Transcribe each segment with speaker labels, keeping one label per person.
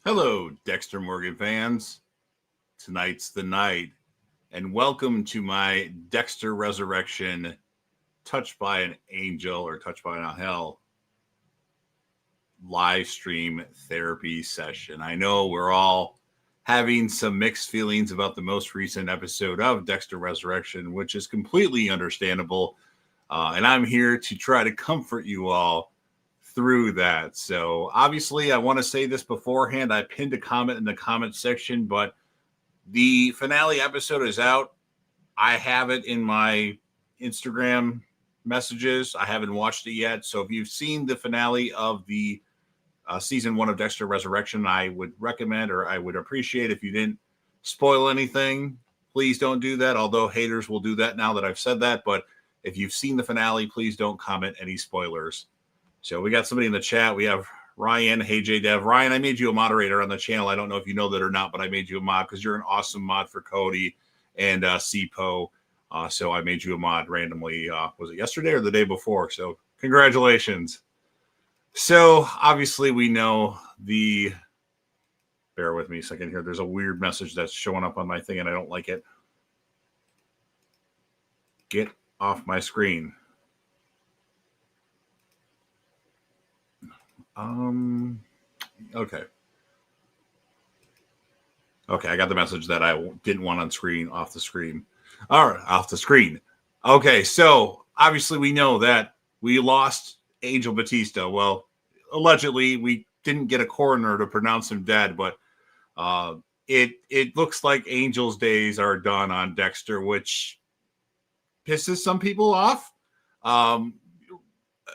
Speaker 1: Hello, Dexter Morgan fans. Tonight's the night, and welcome to my Dexter Resurrection Touched by an Angel or Touched by a Hell live stream therapy session. I know we're all having some mixed feelings about the most recent episode of Dexter Resurrection, which is completely understandable. And I'm here to try to comfort you all through that. So obviously, I want to say this beforehand. I pinned a comment in the comment section, but the finale episode is out. I have it in my Instagram messages. I haven't watched it yet. So if you've seen the finale of the season 1 of Dexter Resurrection, I would recommend, or I would appreciate if you didn't spoil anything. Please don't do that. Although haters will do that now that I've said that. But if you've seen the finale, please don't comment any spoilers. So we got somebody in the chat. We have Ryan. Hey, J-Dev. Ryan, I made you a moderator on the channel. I don't know if you know that or not, but I made you a mod because you're an awesome mod for Cody and CPO. So I made you a mod randomly. Was it yesterday or the day before? So congratulations. So obviously we know the... Bear with me a second here. There's a weird message that's showing up on my thing and I don't like it. Get off my screen. Okay. Okay, I got the message that I didn't want on screen, off the screen. All right, off the screen. Okay, so obviously we know that we lost Angel Batista. Well, allegedly we didn't get a coroner to pronounce him dead, but it looks like Angel's days are done on Dexter, which pisses some people off.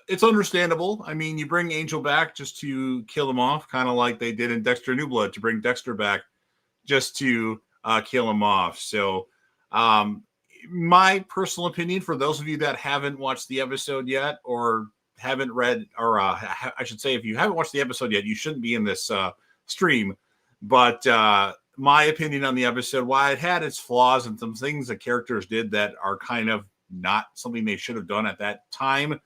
Speaker 1: It's understandable. I mean, you bring Angel back just to kill him off, kind of like they did in Dexter New Blood to bring Dexter back just to kill him off. So my personal opinion, for those of you that haven't watched the episode yet or haven't read, or I should say, if you haven't watched the episode yet, you shouldn't be in this stream. But my opinion on the episode, while it had its flaws and some things the characters did that are kind of not something they should have done at that time,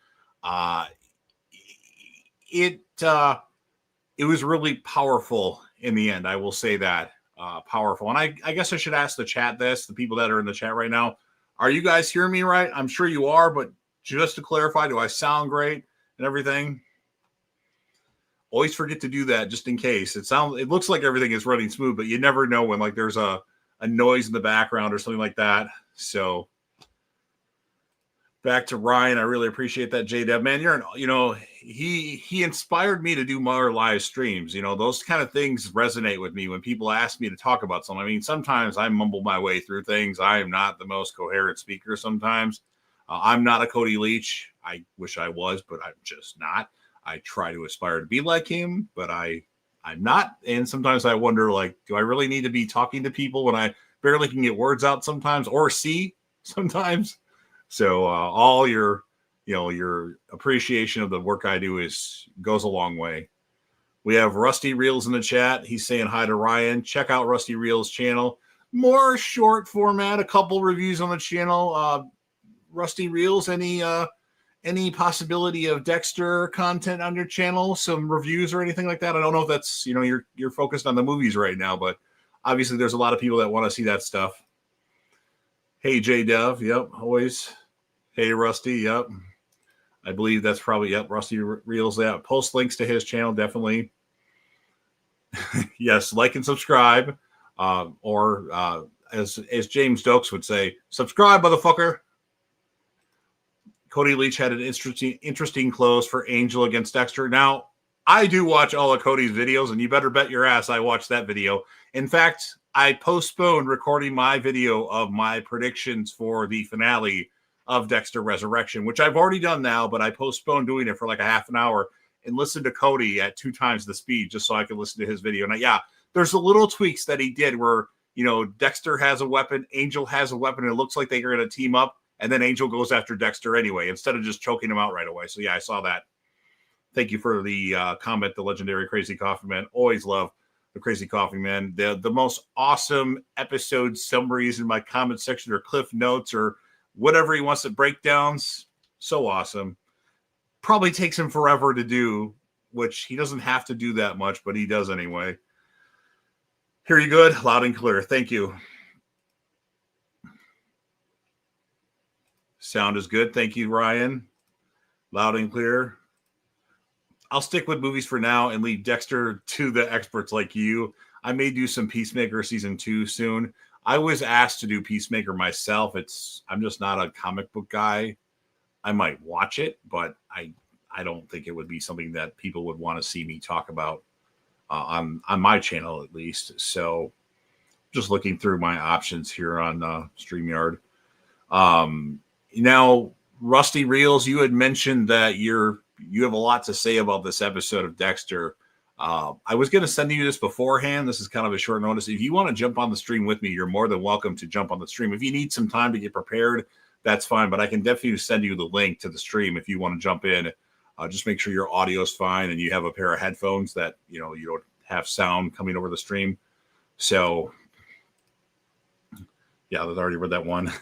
Speaker 1: it was really powerful in the end. I will say that powerful. And I guess I should ask the chat this, the people that are in the chat right now, are you guys hearing me right? I'm sure you are, but just to clarify, do I sound great and everything? Always forget to do that just in case. It looks like everything is running smooth, but you never know when like there's a noise in the background or something like that. So back to Ryan. I really appreciate that, J-Deb. Man, he inspired me to do more live streams. You know, those kind of things resonate with me when people ask me to talk about something. I mean, sometimes I mumble my way through things. I am not the most coherent speaker sometimes. I'm not a Cody Leach. I wish I was, but I'm just not. I try to aspire to be like him, but I'm not. And sometimes I wonder, like, do I really need to be talking to people when I barely can get words out sometimes or see sometimes? So all your appreciation of the work I do goes a long way. We have Rusty Reels in the chat. He's saying hi to Ryan. Check out Rusty Reels' channel. More short format, a couple reviews on the channel. Rusty Reels, any possibility of Dexter content on your channel? Some reviews or anything like that? I don't know if that's, you're focused on the movies right now, but obviously there's a lot of people that want to see that stuff. Hey, J-Dove. Yep, always. Hey, Rusty. Yep. I believe that's probably, yep, Rusty Reels. Yeah, post links to his channel, definitely. Yes, like and subscribe. Or as James Dokes would say, subscribe, motherfucker. Cody Leach had an interesting close for Angel against Dexter. Now, I do watch all of Cody's videos, and you better bet your ass I watched that video. In fact, I postponed recording my video of my predictions for the finale of Dexter Resurrection, which I've already done now, but I postponed doing it for like a half an hour and listened to Cody at 2 times the speed just so I could listen to his video. Now, yeah, there's a little tweaks that he did where, Dexter has a weapon, Angel has a weapon, and it looks like they're going to team up, and then Angel goes after Dexter anyway, instead of just choking him out right away. So, yeah, I saw that. Thank you for the comment, the legendary Crazy Coffee Man. Always love the Crazy Coffee Man. The most awesome episode summaries in my comment section or cliff notes or whatever he wants to breakdowns. So awesome. Probably takes him forever to do, which he doesn't have to do that much, but he does anyway. Hear you good, loud and clear. Thank you. Sound is good. Thank you, Ryan. Loud and clear. I'll stick with movies for now and leave Dexter to the experts like you. I may do some Peacemaker season 2 soon. I was asked to do Peacemaker myself. I'm just not a comic book guy. I might watch it, but I don't think it would be something that people would want to see me talk about on my channel at least. So just looking through my options here on StreamYard. Now, Rusty Reels, you had mentioned that you have a lot to say about this episode of Dexter. I was going to send you this beforehand. This is kind of a short notice. If you want to jump on the stream with me, you're more than welcome to jump on the stream. If you need some time to get prepared, that's fine. But I can definitely send you the link to the stream if you want to jump in. Just make sure your audio is fine and you have a pair of headphones that you don't have sound coming over the stream. So, yeah, I've already read that one.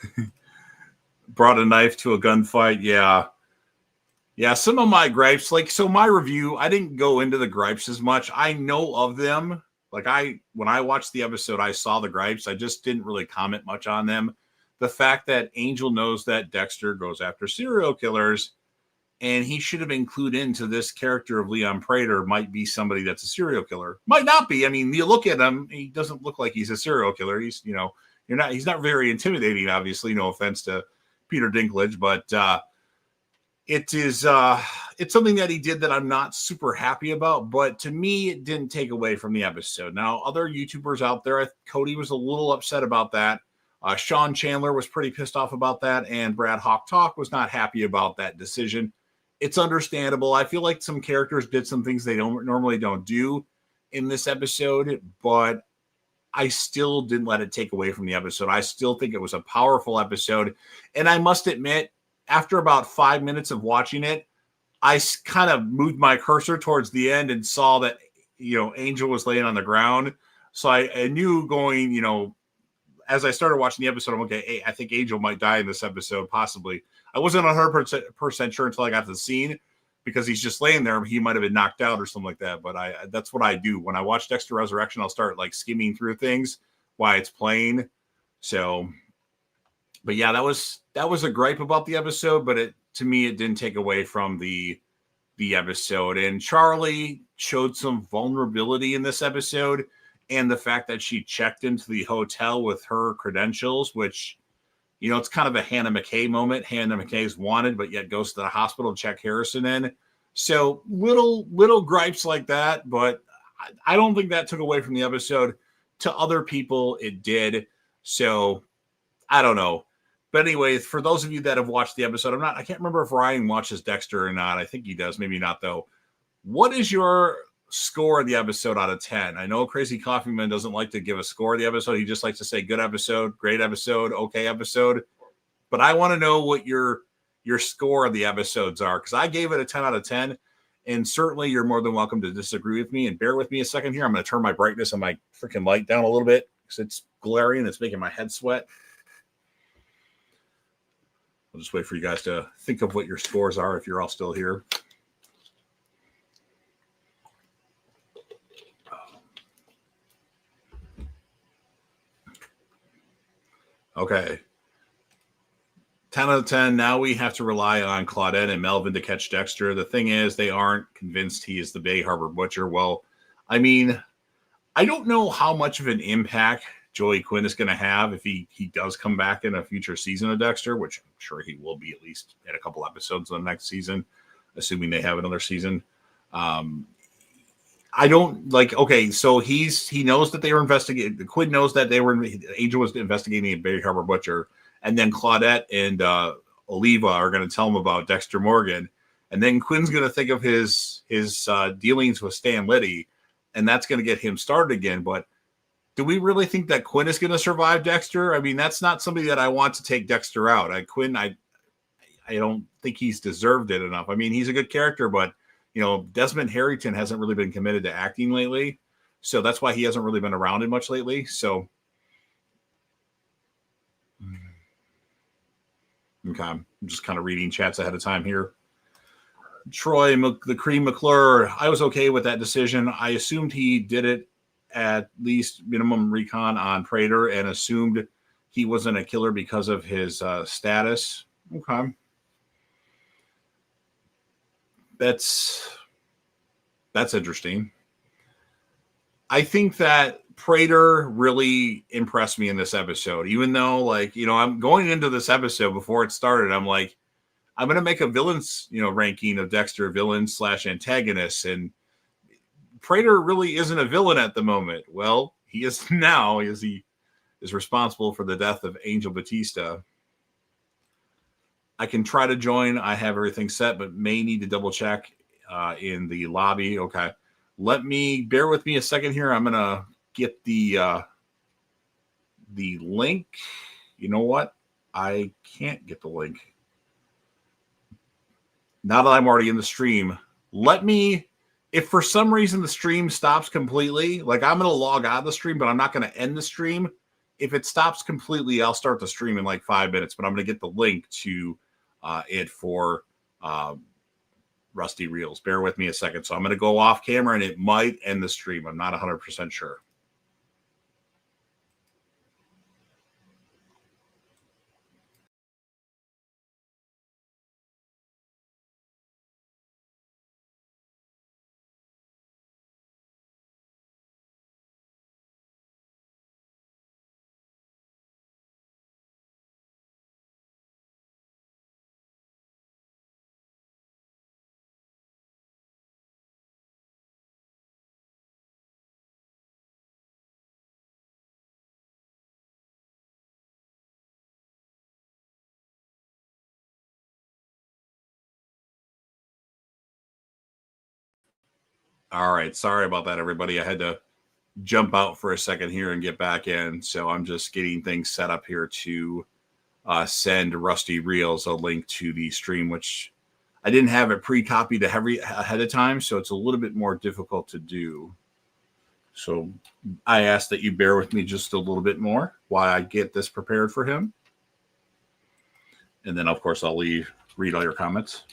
Speaker 1: Brought a knife to a gunfight. Yeah, some of my gripes, so my review, I didn't go into the gripes as much. I know of them. When I watched the episode, I saw the gripes. I just didn't really comment much on them. The fact that Angel knows that Dexter goes after serial killers and he should have included into this character of Leon Prater might be somebody that's a serial killer. Might not be. I mean, you look at him, he doesn't look like he's a serial killer. He's, he's not very intimidating, obviously, no offense to Peter Dinklage, but it's something that he did that I'm not super happy about, but to me, it didn't take away from the episode. Now, other YouTubers out there, Cody was a little upset about that. Sean Chandler was pretty pissed off about that, and Brad Hawk Talk was not happy about that decision. It's understandable. I feel like some characters did some things they normally don't do in this episode, but I still didn't let it take away from the episode. I still think it was a powerful episode, and I must admit, after about 5 minutes of watching it, I kind of moved my cursor towards the end and saw that, Angel was laying on the ground. So I knew going, as I started watching the episode, I'm okay, hey, I think Angel might die in this episode, possibly. I wasn't 100% sure until I got to the scene because he's just laying there. He might have been knocked out or something like that. But that's what I do. When I watch Dexter Resurrection, I'll start skimming through things while it's playing. So, but yeah, that was a gripe about the episode, but to me, it didn't take away from the episode. And Charlie showed some vulnerability in this episode, and the fact that she checked into the hotel with her credentials, which, it's kind of a Hannah McKay moment. Hannah McKay's wanted, but yet goes to the hospital to check Harrison in. So little gripes like that, but I don't think that took away from the episode. To other people, it did. So I don't know. But anyway, for those of you that have watched the episode, I can't remember if Ryan watches Dexter or not. I think he does, maybe not though. What is your score of the episode out of 10? I know Crazy Coffee Man doesn't like to give a score of the episode. He just likes to say good episode, great episode, okay episode. But I want to know what your score of the episodes are, because I gave it a 10 out of 10. And certainly you're more than welcome to disagree with me. And bear with me a second here. I'm going to turn my brightness on my freaking light down a little bit because it's glaring. It's making my head sweat. I'll just wait for you guys to think of what your scores are if you're all still here. Okay. 10 out of 10. Now we have to rely on Claudette and Melvin to catch Dexter. The thing is, they aren't convinced he is the Bay Harbor Butcher. Well, I mean, I don't know how much of an impact Joey Quinn is going to have if he does come back in a future season of Dexter, which I'm sure he will be at least in a couple episodes of the next season, assuming they have another season. I don't okay, so he knows that they were investigating. Quinn knows that Angel was investigating a Bay Harbor Butcher, and then Claudette and Oliva are going to tell him about Dexter Morgan, and then Quinn's going to think of his dealings with Stan Liddy, and that's going to get him started again. But do we really think that Quinn is going to survive Dexter? I mean, that's not somebody that I want to take Dexter out. Quinn, I don't think he's deserved it enough. I mean, he's a good character, but Desmond Harrington hasn't really been committed to acting lately. So that's why he hasn't really been around in much lately. So, okay, I'm just kind of reading chats ahead of time here. Troy, the Cream McClure, I was okay with that decision. I assumed he did it at least minimum recon on Prater and assumed he wasn't a killer because of his status. Okay. That's interesting. I think that Prater really impressed me in this episode, even though, like, I'm going into this episode before it started. I'm like, I'm going to make a villains, ranking of Dexter villains / antagonists. And Prater really isn't a villain at the moment. Well, he is now, as he is responsible for the death of Angel Batista. I can try to join. I have everything set, but may need to double check in the lobby. Okay. Bear with me a second here. I'm going to get the link. You know what? I can't get the link. Now that I'm already in the stream, if for some reason the stream stops completely, like I'm going to log out of the stream, but I'm not going to end the stream. If it stops completely, I'll start the stream in like 5 minutes, but I'm going to get the link to it for Rusty Reels. Bear with me a second. So I'm going to go off camera and it might end the stream. I'm not 100% sure. All right. Sorry about that, everybody. I had to jump out for a second here and get back in. So I'm just getting things set up here to send Rusty Reels a link to the stream, which I didn't have it pre-copied ahead of time. So it's a little bit more difficult to do. So I ask that you bear with me just a little bit more while I get this prepared for him. And then, of course, I'll read all your comments.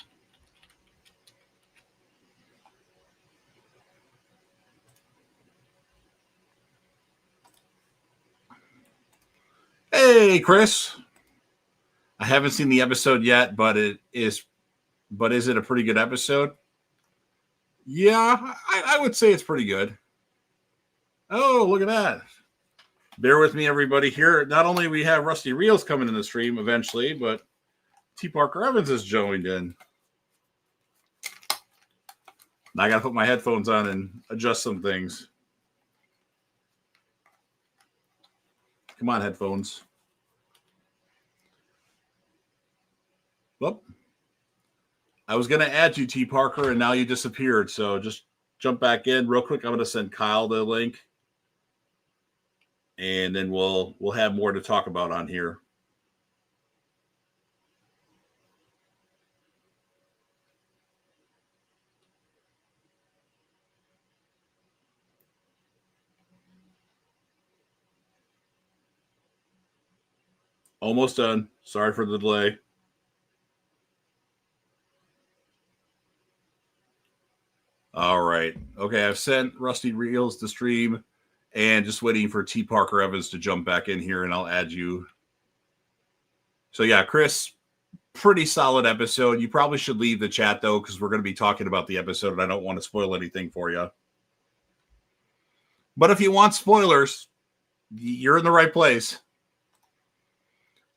Speaker 1: Hey, Chris. I haven't seen the episode yet, but is it a pretty good episode? Yeah, I would say it's pretty good. Oh, look at that. Bear with me, everybody, here. Not only we have Rusty Reels coming in the stream eventually, but T. Parker Evans has joined in. Now I got to put my headphones on and adjust some things. Come on, headphones. Whoop. I was going to add you, T. Parker, and now you disappeared. So just jump back in real quick. I'm going to send Kyle the link. And then we'll have more to talk about on here. Almost done. Sorry for the delay. All right. Okay, I've sent Rusty Reels to stream and just waiting for T. Parker Evans to jump back in here, and I'll add you. So, yeah, Chris, pretty solid episode. You probably should leave the chat, though, because we're going to be talking about the episode, and I don't want to spoil anything for you. But if you want spoilers, you're in the right place.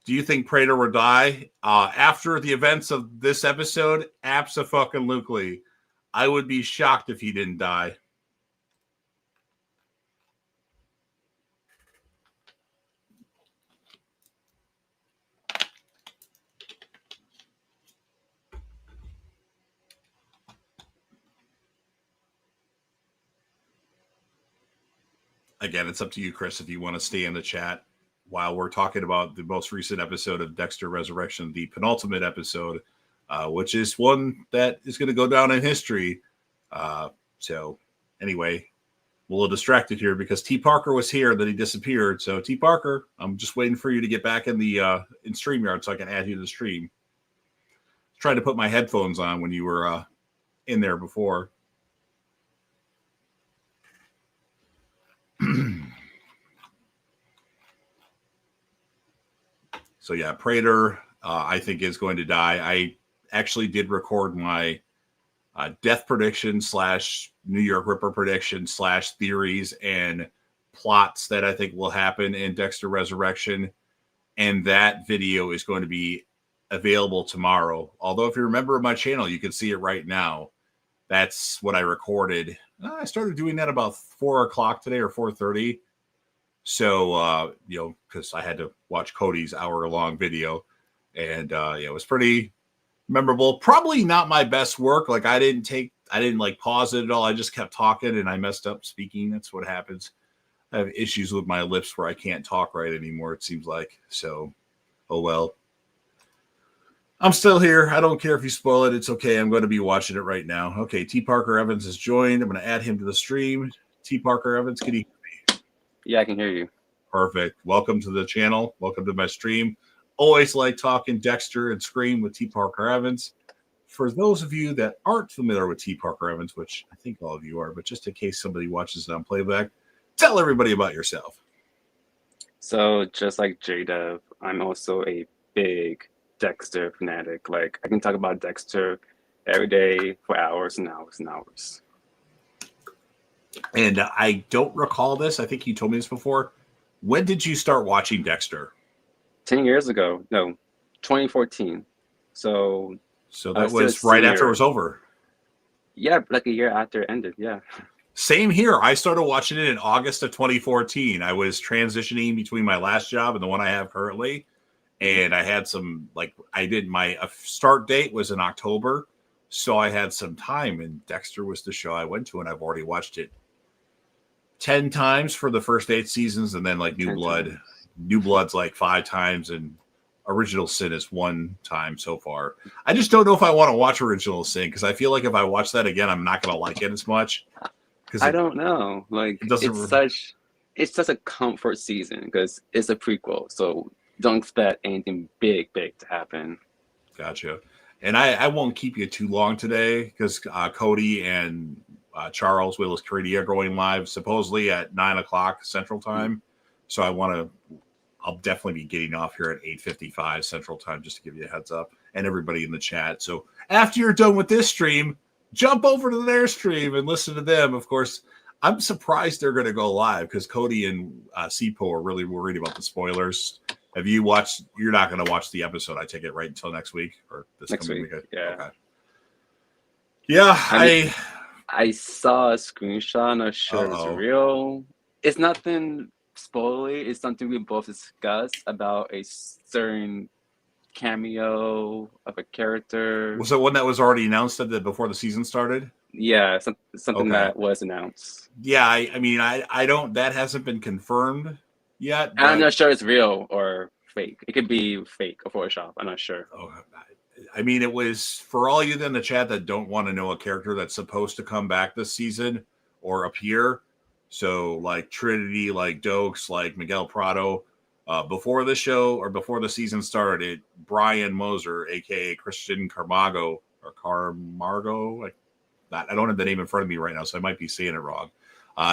Speaker 1: Do you think Prater will die after the events of this episode? Abso-fucking-lutely. I would be shocked if he didn't die. Again, it's up to you, Chris, if you want to stay in the chat while we're talking about the most recent episode of Dexter Resurrection, the penultimate episode, which is one that is going to go down in history. So anyway, I'm a little distracted here because T. Parker was here, then he disappeared. So T. Parker, I'm just waiting for you to get back in the in StreamYard so I can add you to the stream. Tried to put my headphones on when you were in there before. So yeah, Prater, I think is going to die. I actually did record my death prediction / New York Ripper prediction / theories and plots that I think will happen in Dexter Resurrection. And that video is going to be available tomorrow. Although if you remember my channel, you can see it right now. That's what I recorded. I started doing that about 4 o'clock today or 4:30. So, because I had to watch Cody's hour-long video. And it was pretty memorable. Probably not my best work. Like I didn't like pause it at all. I just kept talking and I messed up speaking. That's what happens. I have issues with my lips where I can't talk right anymore, it seems like. So, oh well. I'm still here. I don't care if you spoil it. It's okay. I'm going to be watching it right now. Okay, T. Parker Evans has joined. I'm going to add him to the stream. T. Parker Evans, can you hear me?
Speaker 2: Yeah, I can hear you.
Speaker 1: Perfect. Welcome to the channel. Welcome to my stream. Always like talking Dexter and Scream with T. Parker Evans. For those of you that aren't familiar with T. Parker Evans, which I think all of you are, but just in case somebody watches it on playback, tell everybody about yourself.
Speaker 2: So just like J-Dev, I'm also a big Dexter fanatic. Like I can talk about Dexter every day for hours and hours and hours.
Speaker 1: And I don't recall this. I think you told me this before. When did you start watching Dexter?
Speaker 2: 10 years ago. No, 2014. So
Speaker 1: that was right after it was over.
Speaker 2: Yeah, like a year after it ended. Yeah.
Speaker 1: Same here. I started watching it in August of 2014. I was transitioning between my last job and the one I have currently. And I had some, my start date was in October. So I had some time, and Dexter was the show I went to, and I've already watched it 10 times for the first 8 seasons. And then like New Blood's like 5 times, and Original Sin is 1 time so far. I just don't know if I want to watch Original Sin, because I feel like if I watch that again, I'm not going to like it as much.
Speaker 2: I don't know. Like it's such a comfort season because it's a prequel, so don't expect anything big to happen.
Speaker 1: Gotcha. And I won't keep you too long today because Cody and Charles Willis Caridi are going live supposedly at 9 o'clock Central Time. So I'll definitely be getting off here at 8:55 Central Time just to give you a heads up, and everybody in the chat. So after you're done with this stream, jump over to their stream and listen to them. Of course, I'm surprised they're going to go live because Cody and Sipo are really worried about the spoilers. Have you watched? You're not going to watch the episode, I take it, right until next week or this
Speaker 2: next
Speaker 1: coming
Speaker 2: week.
Speaker 1: weekend?
Speaker 2: Yeah.
Speaker 1: Okay. Yeah,
Speaker 2: I saw a screenshot. Not sure it's real. It's nothing spoilery. It's something we both discussed about a certain cameo of a character.
Speaker 1: Was it one that was already announced before the season started?
Speaker 2: Yeah, something that was announced.
Speaker 1: Yeah, I mean, I don't. That hasn't been confirmed yet.
Speaker 2: I'm not sure it's real or fake. It could be fake or Photoshop. I'm not sure.
Speaker 1: I mean, it was for all you in the chat that don't want to know a character that's supposed to come back this season or appear. So like Trinity, like Dokes, like Miguel Prado. Before the show or before the season started, Brian Moser, aka Christian Camargo or Carmargo, I don't have the name in front of me right now, so I might be saying it wrong.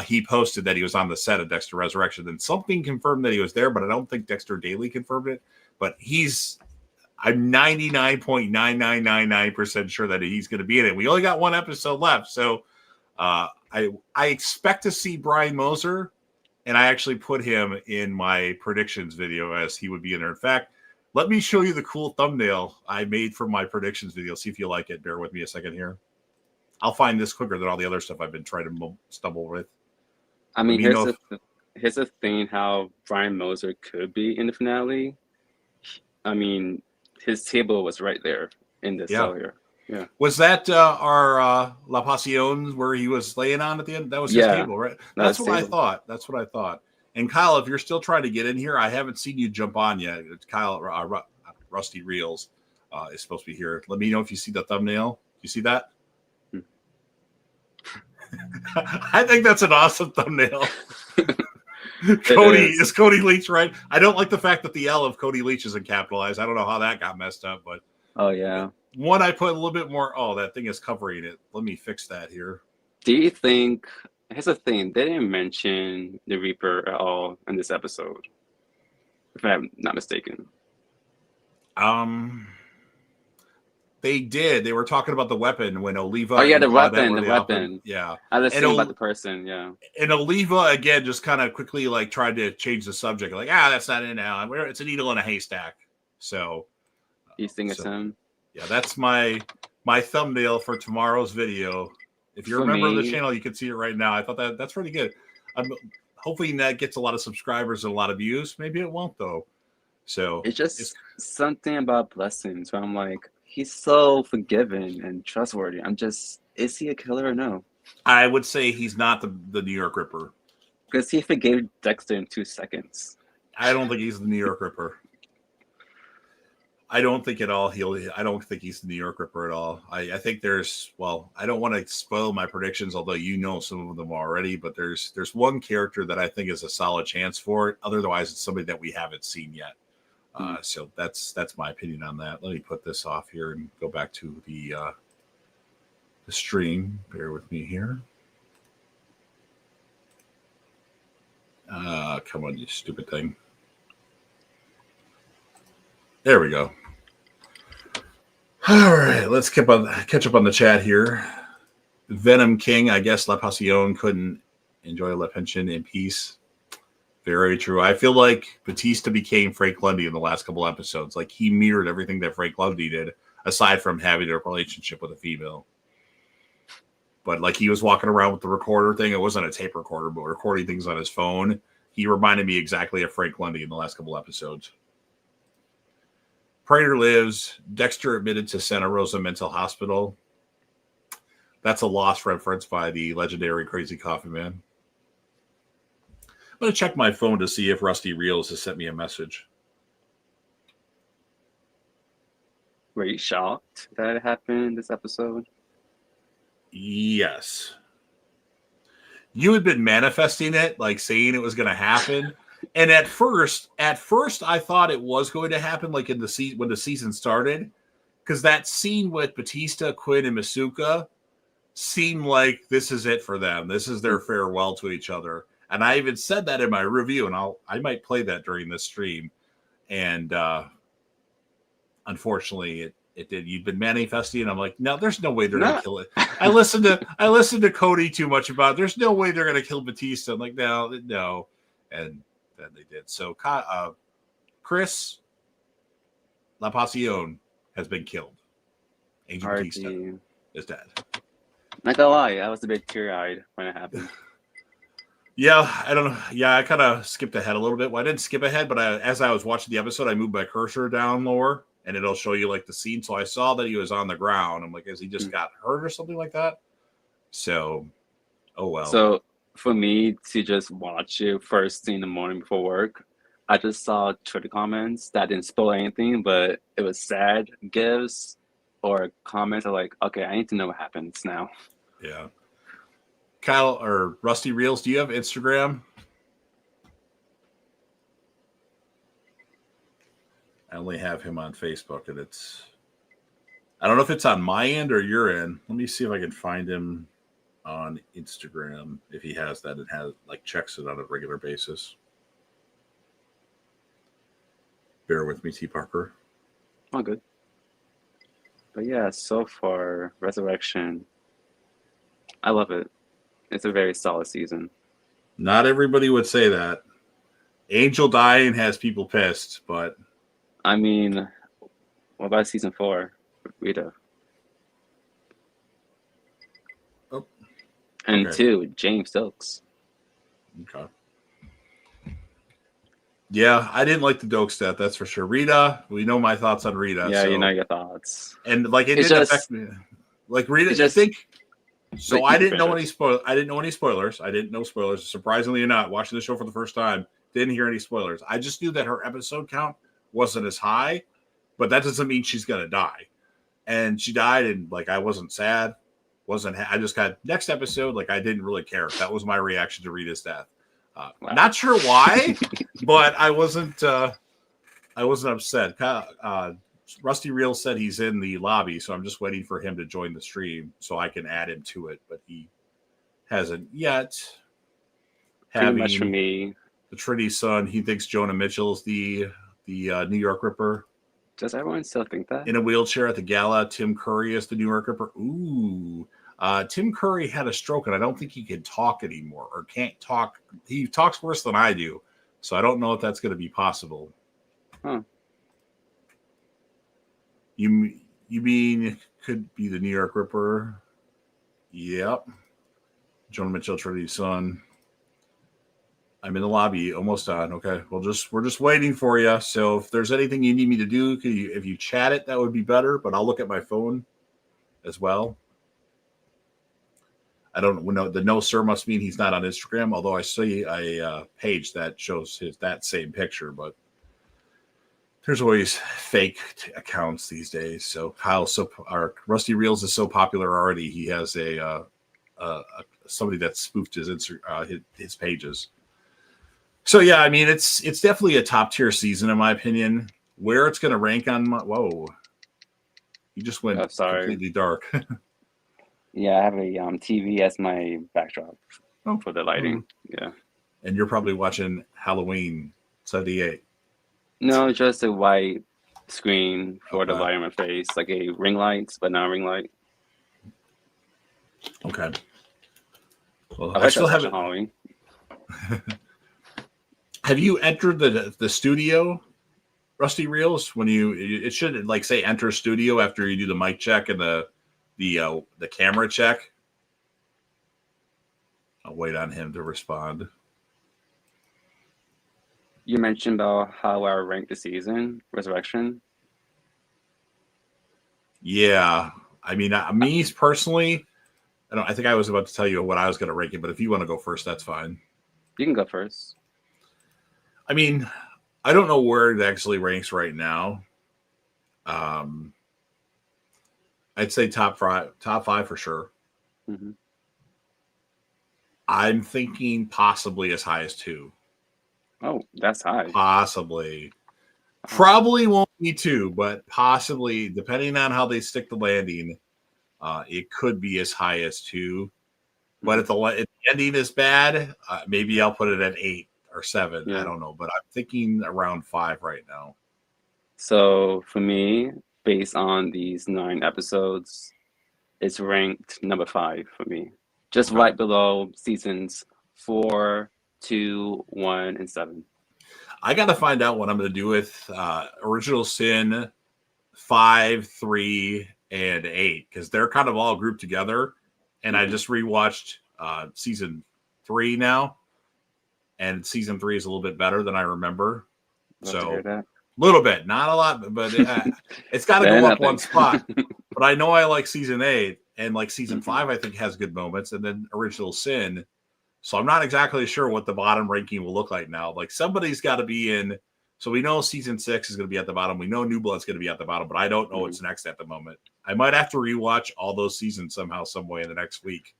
Speaker 1: He posted that he was on the set of Dexter Resurrection, and something confirmed that he was there, but I don't think Dexter Daily confirmed it. But I'm 99.9999% sure that he's going to be in it. We only got 1 episode left, so I expect to see Brian Moser. And I actually put him in my predictions video as he would be in there. In fact, let me show you the cool thumbnail I made for my predictions video. See if you like it. Bear with me a second here. I'll find this quicker than all the other stuff I've been trying to stumble with.
Speaker 2: I mean, here's the thing how Brian Moser could be in the finale. I mean, his table was right there in the cell here. Yeah.
Speaker 1: Was that our La Pasión where he was laying on at the end? That was his table, right? That's what I thought. That's what I thought. And Kyle, if you're still trying to get in here, I haven't seen you jump on yet. It's Kyle, Rusty Reels is supposed to be here. Let me know if you see the thumbnail. You see that? I think that's an awesome thumbnail. Cody Leach, right? I don't like the fact that the L of Cody Leach isn't capitalized. I don't know how that got messed up, but
Speaker 2: oh yeah.
Speaker 1: One, I put a little bit more. Oh, that thing is covering it. Let me fix that here.
Speaker 2: Do you think? Here's the thing. They didn't mention the Reaper at all in this episode, if I'm not mistaken.
Speaker 1: Um, they did. They were talking about the weapon when Oliva
Speaker 2: Oh yeah,
Speaker 1: and
Speaker 2: the
Speaker 1: Claudette
Speaker 2: weapon,
Speaker 1: were
Speaker 2: the
Speaker 1: the outfit.
Speaker 2: weapon.
Speaker 1: Yeah,
Speaker 2: I was
Speaker 1: and
Speaker 2: thinking about the person. Yeah,
Speaker 1: and Oliva again just kind of quickly like tried to change the subject, like that's not it now. It's a needle in a haystack. So,
Speaker 2: you think it's
Speaker 1: so
Speaker 2: him?
Speaker 1: yeah, that's my thumbnail for tomorrow's video. If you're a
Speaker 2: For
Speaker 1: member of the
Speaker 2: me,
Speaker 1: channel, you can see it right now. I thought that's pretty good. Hopefully that gets a lot of subscribers and a lot of views. Maybe it won't though. So
Speaker 2: it's just something about Blessings where I'm like, he's so forgiving and trustworthy. I'm just, is he a killer or no?
Speaker 1: I would say he's not the New York Ripper.
Speaker 2: Because he forgave Dexter in 2 seconds.
Speaker 1: I don't think he's the New York Ripper. I don't think at all. I don't think he's the New York Ripper at all. I think there's. Well, I don't want to spoil my predictions, although you know some of them already. But there's one character that I think is a solid chance for it. Otherwise, it's somebody that we haven't seen yet. So that's my opinion on that. Let me put this off here and go back to the stream. Bear with me here. Come on, you stupid thing. There we go. All right, let's catch up on the chat here. Venom King, I guess La Passion couldn't enjoy La Pension in peace. Very true. I feel like Batista became Frank Lundy in the last couple episodes. Like he mirrored everything that Frank Lundy did, aside from having a relationship with a female. But like he was walking around with the recorder thing. It wasn't a tape recorder, but recording things on his phone. He reminded me exactly of Frank Lundy in the last couple episodes. Prater lives. Dexter admitted to Santa Rosa Mental Hospital. That's a lost reference by the legendary Crazy Coffee Man. I'm going to check my phone to see if Rusty Reels has sent me a message.
Speaker 2: Were you shocked that it happened in this episode?
Speaker 1: Yes. You had been manifesting it, like saying it was going to happen. And at first, I thought it was going to happen, like in the when the season started, because that scene with Batista, Quinn, and Masuka seemed like this is it for them. This is their farewell to each other. And I even said that in my review, and I might play that during this stream. And unfortunately, it did. You've been manifesting, and I'm like, no, there's no way they're gonna kill it. I listened to Cody too much about it. There's no way they're gonna kill Batista. I'm like, no, and then they did. So Chris La Passion has been killed. Angel Batista is dead.
Speaker 2: Not gonna lie, I was a bit teary-eyed when it happened.
Speaker 1: Yeah, I don't know. Yeah, I kind of skipped ahead a little bit. Well, I didn't skip ahead, but as I was watching the episode, I moved my cursor down lower, and it'll show you like the scene. So I saw that he was on the ground. I'm like, has he just got hurt or something like that? So, oh well.
Speaker 2: So for me to just watch it first thing in the morning before work, I just saw Twitter comments that didn't spoil anything, but it was sad gifs or comments are like, okay, I need to know what happens now.
Speaker 1: Yeah. Kyle or Rusty Reels, do you have Instagram? I only have him on Facebook, and I don't know if it's on my end or your end. Let me see if I can find him on Instagram if he has that and has like checks it on a regular basis. Bear with me, T. Parker.
Speaker 2: Oh, good. But yeah, so far, Resurrection, I love it. It's a very solid season.
Speaker 1: Not everybody would say that. Angel dying has people pissed, but
Speaker 2: I mean, what about season 4? Rita.
Speaker 1: Oh.
Speaker 2: And okay. 2, James Stokes.
Speaker 1: Okay. Yeah, I didn't like the Dokes death, that's for sure. Rita, we know my thoughts on Rita.
Speaker 2: Yeah, so. You know your thoughts.
Speaker 1: And like it didn't affect me. Like Rita, I think. So I didn't know any spoilers. I didn't know any spoilers. I didn't know spoilers. Surprisingly or not, watching the show for the first time, didn't hear any spoilers. I just knew that her episode count wasn't as high, but that doesn't mean she's gonna die. And she died, and like I wasn't sad. I just got next episode. Like I didn't really care. That was my reaction to Rita's death. Wow. Not sure why, but I wasn't upset. Rusty Reel said he's in the lobby, so I'm just waiting for him to join the stream so I can add him to it, but he hasn't yet.
Speaker 2: Pretty much for me.
Speaker 1: The Trinity son, he thinks Jonah Mitchell's the New York Ripper.
Speaker 2: Does everyone still think that?
Speaker 1: In a wheelchair at the gala, Tim Curry is the New York Ripper. Ooh. Tim Curry had a stroke, and I don't think he can talk anymore or can't talk. He talks worse than I do, so I don't know if that's going to be possible.
Speaker 2: Huh.
Speaker 1: You mean it could be the New York Ripper? Yep. Jonah Mitchell, Trinity's son. I'm in the lobby, almost done. Okay, we're just waiting for you. So if there's anything you need me to do, if you chat it, that would be better. But I'll look at my phone as well. I don't know. The no sir must mean he's not on Instagram. Although I see a page that shows that same picture, but there's always fake accounts these days. So Kyle, our Rusty Reels is so popular already. He has somebody that spoofed his pages. So yeah, I mean it's definitely a top tier season in my opinion. Where it's going to rank on whoa, you just went completely dark.
Speaker 2: Yeah, I have a TV as my backdrop for the lighting. Yeah,
Speaker 1: and you're probably watching Halloween '78.
Speaker 2: No, just a white screen for the light on my face, like a ring light, but not a ring light.
Speaker 1: Okay. Well,
Speaker 2: I still have Halloween.
Speaker 1: Have you entered the studio, Rusty Reels? When it should like say enter studio after you do the mic check and the camera check. I'll wait on him to respond.
Speaker 2: You mentioned about how I ranked the season, Resurrection.
Speaker 1: Yeah, I mean, me personally, I think I was about to tell you what I was going to rank it, but if you want to go first, that's fine.
Speaker 2: You can go first.
Speaker 1: I mean, I don't know where it actually ranks right now. I'd say top five for sure.
Speaker 2: Mm-hmm.
Speaker 1: I'm thinking possibly as high as 2.
Speaker 2: Oh, that's high.
Speaker 1: Possibly. Probably won't be 2, but possibly, depending on how they stick the landing, it could be as high as 2. But if the ending is bad, maybe I'll put it at 8 or 7. Yeah. I don't know, but I'm thinking around 5 right now.
Speaker 2: So for me, based on these 9 episodes, it's ranked number 5 for me. Just right below seasons 4, 2, 1, and 7.
Speaker 1: I got to find out what I'm going to do with Original Sin 5, 3, and 8 because they're kind of all grouped together. And I just rewatched season 3 now, and season 3 is a little bit better than I remember. So a little bit, not a lot, but it's got to go up one spot. But I know I like season 8, and like season 5, I think has good moments, and then Original Sin. So I'm not exactly sure what the bottom ranking will look like now. Like somebody's got to be in. So we know season 6 is going to be at the bottom. We know New Blood's going to be at the bottom, but I don't know what's next at the moment. I might have to rewatch all those seasons somehow, some way in the next week.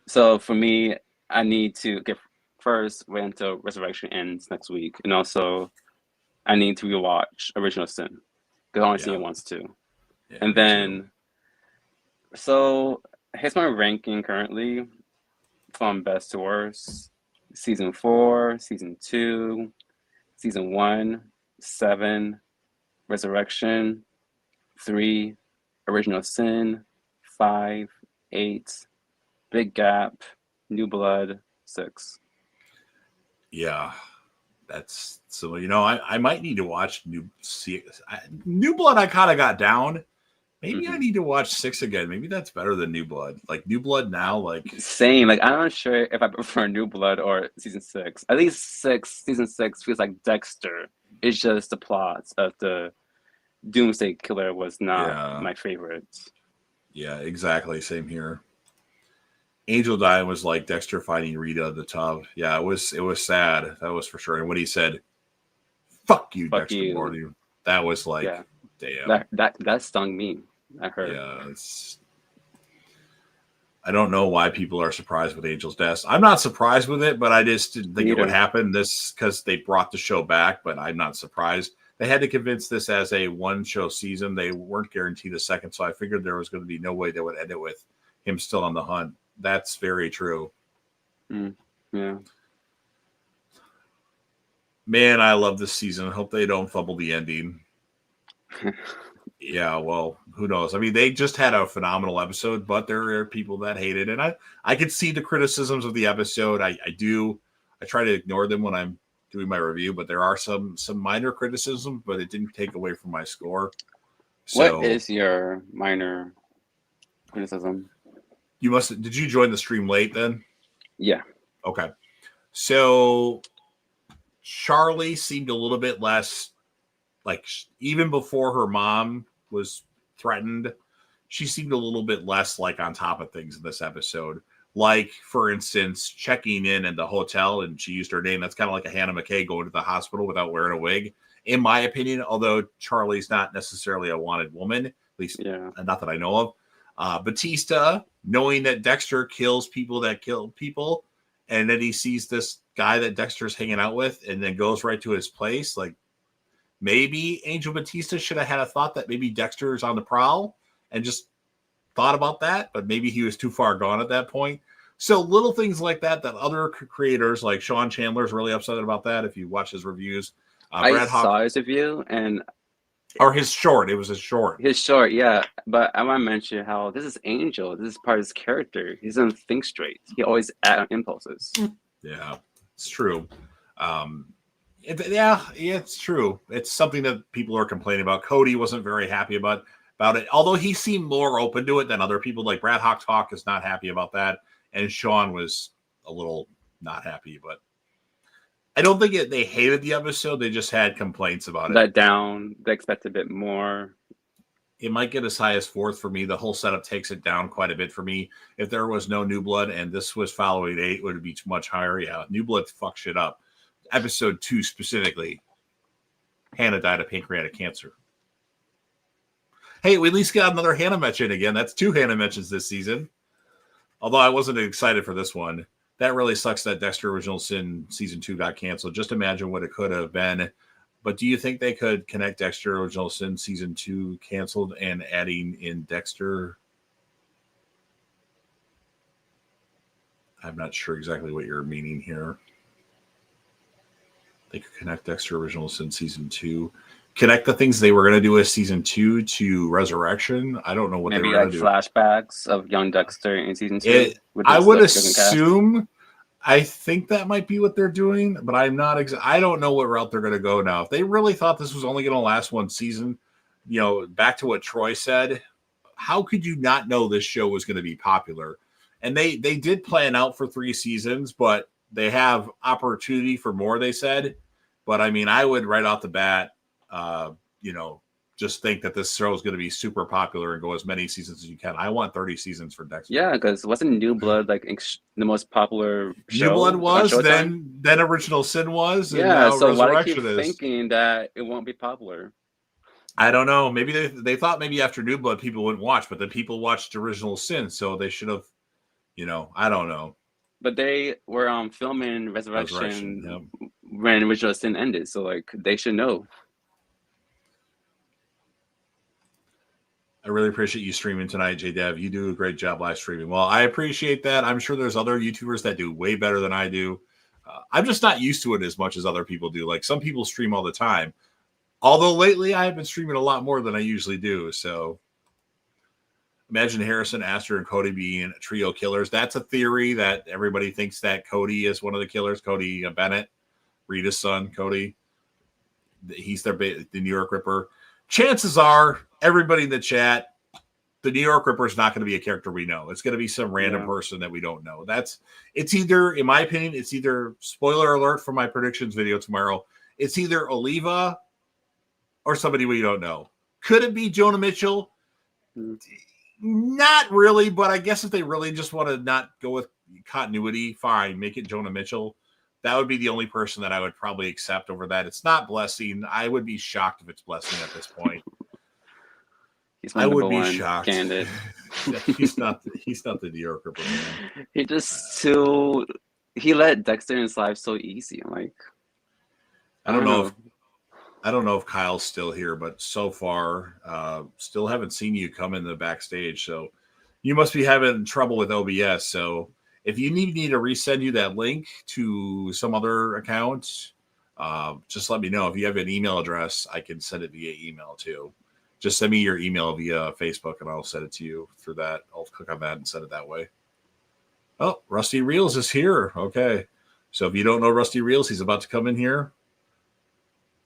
Speaker 2: So for me, I need to get first wait until Resurrection ends next week, and also I need to rewatch Original Sin because I only seen it once too. Yeah, and then, so here's my ranking currently from best to worst: season 4, season 2, season 1, 7, Resurrection, 3, Original Sin, 5, 8, Big Gap, New Blood, 6.
Speaker 1: Yeah, that's so. I might need to watch New Blood. I kind of got down. Maybe I need to watch 6 again. Maybe that's better than New Blood. Like New Blood now, like
Speaker 2: same. Like I'm not sure if I prefer New Blood or season 6. At least season 6 feels like Dexter. It's just the plot of the Doomsday Killer was not my favorite.
Speaker 1: Yeah, exactly. Same here. Angel dying was like Dexter finding Rita in the tub. Yeah, it was sad. That was for sure. And when he said, "Fuck you, Dexter Morty," that was like, damn.
Speaker 2: That stung me. I heard.
Speaker 1: Yeah, I don't know why people are surprised with Angel's death. I'm not surprised with it, but I just didn't think it would happen. This because they brought the show back, but I'm not surprised. They had to convince this as a 1-show season. They weren't guaranteed a second, so I figured there was going to be no way they would end it with him still on the hunt. That's very true.
Speaker 2: Yeah.
Speaker 1: Man, I love this season. I hope they don't fumble the ending. Yeah, well, who knows? I mean, they just had a phenomenal episode, but there are people that hate it, and I could see the criticisms of the episode. I try to ignore them when I'm doing my review, but there are some minor criticisms, but it didn't take away from my score.
Speaker 2: What
Speaker 1: So
Speaker 2: is your minor criticism?
Speaker 1: did you join the stream late then?
Speaker 2: Yeah.
Speaker 1: Okay. So Charlie seemed a little bit less like even before her mom was threatened, she seemed a little bit less like on top of things in this episode. Like, for instance, checking in at the hotel and she used her name. That's kind of like a Hannah McKay going to the hospital without wearing a wig, in my opinion, although Charlie's not necessarily a wanted woman, at least not that I know of. Batista, knowing that Dexter kills people that kill people, and then he sees this guy that Dexter's hanging out with and then goes right to his place, like, maybe Angel Batista should have had a thought that maybe Dexter is on the prowl and just thought about that, but maybe he was too far gone at that point. So little things like that other creators like Sean Chandler is really upset about that. If you watch his reviews,
Speaker 2: I saw his review and
Speaker 1: or his short. It was a short.
Speaker 2: His short, yeah. But I want to mention how this is Angel. This is part of his character. He doesn't think straight. He always act on impulses.
Speaker 1: Yeah, it's true. It's true. It's something that people are complaining about. Cody wasn't very happy about it, although he seemed more open to it than other people. Like Brad Hawk Talk is not happy about that, and Sean was a little not happy. But I don't think they hated the episode. They just had complaints about it.
Speaker 2: Let down. They expect a bit more.
Speaker 1: It might get as high as 4th for me. The whole setup takes it down quite a bit for me. If there was no New Blood and this was following 8, it would be much higher. Yeah, New Blood fucks shit up. Episode 2 specifically, Hannah died of pancreatic cancer. Hey, we at least got another Hannah mention again. That's 2 Hannah mentions this season. Although I wasn't excited for this one. That really sucks that Dexter Original Sin Season 2 got canceled. Just imagine what it could have been. But do you think they could connect Dexter Original Sin Season 2 canceled and adding in Dexter? I'm not sure exactly what you're meaning here. They could connect Dexter Original Sin Season 2. Connect the things they were going to do as Season 2 to Resurrection. I don't know what
Speaker 2: maybe
Speaker 1: they were going to do.
Speaker 2: Maybe like flashbacks of young Dexter in Season 2.
Speaker 1: I would assume... I think that might be what they're doing, but I'm not. I don't know what route they're going to go now. If they really thought this was only going to last 1 season, back to what Troy said, how could you not know this show was going to be popular? And they did plan out for 3 seasons, but they have opportunity for more, they said. But I mean, I would right off the bat, just think that this show is going to be super popular and go as many seasons as you can. I want 30 seasons for Dexter.
Speaker 2: Yeah, because wasn't New Blood like the most popular show?
Speaker 1: New Blood was, then Original Sin was,
Speaker 2: and now so why do I keep thinking that it won't be popular?
Speaker 1: I don't know. Maybe they thought maybe after New Blood people wouldn't watch, but then people watched Original Sin, so they should have, I don't know.
Speaker 2: But they were filming Resurrection when Original Sin ended, so like they should know.
Speaker 1: I really appreciate you streaming tonight, JDev. You do a great job live streaming. Well, I appreciate that. I'm sure there's other YouTubers that do way better than I do. I'm just not used to it as much as other people do. Like some people stream all the time. Although lately I have been streaming a lot more than I usually do. So imagine Harrison, Astor, and Cody being trio killers. That's a theory that everybody thinks that Cody is one of the killers. Cody Bennett, Rita's son, Cody. He's the New York Ripper. Chances are, everybody in the chat, the New York Ripper is not going to be a character we know. It's going to be some random person that we don't know. It's either, in my opinion, it's either, spoiler alert for my predictions video tomorrow, it's either Oliva or somebody we don't know. Could it be Jonah Mitchell? Not really, but I guess if they really just want to not go with continuity, fine, make it Jonah Mitchell. That would be the only person that I would probably accept over that. It's not Blessing. I would be shocked if it's Blessing at this point. I would be shocked.
Speaker 2: Candid.
Speaker 1: He's not the New York Ripper, man.
Speaker 2: He let Dexter in his life so easy. I'm like,
Speaker 1: I don't know if Kyle's still here, but so far, still haven't seen you come in the backstage. So you must be having trouble with OBS. So if you need me to resend you that link to some other account, just let me know. If you have an email address, I can send it via email too. just send me your email via Facebook and I'll send it to you through that. I'll click on that and send it that way. Oh, Rusty Reels is here. Okay. So if you don't know Rusty Reels, he's about to come in here.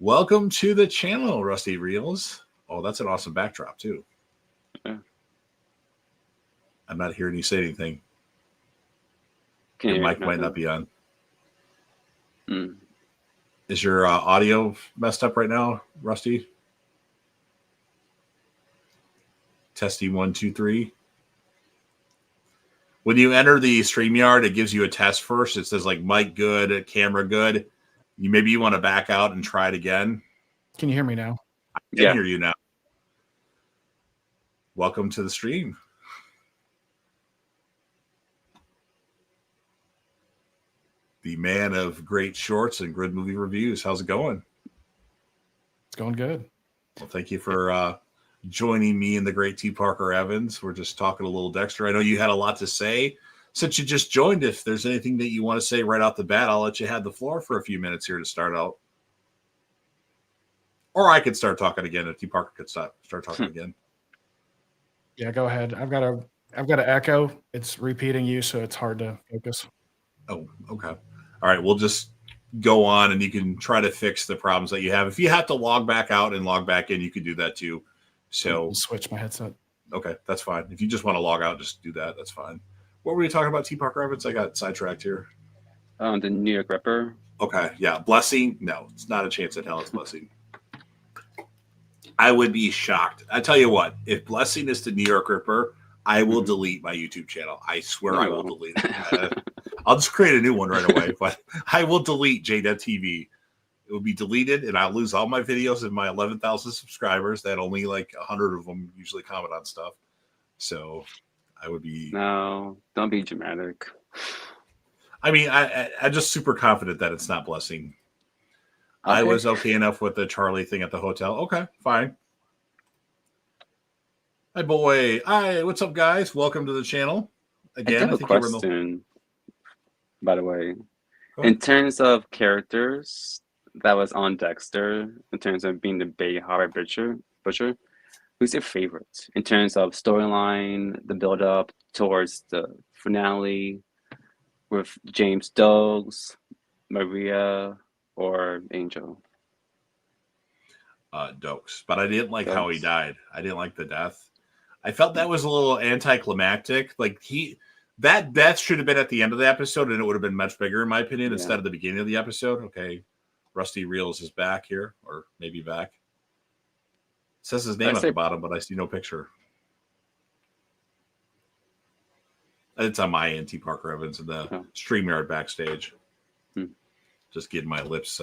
Speaker 1: Welcome to the channel, Rusty Reels. Oh, that's an awesome backdrop too.
Speaker 2: Yeah.
Speaker 1: I'm not hearing you say anything.
Speaker 2: Can
Speaker 1: Your
Speaker 2: you
Speaker 1: mic might not be on.
Speaker 2: Mm.
Speaker 1: Is your audio messed up right now, Rusty? Testing 1, 2, 3. When you enter the StreamYard, it gives you a test first. It says like mic good, camera good. Maybe you want to back out and try it again.
Speaker 3: Can you hear me now?
Speaker 1: I can hear you now. Welcome to the stream. The man of great shorts and good movie reviews. How's it going?
Speaker 3: It's going good.
Speaker 1: Well, thank you for joining me and the great T. Parker Evans. We're just talking a little Dexter. I know you had a lot to say since you just joined. If there's anything that you want to say right off the bat, I'll let you have the floor for a few minutes here to start out. Or I could start talking again if T. Parker could start talking again.
Speaker 3: Yeah, go ahead. I've got an echo. It's repeating you, so it's hard to focus.
Speaker 1: Oh, okay. All right, we'll just go on and you can try to fix the problems that you have. If you have to log back out and log back in, you can do that too. So
Speaker 3: I'll switch my headset.
Speaker 1: Okay, that's fine. If you just want to log out, just do that. That's fine. What were you talking about, T. Parker Evans? I got sidetracked here.
Speaker 2: The New York Ripper.
Speaker 1: Okay, yeah. Blessing? No, it's not a chance in hell it's Blessing. I would be shocked. I tell you what, if Blessing is the New York Ripper, I will delete my YouTube channel. I swear I will delete it. I'll just create a new one right away, but I will delete JDev TV. It will be deleted, and I'll lose all my videos and my 11,000 subscribers that only like 100 of them usually comment on stuff. So I would be...
Speaker 2: No, don't be dramatic.
Speaker 1: I mean, I'm just super confident that it's not Blessing. Okay. I was okay enough with the Charlie thing at the hotel. Okay, fine. Hi, boy. Hi, what's up, guys? Welcome to the channel. Again,
Speaker 2: I have a question, by the way. In terms of characters that was on Dexter, in terms of being the Bay Harbor Butcher, who's your favorite? In terms of storyline, the build-up towards the finale with James Dogs, Maria, or Angel?
Speaker 1: Dokes. But I didn't like how he died. I didn't like the death. I felt that was a little anticlimactic. Like that death should have been at the end of the episode, and it would have been much bigger, in my opinion, instead of the beginning of the episode. Okay, Rusty Reels is back here, or maybe back. It says his name at the bottom, but I see no picture. It's on my end, T. Parker Evans in the StreamYard backstage. Just getting my lips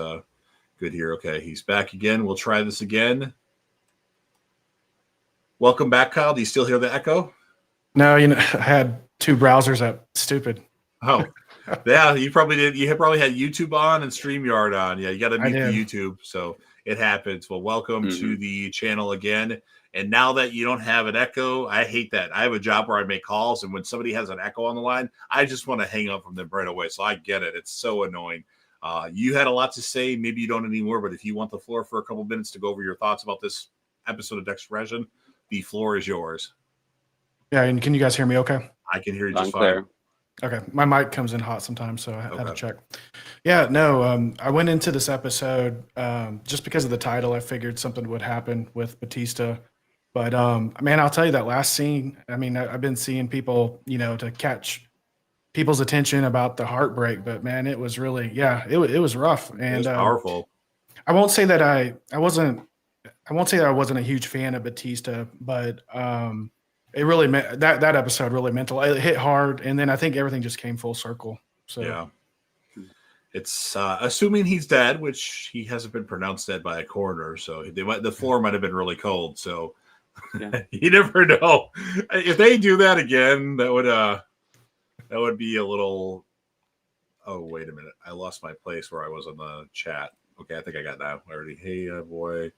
Speaker 1: good here. Okay, he's back again. We'll try this again. Welcome back, Kyle. Do you still hear the echo?
Speaker 3: No, I had two browsers up. Stupid.
Speaker 1: Oh, yeah, you probably did. You probably had YouTube on and StreamYard on. Yeah, you got to mute the YouTube, so it happens. Well, welcome to the channel again. And now that you don't have an echo, I hate that. I have a job where I make calls, and when somebody has an echo on the line, I just want to hang up from them right away. So I get it. It's so annoying. You had a lot to say. Maybe you don't anymore, but if you want the floor for a couple minutes to go over your thoughts about this episode of Dexter Resurrection, the floor is yours.
Speaker 3: Yeah, and can you guys hear me okay?
Speaker 1: I can hear you just fine.
Speaker 3: Okay, my mic comes in hot sometimes, so I had to check. Yeah, no, I went into this episode just because of the title. I figured something would happen with Batista. But, man, I'll tell you that last scene, I mean, I've been seeing people, to catch people's attention about the heartbreak, but, man, it was really, it was rough. And
Speaker 1: it was powerful.
Speaker 3: I won't say that I wasn't a huge fan of Batista, but it really meant that episode really meant a lot. It hit hard, and then I think everything just came full circle. So
Speaker 1: yeah, it's assuming he's dead, which he hasn't been pronounced dead by a coroner, so the floor might have been really cold. So you never know. If they do that again, that would be a little. Oh, wait a minute! I lost my place where I was on the chat. Okay, I think I got that already. Hey, boy.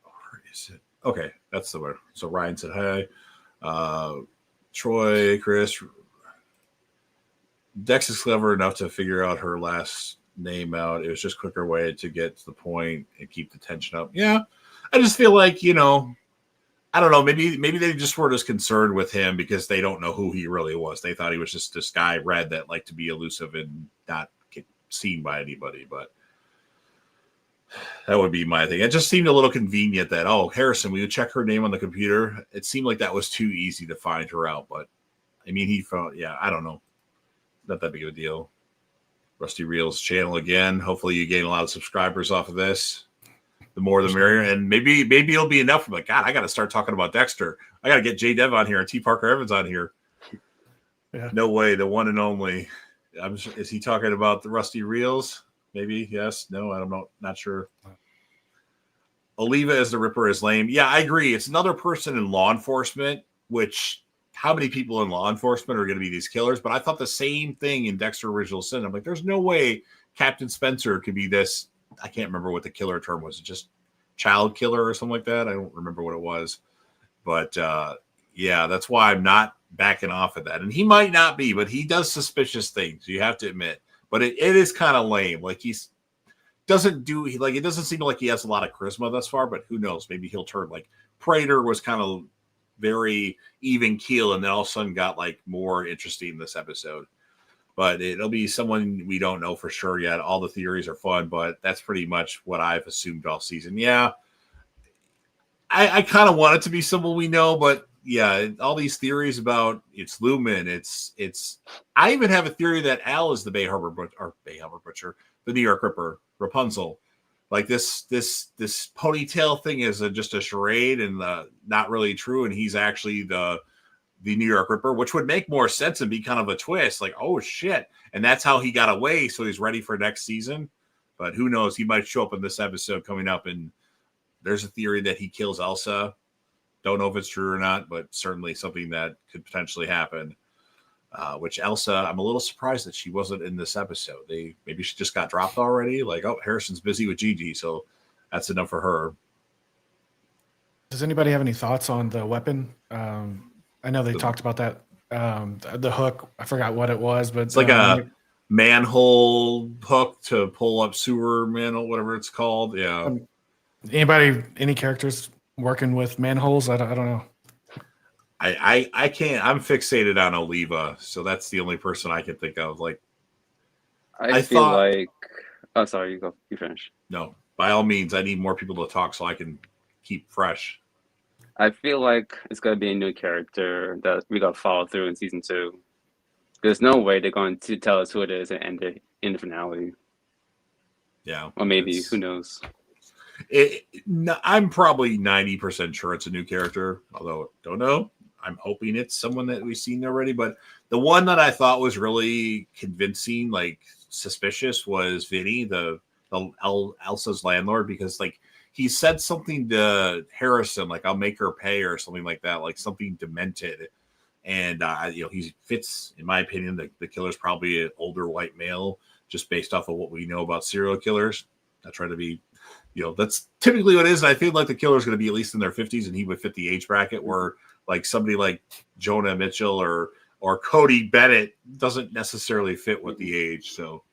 Speaker 1: Where is it? Okay, that's the word. So Ryan said hi. Troy, Chris. Dex is clever enough to figure out her last name out. It was just a quicker way to get to the point and keep the tension up. Yeah. I just feel like, you know, I don't know. Maybe they just were just concerned with him because they don't know who he really was. They thought he was just this guy Red that liked to be elusive and not get seen by anybody. But that would be my thing. It just seemed a little convenient that, oh, Harrison, will you check her name on the computer? It seemed like that was too easy to find her out. But I mean, he found, yeah, I don't know. Not that big of a deal. Rusty Reels channel again. Hopefully you gain a lot of subscribers off of this. The more the merrier, and maybe it'll be enough. I'm like, God, I got to start talking about Dexter. I got to get J Dev on here and T Parker Evans on here. Yeah. No way, the one and only. Is he talking about the Rusty Reels? Maybe yes. No, I don't know. Not sure. Oliva as the Ripper is lame. Yeah, I agree. It's another person in law enforcement. Which how many people in law enforcement are going to be these killers? But I thought the same thing in Dexter Original Sin. I'm like, there's no way Captain Spencer could be this. I can't remember what the killer term was. Just child killer or something like that. I don't remember what it was. But yeah, that's why I'm not backing off of that. And he might not be, but he does suspicious things. You have to admit. But it is kind of lame. Like it doesn't seem like he has a lot of charisma thus far, but who knows? Maybe he'll turn. Like Prater was kind of very even keel and then all of a sudden got like more interesting this episode. But it'll be someone we don't know for sure yet. All the theories are fun, but that's pretty much what I've assumed all season. Yeah, I kind of want it to be someone we know, but yeah, all these theories about it's Lumen. It's. I even have a theory that Al is the Bay Harbor Butcher, the New York Ripper, Rapunzel. Like this ponytail thing is just a charade and not really true, and he's actually the New York Ripper, which would make more sense and be kind of a twist. Like, oh shit. And that's how he got away. So he's ready for next season, but who knows? He might show up in this episode coming up. And there's a theory that he kills Elsa. Don't know if it's true or not, but certainly something that could potentially happen. Which Elsa, I'm a little surprised that she wasn't in this episode. Maybe she just got dropped already. Like, oh, Harrison's busy with Gigi. So that's enough for her.
Speaker 3: Does anybody have any thoughts on the weapon? I know they talked about that. The hook, I forgot what it was, but
Speaker 1: it's like a manhole hook to pull up sewer manhole, whatever it's called. Yeah.
Speaker 3: Any characters working with manholes? I don't know.
Speaker 1: I can't. I'm fixated on Oliva, so that's the only person I can think of. Like,
Speaker 2: I feel like. Oh, sorry. You go. You finish.
Speaker 1: No, by all means, I need more people to talk so I can keep fresh.
Speaker 2: I feel like it's going to be a new character that we got to follow through in season 2. There's no way they're going to tell us who it is and end it in the finale.
Speaker 1: Yeah.
Speaker 2: Or maybe, who knows?
Speaker 1: I'm probably 90% sure it's a new character, although don't know. I'm hoping it's someone that we've seen already. But the one that I thought was really convincing, like suspicious, was Vinny, the Elsa's landlord, because like, he said something to Harrison, like, I'll make her pay or something like that, like something demented. And, he fits, in my opinion, the killer's probably an older white male, just based off of what we know about serial killers. Not trying to be, that's typically what it is. And I feel like the killer's going to be at least in their 50s, and he would fit the age bracket where, like, somebody like Jonah Mitchell or Cody Bennett doesn't necessarily fit with the age. So,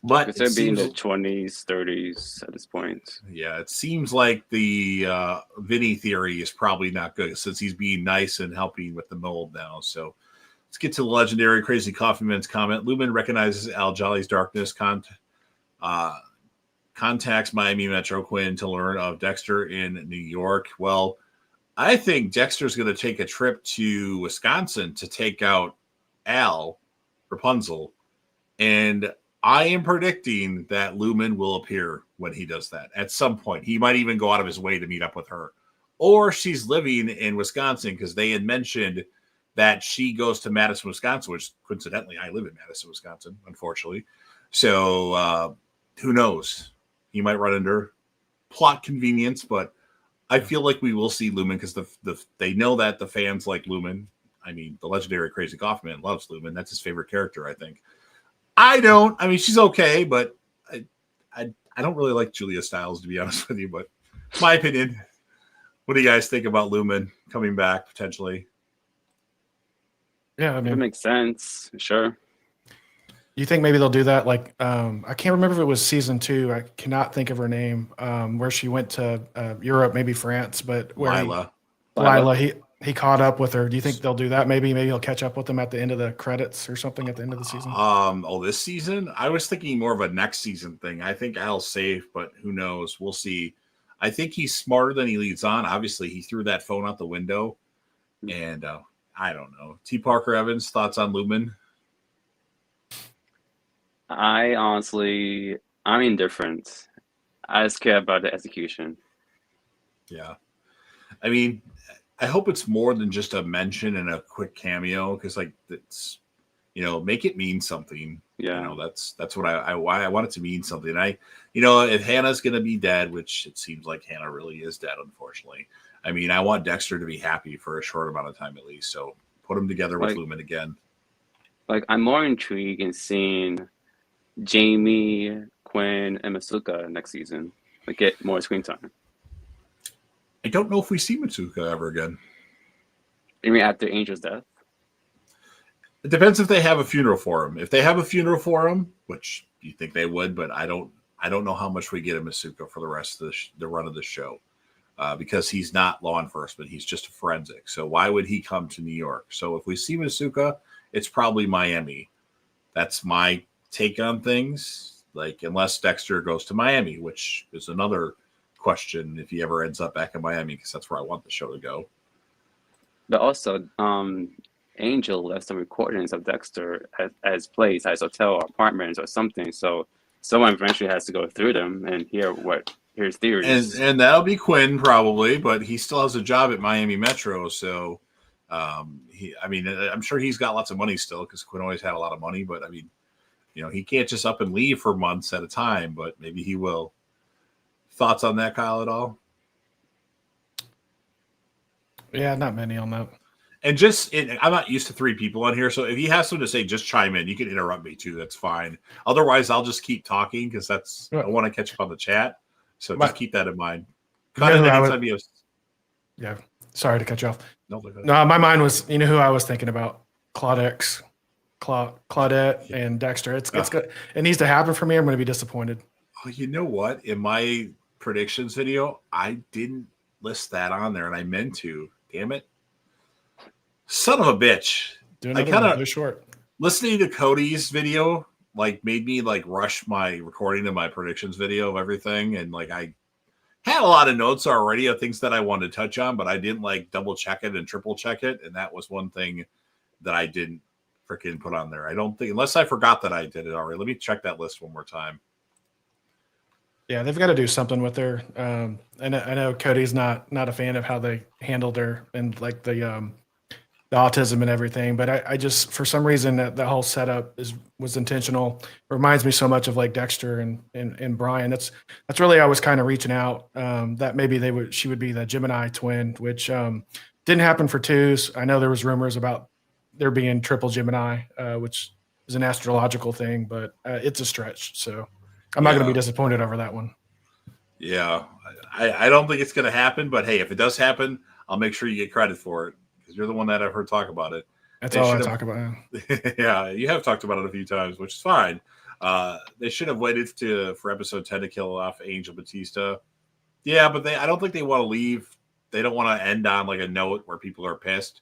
Speaker 1: but
Speaker 2: they're being in the 20s, 30s at this point.
Speaker 1: Yeah, it seems like the Vinny theory is probably not good since he's being nice and helping with the mold now. So let's get to the legendary Crazy Coffee Man's comment. Lumen recognizes Al Jolly's darkness, contacts Miami Metro Quinn to learn of Dexter in New York. Well, I think Dexter's going to take a trip to Wisconsin to take out Al, Rapunzel, and I am predicting that Lumen will appear when he does that at some point. He might even go out of his way to meet up with her. Or she's living in Wisconsin because they had mentioned that she goes to Madison, Wisconsin, which coincidentally, I live in Madison, Wisconsin, unfortunately. So who knows? He might run into plot convenience, but I feel like we will see Lumen because they know that the fans like Lumen. I mean, the legendary Crazy Coffee Man loves Lumen. That's his favorite character, I think. I don't. I mean, she's okay, but I don't really like Julia Stiles, to be honest with you. But my opinion. What do you guys think about Lumen coming back potentially?
Speaker 3: Yeah, I mean,
Speaker 2: it makes sense. Sure.
Speaker 3: You think maybe they'll do that? Like, I can't remember if it was season 2. I cannot think of her name. Where she went to Europe, maybe France, but where
Speaker 2: Lila.
Speaker 3: he caught up with her. Do you think they'll do that? Maybe he'll catch up with them at the end of the credits or something at the end of the season.
Speaker 1: This season, I was thinking more of a next season thing. I think Al's safe, but who knows? We'll see. I think he's smarter than he leads on. Obviously, he threw that phone out the window, and I don't know. T. Parker Evans, thoughts on Lumen?
Speaker 2: I'm indifferent. I just care about the execution.
Speaker 1: Yeah. I mean, I hope it's more than just a mention and a quick cameo, because like it's, make it mean something.
Speaker 2: Yeah.
Speaker 1: That's what I want it to mean something. If Hannah's gonna be dead, which it seems like Hannah really is dead, unfortunately. I mean, I want Dexter to be happy for a short amount of time at least. So put him together with Lumen again.
Speaker 2: Like, I'm more intrigued in seeing Jamie, Quinn, and Masuka next season. Like, get more screen time.
Speaker 1: I don't know if we see Masuka ever again.
Speaker 2: You mean after Angel's death?
Speaker 1: It depends if they have a funeral for him. If they have a funeral for him, which you think they would, but I don't know how much we get of Masuka for the rest of the run of the show, because he's not law enforcement. He's just a forensic. So why would he come to New York? So if we see Masuka, it's probably Miami. That's my take on things. Like, unless Dexter goes to Miami, which is another question if he ever ends up back in Miami, because that's where I want the show to go.
Speaker 2: But also, Angel left some recordings of Dexter at his place, at his hotel or apartments or something. So someone eventually has to go through them and hear his theories.
Speaker 1: And that'll be Quinn probably, but he still has a job at Miami Metro. So I'm sure he's got lots of money still, because Quinn always had a lot of money. But I mean, he can't just up and leave for months at a time, but maybe he will. Thoughts on that, Kyle, at all?
Speaker 3: Yeah, not many on that.
Speaker 1: And I'm not used to 3 people on here, so if you have something to say, just chime in. You can interrupt me too. That's fine. Otherwise, I'll just keep talking, because I want to catch up on the chat. So just keep that in mind.
Speaker 3: Yeah, sorry to cut you off.
Speaker 1: No,
Speaker 3: my mind was, who I was thinking about? Claudette and Dexter. It's good. It needs to happen for me. I'm going to be disappointed.
Speaker 1: Oh, you know what? In my predictions video, I didn't list that on there, and I meant to. Damn it. Son of a bitch. I kind of
Speaker 3: short.
Speaker 1: Listening to Cody's video made me rush my recording of my predictions video of everything, and I had a lot of notes already of things that I wanted to touch on, but I didn't double check it and triple check it, and that was one thing that I didn't freaking put on there. I don't think, unless I forgot that I did it already. Let me check that list one more time.
Speaker 3: Yeah, they've got to do something with her. I know Cody's not a fan of how they handled her and the autism and everything, but I just, for some reason, that whole setup was intentional. It reminds me so much of Dexter and Brian. That's really, I was kind of reaching out that maybe she would be the Gemini twin, which didn't happen for 2s. I know there was rumors about there being triple Gemini, which is an astrological thing, but it's a stretch. So I'm not going to be disappointed over that one.
Speaker 1: Yeah, I don't think it's going to happen, but hey, if it does happen, I'll make sure you get credit for it, because you're the one that I've heard talk about it.
Speaker 3: That's all I talk about.
Speaker 1: Yeah, you have talked about it a few times, which is fine. They should have waited for episode 10 to kill off Angel Batista. Yeah, but I don't think they want to leave. They don't want to end on a note where people are pissed.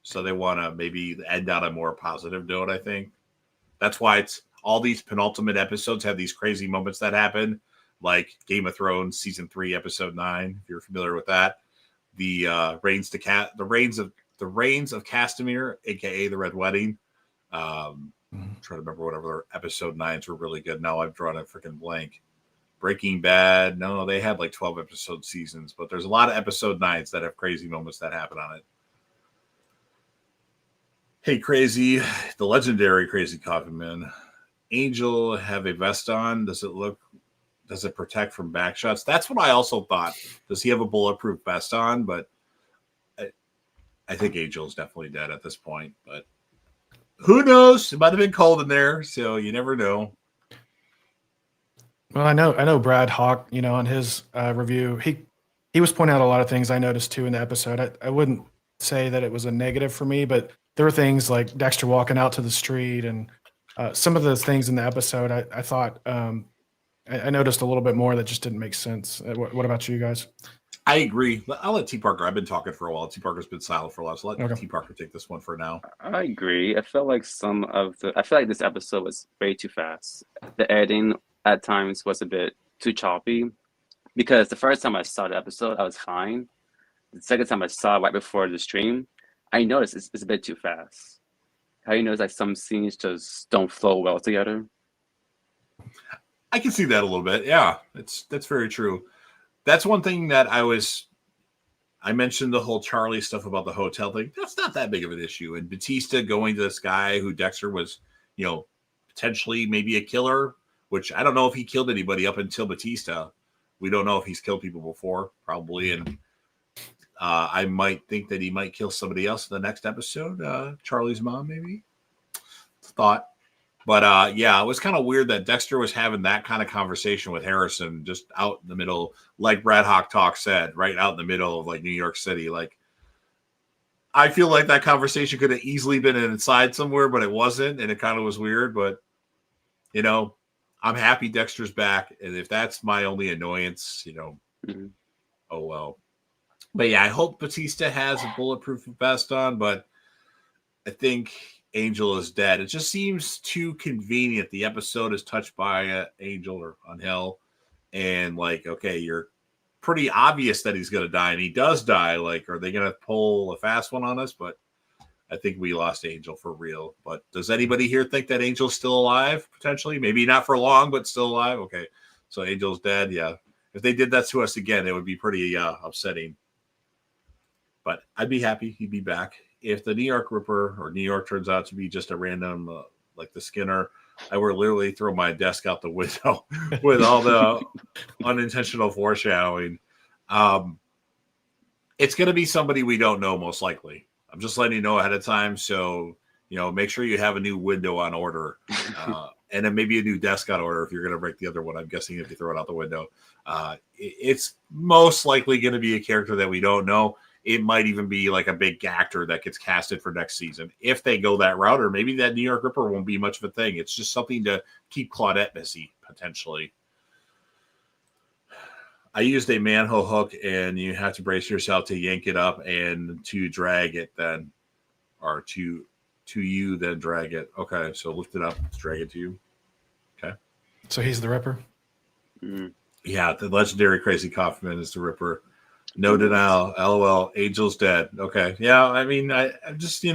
Speaker 1: So they want to maybe end on a more positive note, I think. That's why it's all these penultimate episodes have these crazy moments that happen, like Game of Thrones season 3, episode 9. If you're familiar with that, the reigns of Castamere, aka the Red Wedding. I'm trying to remember whatever episode 9s were really good. Now I've drawn a freaking blank. Breaking Bad. No, they had 12 episode seasons, but there's a lot of episode 9s that have crazy moments that happen on it. Hey, Crazy, the legendary Crazy Coffin Man. Angel have a vest on? Does it protect from back shots? That's what I also thought. Does he have a bulletproof vest on? But I think Angel's definitely dead at this point. But who knows? It might have been cold in there, so you never know.
Speaker 3: Well, I know Brad Hawk, on his review, he was pointing out a lot of things I noticed too in the episode. I wouldn't say that it was a negative for me, but there were things like Dexter walking out to the street and some of those things in the episode, I thought I noticed a little bit more that just didn't make sense. What about you guys?
Speaker 1: I agree. I'll let T. Parker. I've been talking for a while. T. Parker's been silent for a while, so let T. Parker take this one for now.
Speaker 2: I agree. I feel like this episode was way too fast. The editing at times was a bit too choppy because the first time I saw the episode, I was fine. The second time I saw it right before the stream, I noticed it's a bit too fast. How you notice like some scenes just don't flow well together?
Speaker 1: I can see that a little bit. Yeah, that's very true. That's one thing that I mentioned the whole Charlie stuff about the hotel thing. That's not that big of an issue. And Batista going to this guy who Dexter was, potentially maybe a killer, which I don't know if he killed anybody up until Batista. We don't know if he's killed people before, probably. And I might think that he might kill somebody else in the next episode. Charlie's mom, maybe. Thought. But it was kind of weird that Dexter was having that kind of conversation with Harrison just out in the middle, like Brad Hawk Talk said, right out in the middle of like New York City. Like, I feel like that conversation could have easily been inside somewhere, but it wasn't, and it kind of was weird. But I'm happy Dexter's back, and if that's my only annoyance, oh well. But yeah, I hope Batista has a bulletproof vest on, but I think Angel is dead. It just seems too convenient. The episode is touched by Angel or Angel, and like, okay, you're pretty obvious that he's going to die, and he does die. Like, are they going to pull a fast one on us? But I think we lost Angel for real. But does anybody here think that Angel's still alive? Potentially, maybe not for long, but still alive. Okay, so Angel's dead. Yeah, if they did that to us again, it would be pretty upsetting. But I'd be happy he'd be back. If the New York Ripper or New York turns out to be just a random, like the Skinner, I would literally throw my desk out the window with all the unintentional foreshadowing. It's going to be somebody we don't know, most likely. I'm just letting you know ahead of time. So, make sure you have a new window on order and then maybe a new desk on order if you're going to break the other one. I'm guessing if you throw it out the window. It's most likely going to be a character that we don't know. It might even be like a big actor that gets casted for next season if they go that route, or maybe that New York Ripper won't be much of a thing. It's just something to keep Claudette busy, potentially. I used a manhole hook, and you have to brace yourself to yank it up and to drag it then, or to you then drag it. Okay, so lift it up, drag it to you. Okay.
Speaker 3: So he's the Ripper?
Speaker 2: Mm-hmm.
Speaker 1: Yeah, the legendary Crazy Kaufman is the Ripper. No denial. LOL. Angel's dead. Okay. Yeah. I mean, I just, you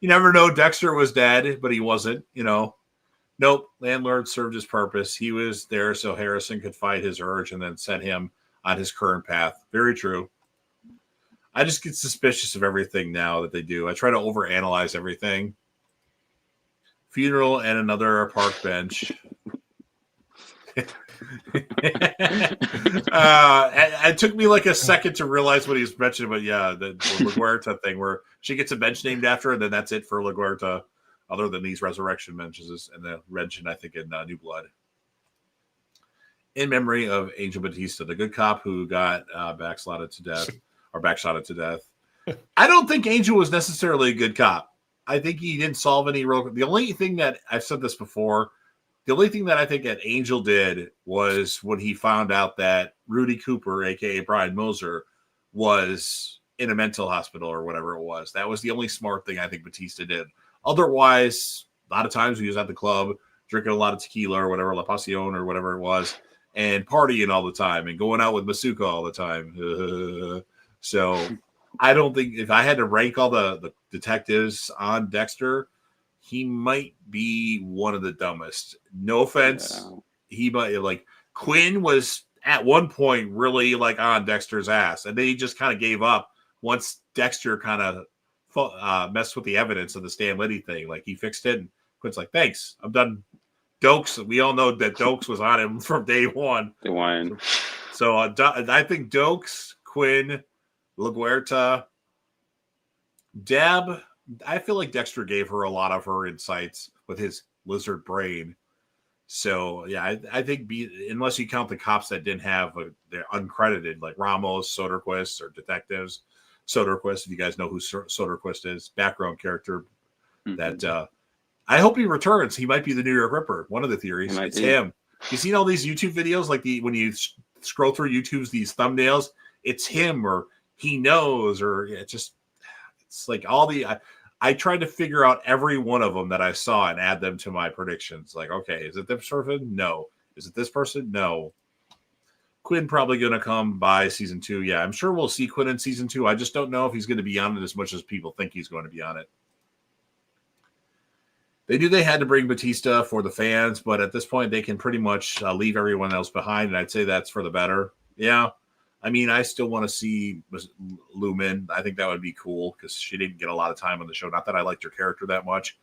Speaker 1: never know. Dexter was dead, but he wasn't, Nope. Landlord served his purpose. He was there so Harrison could fight his urge and then set him on his current path. Very true. I just get suspicious of everything now that they do. I try to overanalyze everything. Funeral and another park bench. It took me like a second to realize what he was mentioning, but yeah, the LaGuerta thing where she gets a bench named after her, and then that's it for LaGuerta, other than these resurrection benches and the mention, I think, in New Blood. In memory of Angel Batista, the good cop who got backshotted to death. I don't think Angel was necessarily a good cop. I think he didn't solve any real. The only thing that I've said this before. The only thing that I think that Angel did was when he found out that Rudy Cooper, a.k.a. Brian Moser, was in a mental hospital or whatever it was. That was the only smart thing I think Batista did. Otherwise, a lot of times he was at the club, drinking a lot of tequila or whatever, La Pasión or whatever it was, and partying all the time and going out with Masuka all the time. So I don't think, if I had to rank all the detectives on Dexter, he might be one of the dumbest. No offense. Yeah. He might, like, Quinn was at one point really like on Dexter's ass, and then he just kind of gave up once Dexter kind of messed with the evidence of the Stan Liddy thing. Like, he fixed it, and Quinn's like, thanks, I'm done. Dokes, we all know that Dokes was on him from day one.
Speaker 2: Day one.
Speaker 1: So I think Dokes, Quinn, LaGuerta, Deb. I feel like Dexter gave her a lot of her insights with his lizard brain. So, yeah, I think unless you count the cops that didn't have, they're uncredited, like Ramos, Soderquist, or detectives. Soderquist, if you guys know who Soderquist is, background character that I hope he returns. He might be the New York Ripper. One of the theories. It's him. You seen all these YouTube videos, like when you scroll through YouTube's these thumbnails, it's him or he knows, or it's like all the. I tried to figure out every one of them that I saw and add them to my predictions. Like, okay, is it this person? No. Is it this person? No. Quinn probably going to come by season 2. Yeah, I'm sure we'll see Quinn in season 2. I just don't know if he's going to be on it as much as people think he's going to be on it. They knew they had to bring Batista for the fans, but at this point, they can pretty much leave everyone else behind, and I'd say that's for the better. Yeah. I mean, I still want to see Lumen. I think that would be cool because she didn't get a lot of time on the show. Not that I liked her character that much,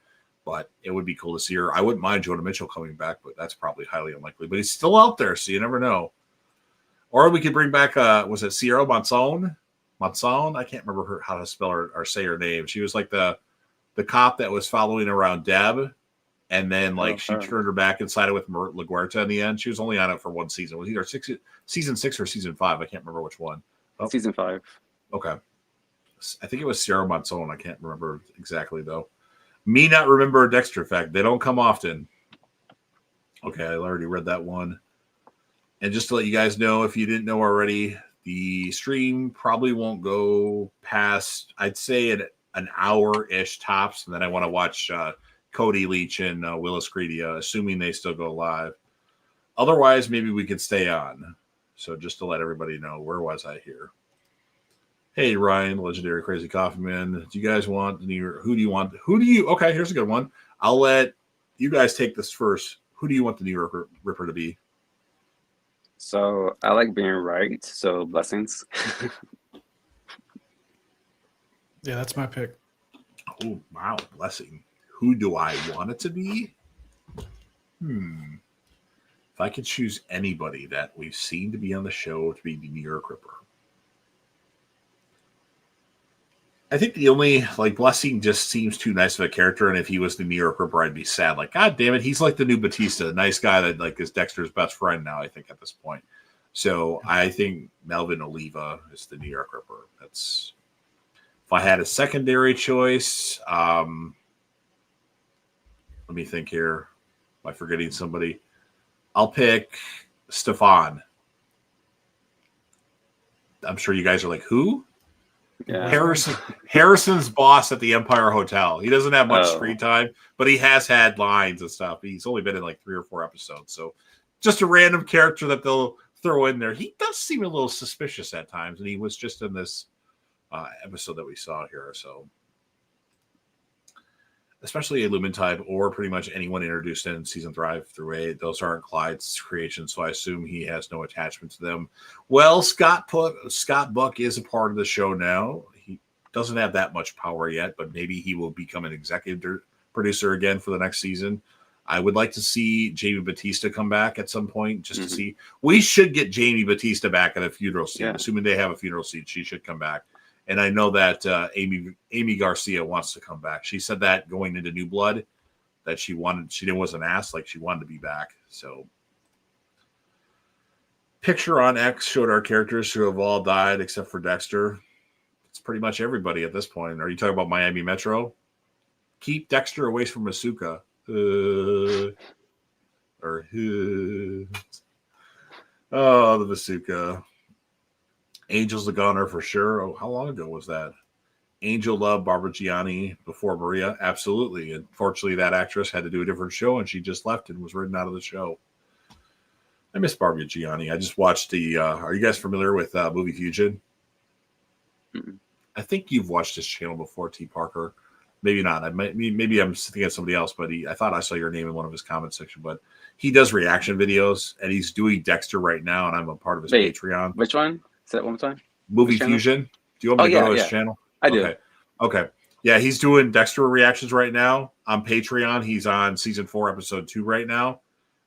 Speaker 1: but it would be cool to see her. I wouldn't mind Jonah Mitchell coming back, but that's probably highly unlikely. But he's still out there, so you never know. Or we could bring back, was it Sierra Monson? I can't remember how to spell her or say her name. She was like the cop that was following around Deb, and then she turned her back and sided with LaGuerta in the end. She was only on it for one season. It was either season 6 or season 5. I can't remember which one.
Speaker 2: Oh. Season 5.
Speaker 1: Okay. I think it was Sierra Monson. I can't remember exactly, though. Me not remember a Dexter fact. They don't come often. Okay, I already read that one. And just to let you guys know, if you didn't know already, the stream probably won't go past, I'd say, an hour-ish tops. And then I want to watch Cody Leach and Willis Credia, assuming they still go live. Otherwise, maybe we could stay on. So just to let everybody know, where was I here? Hey, Ryan, Legendary Crazy Coffee Man. Do you guys want the New York? Who do you want? Okay, here's a good one. I'll let you guys take this first. Who do you want the New York Ripper to be?
Speaker 2: So I like being right. So Blessings.
Speaker 3: Yeah, that's my pick.
Speaker 1: Oh, wow. Blessing. Who do I want it to be? If I could choose anybody that we've seen to be on the show to be the New York Ripper. I think the only, Blessing just seems too nice of a character, and if he was the New York Ripper, I'd be sad. God damn it, he's like the new Batista, a nice guy that, is Dexter's best friend now, I think, at this point. So I think Melvin Oliva is the New York Ripper. That's, if I had a secondary choice, let me think here. Am I forgetting somebody? I'll pick Stefan. I'm sure you guys are like, who?
Speaker 2: Yeah.
Speaker 1: Harrison's boss at the Empire Hotel. He doesn't have much screen time, but he has had lines and stuff. He's only been in 3 or 4 episodes. So just a random character that they'll throw in there. He does seem a little suspicious at times, and he was just in this episode that we saw here. So especially a Lumen type or pretty much anyone introduced in season 5 through 8. Those aren't Clyde's creations, so I assume he has no attachment to them. Well, Scott Buck is a part of the show now. He doesn't have that much power yet, but maybe he will become an executive producer again for the next season. I would like to see Jamie Batista come back at some point just to see. We should get Jamie Batista back at a funeral scene. Yeah. Assuming they have a funeral scene, she should come back. And I know that Amy Garcia wants to come back. She said that going into New Blood that she wasn't asked, she wanted to be back. So picture on X showed our characters who have all died except for Dexter. It's pretty much everybody at this point. Are you talking about Miami Metro? Keep Dexter away from Asuka. Oh, the Asuka. Angel's the Goner for sure. Oh, how long ago was that? Angel loved Barbara Gianni before Maria. Absolutely. Unfortunately, that actress had to do a different show, and she just left and was written out of the show. I miss Barbara Gianni. I just watched the. Are you guys familiar with Movie Fusion? Mm-hmm. I think you've watched this channel before, T. Parker. Maybe not. Maybe I'm thinking of somebody else, but I thought I saw your name in one of his comment section. But he does reaction videos, and he's doing Dexter right now, and I'm a part of his Patreon.
Speaker 2: Which one? Say that one more time.
Speaker 1: Movie Fusion. Do you want me to go to his channel?
Speaker 2: I do.
Speaker 1: Okay. Yeah, he's doing Dexter reactions right now on Patreon. He's on season 4, episode 2 right now,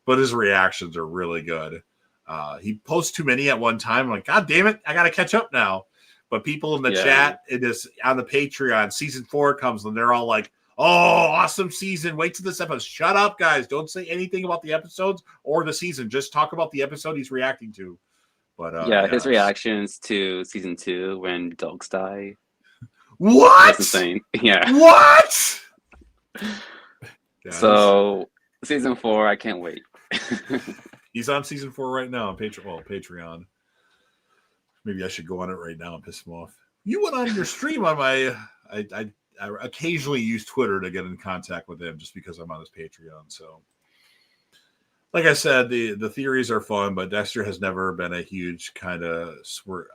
Speaker 1: but his reactions are really good. He posts too many at one time. I'm like, God damn it, I got to catch up now. But people in the chat, it is on the Patreon. Season 4 comes and they're all like, "Oh, awesome season! Wait till this episode." Shut up, guys! Don't say anything about the episodes or the season. Just talk about the episode he's reacting to. But
Speaker 2: his reactions to season 2 when dogs die.
Speaker 1: What?
Speaker 2: That's insane. Yeah.
Speaker 1: What? Yeah,
Speaker 2: so season 4, I can't wait.
Speaker 1: he's on season 4 right now on Patreon. Maybe I should go on it right now and piss him off. You went on your stream on my. I occasionally use Twitter to get in contact with him just because I'm on his Patreon. So, like I said, the theories are fun, but Dexter has never been a huge kind of swerve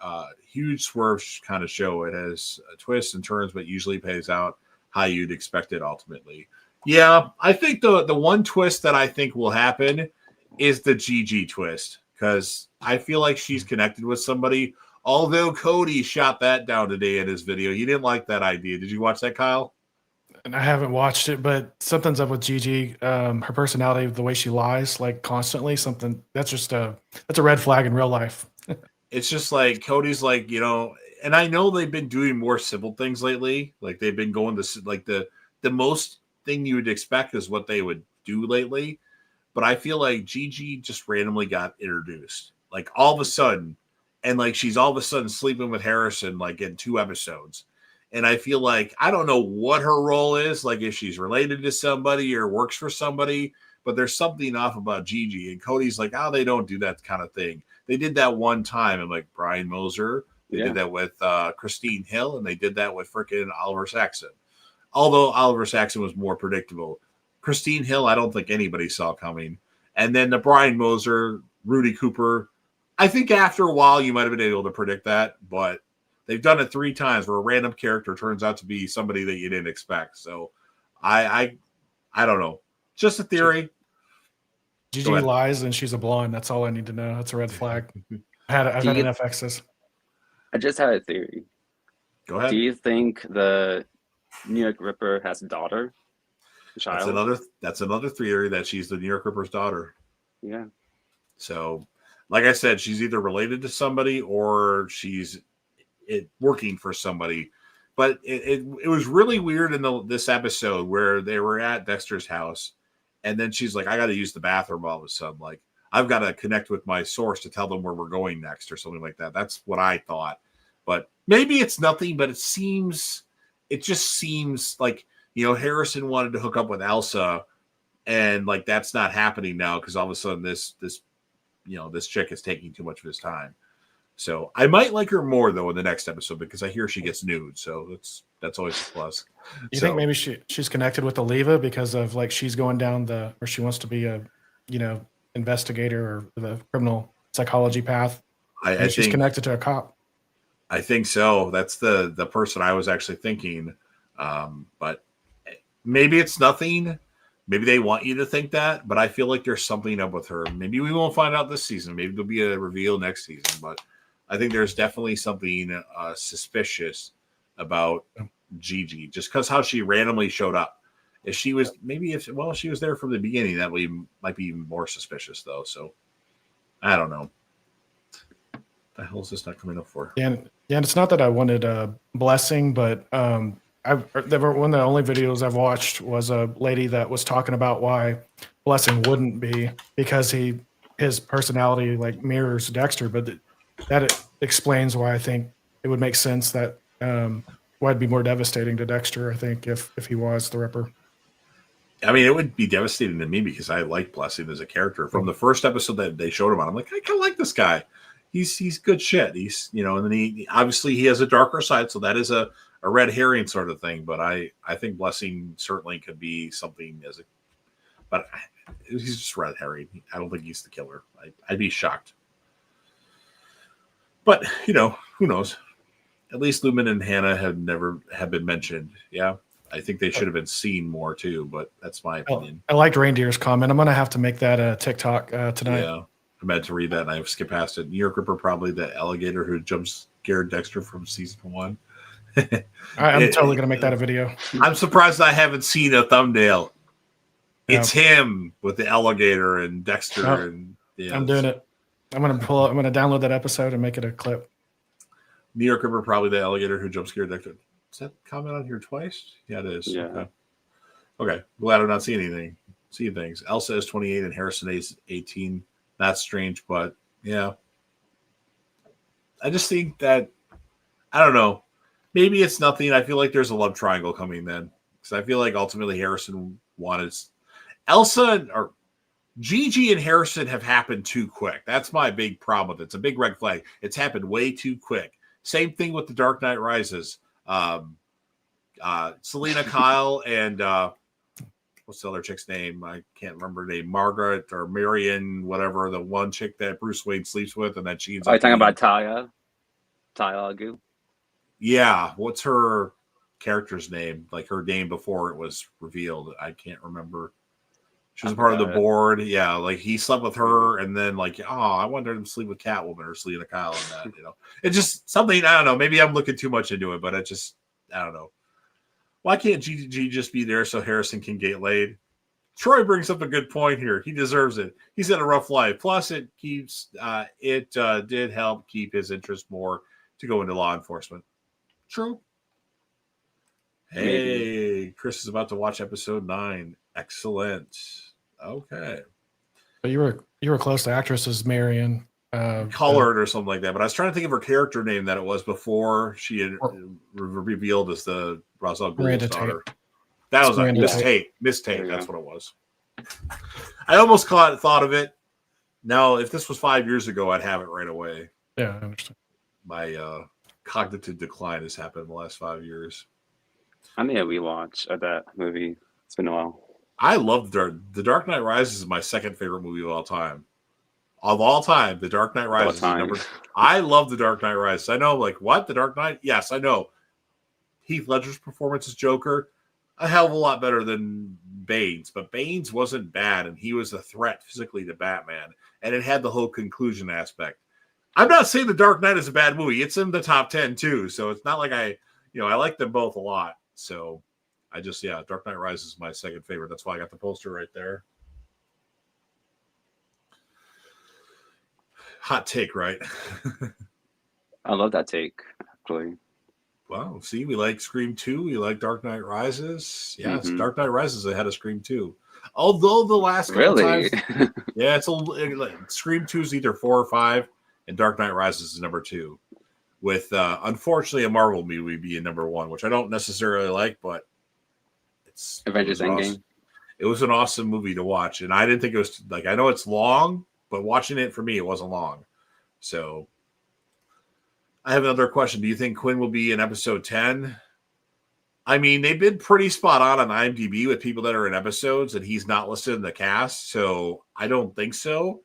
Speaker 1: kind of show. It has twists and turns, but usually pays out how you'd expect it ultimately. Yeah, I think the one twist that I think will happen is the Gigi twist, because I feel like she's connected with somebody. Although Cody shot that down today in his video. He didn't like that idea. Did you watch that, Kyle?
Speaker 3: And I haven't watched it, but something's up with Gigi. Her personality, the way she lies, like constantly, something that's a red flag in real life.
Speaker 1: It's just like Cody's like, and I know they've been doing more civil things lately. Like they've been going to like the most thing you would expect is what they would do lately. But I feel like Gigi just randomly got introduced. Like all of a sudden, and like she's all of a sudden sleeping with Harrison like in 2 episodes. And I feel like I don't know what her role is, like if she's related to somebody or works for somebody, but there's something off about Gigi. And Cody's like, oh, they don't do that kind of thing. They did that one time and like Brian Moser. They did that with Christine Hill, and they did that with freaking Oliver Saxon. Although Oliver Saxon was more predictable. Christine Hill, I don't think anybody saw coming. And then the Brian Moser, Rudy Cooper, I think after a while you might have been able to predict that, but they've done it 3 times where a random character turns out to be somebody that you didn't expect. So I don't know. Just a theory.
Speaker 3: Gigi lies and she's a blonde. That's all I need to know. That's a red flag. I've had enough exes.
Speaker 2: I just had a theory.
Speaker 1: Go ahead.
Speaker 2: Do you think the New York Ripper has a daughter? Child?
Speaker 1: That's another theory that she's the New York Ripper's daughter.
Speaker 2: Yeah.
Speaker 1: So, like I said, she's either related to somebody or she's working for somebody. But it was really weird in this episode where they were at Dexter's house, and then she's like, I got to use the bathroom all of a sudden. Like, I've got to connect with my source to tell them where we're going next or something like that. That's what I thought. But maybe it's nothing, but it just seems like, Harrison wanted to hook up with Elsa, and like that's not happening now because all of a sudden this chick is taking too much of his time. So I might like her more though in the next episode because I hear she gets nude. So that's always a plus.
Speaker 3: You think maybe she's connected with Oliva because of like she's going down or she wants to be a investigator or the criminal psychology path. I think she's connected to a cop.
Speaker 1: I think so. That's the person I was actually thinking. But maybe it's nothing. Maybe they want you to think that, but I feel like there's something up with her. Maybe we won't find out this season. Maybe there'll be a reveal next season, but I think there's definitely something suspicious about Gigi just because how she randomly showed up. If she was she was there from the beginning, that might be even more suspicious though. So I don't know. What the hell is this not coming up for?
Speaker 3: Yeah, and it's not that I wanted a blessing, but one of the only videos I've watched was a lady that was talking about why Blessing wouldn't be because his personality like mirrors Dexter, but that explains why I think it would make sense that why it'd be more devastating to Dexter, I think, if he was the Ripper.
Speaker 1: I mean, it would be devastating to me because I like Blessing as a character. From the first episode that they showed him on, I'm like, I kind of like this guy. He's good shit. He's and then he obviously he has a darker side, so that is a red herring sort of thing. But I think Blessing certainly could be something but he's just red herring. I don't think he's the killer. I'd be shocked. But who knows? At least Lumen and Hannah have been mentioned. Yeah. I think they should have been seen more too, but that's my opinion.
Speaker 3: I liked Reindeer's comment. I'm gonna have to make that a TikTok tonight.
Speaker 1: Yeah. I meant to read that and I skipped past it. New York Ripper, probably the alligator who jump scared Dexter from season 1.
Speaker 3: I'm totally gonna make that a video.
Speaker 1: I'm surprised I haven't seen a thumbnail. It's him with the alligator and Dexter and
Speaker 3: I'm doing it. I'm gonna download that episode and make it a clip.
Speaker 1: New York Ripper, probably the alligator who jump scared Dexter. Is that comment on here twice? Yeah, it is.
Speaker 2: Yeah.
Speaker 1: Okay. Glad I'm not seeing things. Elsa is 28 and Harrison is 18. That's strange, but yeah. I just think that I don't know. Maybe it's nothing. I feel like there's a love triangle coming then. Because I feel like ultimately Harrison wanted Elsa or Gigi and Harrison have happened too quick. That's my big problem with it. It's a big red flag. It's happened way too quick. Same thing with The Dark Knight Rises. Selena Kyle and what's the other chick's name? I can't remember her name. Margaret or Marion, whatever. The one chick that Bruce Wayne sleeps with, and then she ends up.
Speaker 2: Are you talking about Talia? Talia Agu?
Speaker 1: Yeah. What's her character's name? Like her name before it was revealed. I can't remember. She was a part of the board. Yeah, like he slept with her, and then like, oh, I wanted him to sleep with Catwoman or Selena Kyle and that. You know, it's just something. I don't know. Maybe I'm looking too much into it, but I don't know. Why can't GG just be there so Harrison can get laid? Troy brings up a good point here. He deserves it. He's had a rough life. Plus, it did help keep his interest more to go into law enforcement. True. Hey, maybe. Chris is about to watch episode 9. Excellent. Okay.
Speaker 3: But you were close to actresses Marion.
Speaker 1: Colored or something like that. But I was trying to think of her character name that it was before she had revealed as the Ra's al Ghul's daughter. That was Miss Tate. Miss Tate. That's what it was. I almost thought of it. Now, if this was 5 years ago, I'd have it right away.
Speaker 3: Yeah, I understand.
Speaker 1: My cognitive decline has happened in the last 5 years.
Speaker 2: I need a rewatch of that movie. It's been a while.
Speaker 1: I love The Dark Knight Rises is my second favorite movie of all time. Of all time, The Dark Knight Rises is number. I love The Dark Knight Rises. I know, like, what? The Dark Knight? Yes, I know. Heath Ledger's performance as Joker, a hell of a lot better than Bane's, but Bane's wasn't bad, and he was a threat physically to Batman, and it had the whole conclusion aspect. I'm not saying The Dark Knight is a bad movie. It's in the top 10, too, so it's not like I like them both a lot. So I just, Dark Knight Rises is my second favorite. That's why I got the poster right there. Hot take, right?
Speaker 2: I love that take, actually.
Speaker 1: Well, see, we like Scream 2. We like Dark Knight Rises. Yes, Dark Knight Rises ahead of Scream 2. Although the last couple times, yeah, Scream 2 is either 4 or 5, and Dark Knight Rises is number 2. With unfortunately a Marvel movie being number 1, which I don't necessarily like, but it's
Speaker 2: Avengers Endgame.
Speaker 1: It was an awesome movie to watch, and I didn't think it was like, I know it's long, but watching it for me, it wasn't long. So I have another question. Do you think Quinn will be in episode 10? I mean, they've been pretty spot on IMDb with people that are in episodes, and he's not listed in the cast, so I don't think so.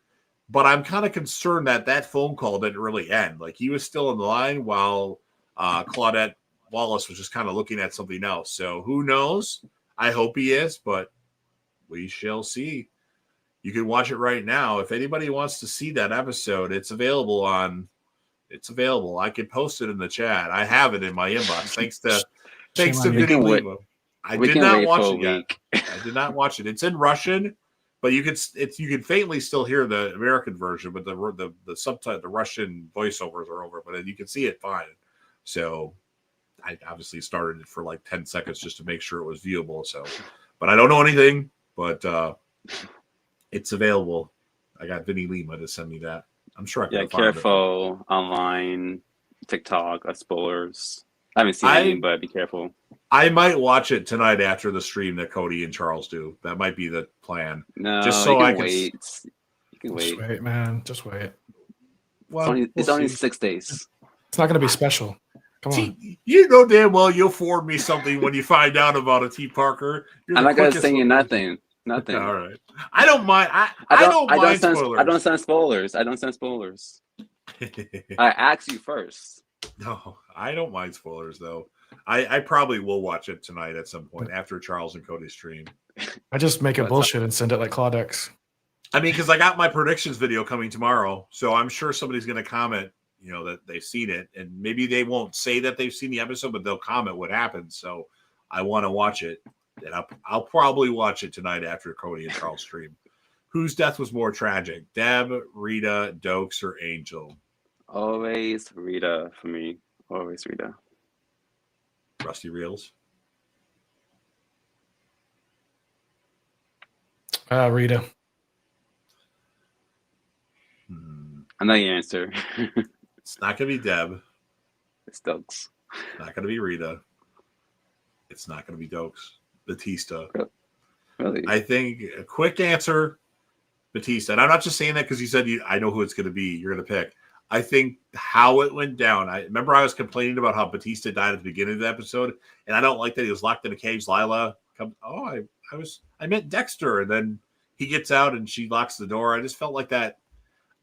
Speaker 1: But I'm kind of concerned that phone call didn't really end. Like, he was still in the line while Claudette Wallace was just kind of looking at something else. So who knows? I hope he is, but we shall see. You can watch it right now. If anybody wants to see that episode, it's available. I can post it in the chat. I have it in my inbox. Thanks to Vinny Lima. I did not watch it yet. I did not watch it. It's in Russian, but you can faintly still hear the American version, but the subtitle, the Russian voiceovers are over, but you can see it fine. So I obviously started it for like 10 seconds just to make sure it was viewable. So, but I don't know anything, but it's available. I got Vinny Lima to send me that. I'm sure I can find
Speaker 2: careful online, TikTok, spoilers. I haven't seen any, but be careful.
Speaker 1: I might watch it tonight after the stream that Cody and Charles do. That might be the plan.
Speaker 2: No,
Speaker 1: just so I can
Speaker 2: wait. You can wait.
Speaker 3: Just wait, man. Just wait.
Speaker 2: Well, it's only 6 days.
Speaker 3: It's not going to be special. Come on.
Speaker 1: You know damn well you'll forward me something when you find out about a T. Parker.
Speaker 2: I'm not going to send you nothing. Nothing.
Speaker 1: All right. I don't mind. I don't mind spoilers.
Speaker 2: I don't send spoilers. I asked you first.
Speaker 1: No, I don't mind spoilers though. I probably will watch it tonight at some point after Charles and Cody's stream.
Speaker 3: I just make it bullshit and send it like Claudex.
Speaker 1: I mean, because I got my predictions video coming tomorrow, so I'm sure somebody's going to comment, that they've seen it, and maybe they won't say that they've seen the episode, but they'll comment what happened. So I want to watch it, and I'll probably watch it tonight after Cody and Charles stream. Whose death was more tragic, Deb, Rita, Dokes, or Angel?
Speaker 2: Always Rita for me. Always Rita.
Speaker 1: Rusty Reels.
Speaker 3: Rita.
Speaker 2: I know your answer.
Speaker 1: It's not going to be Deb.
Speaker 2: It's Dokes.
Speaker 1: It's not going to be Rita. It's not going to be Dokes. Batista.
Speaker 2: Really?
Speaker 1: I think a quick answer, Batista. And I'm not just saying that because you said I know who it's going to be. You're going to pick. I think how it went down. I remember I was complaining about how Batista died at the beginning of the episode, and I don't like that he was locked in a cage. Lila comes. Oh, I meant Dexter, and then he gets out and she locks the door. I just felt like that.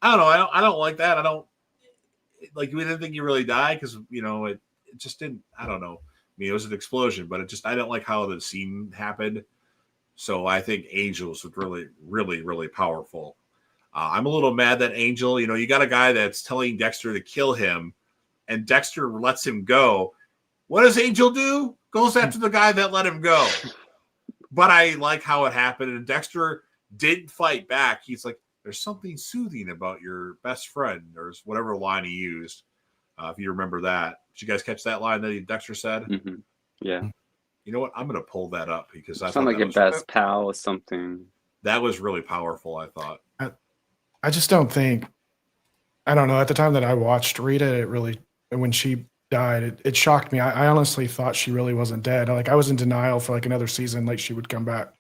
Speaker 1: I don't know. I don't like that. I don't like. We didn't think he really died because it just didn't. I don't know. I mean, it was an explosion, but I don't like how the scene happened. So I think Angel's was really, really, really powerful. I'm a little mad that Angel, you got a guy that's telling Dexter to kill him, and Dexter lets him go. What does Angel do? Goes after the guy that let him go. But I like how it happened, and Dexter didn't fight back. He's like, there's something soothing about your best friend, or whatever line he used. If you remember that. Did you guys catch that line that Dexter said?
Speaker 2: Mm-hmm. Yeah.
Speaker 1: You know what? I'm going to pull that up because I
Speaker 2: sound like your best pal or something.
Speaker 1: That was really powerful, I thought.
Speaker 3: I just don't think, I don't know, at the time that I watched Rita, when she died, it shocked me. I honestly thought she really wasn't dead. I was in denial for another season, she would come back.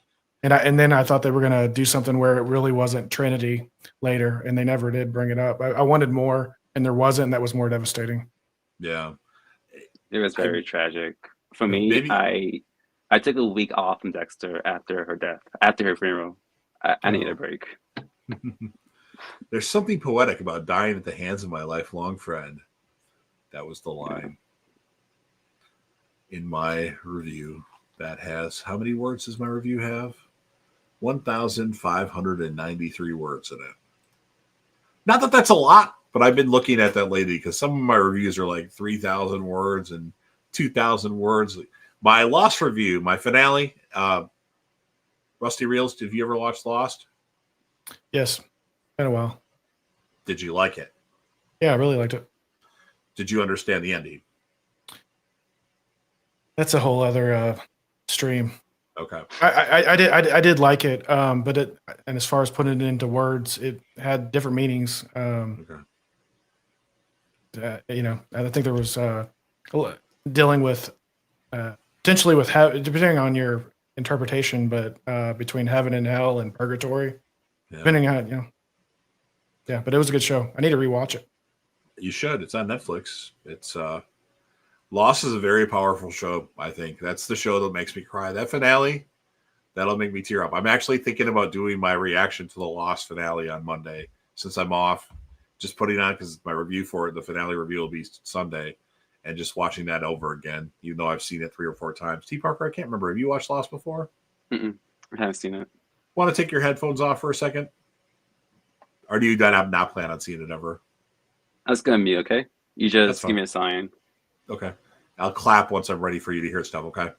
Speaker 3: And then I thought they were going to do something where it really wasn't Trinity later, and they never did bring it up. I wanted more, and there wasn't, and that was more devastating.
Speaker 1: Yeah.
Speaker 2: It was very tragic. For me, I took a week off from Dexter after her death, after her funeral. I needed a break.
Speaker 1: There's something poetic about dying at the hands of my lifelong friend. That was the line in my review. That has, how many words does my review have? 1,593 words in it. Not that that's a lot, but I've been looking at that lately because some of my reviews are 3,000 words and 2,000 words. My Lost review, my finale, Rusty Reels, have you ever watched Lost?
Speaker 3: Yes. Been a while.
Speaker 1: Did you like it?
Speaker 3: Yeah, I really liked it.
Speaker 1: Did you understand the ending?
Speaker 3: That's a whole other stream.
Speaker 1: Okay.
Speaker 3: I did like it, but and as far as putting it into words, it had different meanings.
Speaker 1: Okay.
Speaker 3: I think there was dealing with potentially with depending on your interpretation, but between heaven and hell and purgatory, depending on Yeah, but it was a good show. I need to rewatch it.
Speaker 1: You should. It's on Netflix. It's Lost is a very powerful show, I think. That's the show that makes me cry. That finale, that'll make me tear up. I'm actually thinking about doing my reaction to the Lost finale on Monday since I'm off. Just putting on because my review for it, the finale review will be Sunday, and just watching that over again, even though I've seen it 3 or 4 times. T. Parker, I can't remember. Have you watched Lost before?
Speaker 2: I haven't seen it.
Speaker 1: Want to take your headphones off for a second? Or do you not plan on seeing it ever?
Speaker 2: I was going to mute, okay? You just give me a sign.
Speaker 1: Okay. I'll clap once I'm ready for you to hear stuff, okay?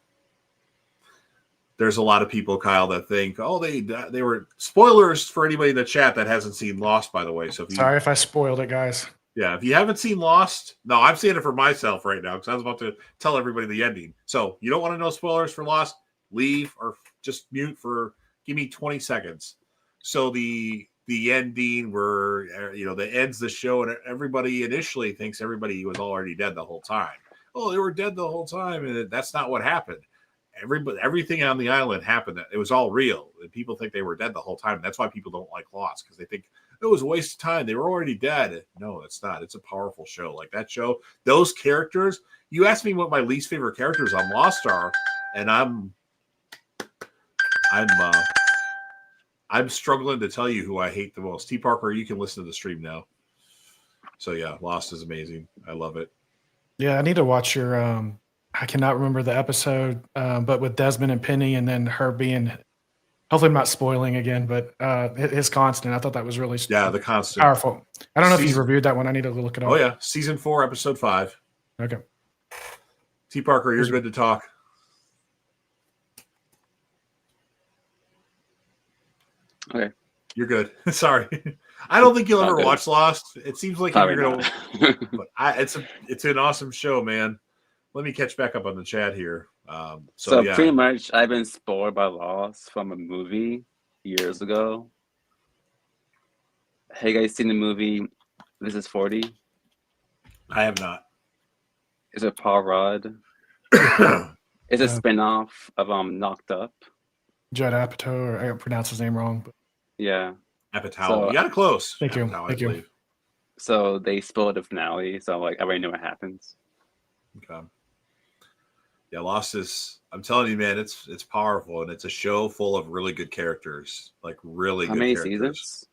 Speaker 1: There's a lot of people, Kyle, that think, they were spoilers for anybody in the chat that hasn't seen Lost, by the way. So
Speaker 3: Sorry if I spoiled it, guys.
Speaker 1: Yeah, if you haven't seen Lost, no, I'm saying it for myself right now because I was about to tell everybody the ending. So you don't want to know spoilers for Lost? Leave or just mute for, give me 20 seconds. So the ending where, that ends the show and everybody initially thinks everybody was already dead the whole time. Oh, they were dead the whole time. And that's not what happened. Everything on the island happened. It was all real. And people think they were dead the whole time. That's why people don't like Lost because they think it was a waste of time. They were already dead. No, it's not. It's a powerful show. Like that show, those characters. You asked me what my least favorite characters on Lost are, and I'm struggling to tell you who I hate the most. T. Parker, you can listen to the stream now. So yeah, Lost is amazing. I love it.
Speaker 3: Yeah, I need to watch your. I cannot remember the episode, but with Desmond and Penny, and then her being. Hopefully, I'm not spoiling again, but his constant. I thought that was really
Speaker 1: the constant
Speaker 3: powerful. I don't know if you reviewed that one. I need to look it up.
Speaker 1: Oh yeah, season 4, episode 5.
Speaker 3: Okay.
Speaker 1: T. Parker, you're good to talk.
Speaker 2: Okay.
Speaker 1: You're good. Sorry. I don't think you'll ever watch Lost. It seems like you're going to. But it's an awesome show, man. Let me catch back up on the chat here. So
Speaker 2: pretty much, I've been spoiled by Lost from a movie years ago. Have you guys seen the movie This Is 40?
Speaker 1: I have not.
Speaker 2: It's a Paul Rudd. It's a spinoff of Knocked Up.
Speaker 3: Judd Apatow, or I pronounce his name wrong. But
Speaker 2: Yeah.
Speaker 1: Apatow.
Speaker 2: So-
Speaker 1: You got it close.
Speaker 3: Thank you.
Speaker 1: Apatow,
Speaker 3: Thank
Speaker 1: I
Speaker 3: you.
Speaker 1: believe.
Speaker 2: So they spoiled the finale, so like I already know what happens.
Speaker 1: Okay. Yeah, Lost is. I'm telling you, man, it's powerful, and it's a show full of really good characters, like really
Speaker 2: How
Speaker 1: good
Speaker 2: many
Speaker 1: characters.
Speaker 2: seasons?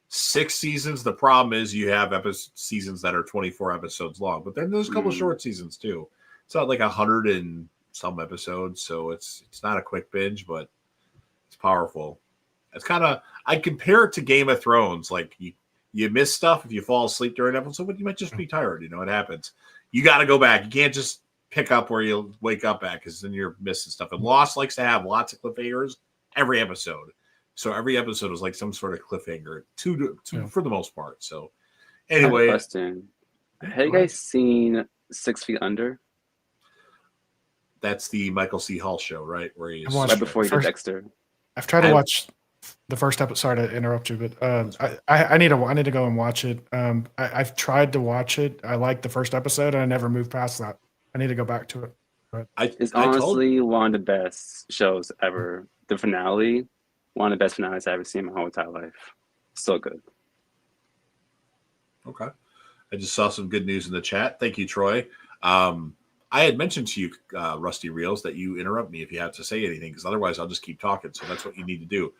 Speaker 1: 6 seasons. The problem is you have seasons that are 24 episodes long, but then there's a couple short seasons too. It's not like 100 and some episodes, so it's not a quick binge, but it's powerful. It's kind of, I compare it to Game of Thrones. Like you miss stuff if you fall asleep during an episode, but you might just be tired. It happens. You got to go back. You can't just pick up where you'll wake up at, because then you're missing stuff. And Lost likes to have lots of cliffhangers every episode. So every episode is like some sort of cliffhanger, for the most part. So anyway,
Speaker 2: I have a question. Have you guys seen 6 Feet Under?
Speaker 1: That's the Michael C. Hall show, right? Where he's
Speaker 2: Right before he did Dexter.
Speaker 3: I've tried to watch the first episode. Sorry to interrupt you, but I need to go and watch it. I've tried to watch it. I liked the first episode, and I never moved past that. I need to go back to it.
Speaker 2: It's honestly one of the best shows ever. The finale, one of the best finales I've ever seen in my whole entire life. So good.
Speaker 1: Okay. I just saw some good news in the chat. Thank you, Troy. I had mentioned to you, Rusty Reels, that you interrupt me if you have to say anything, because otherwise I'll just keep talking. So that's what you need to do.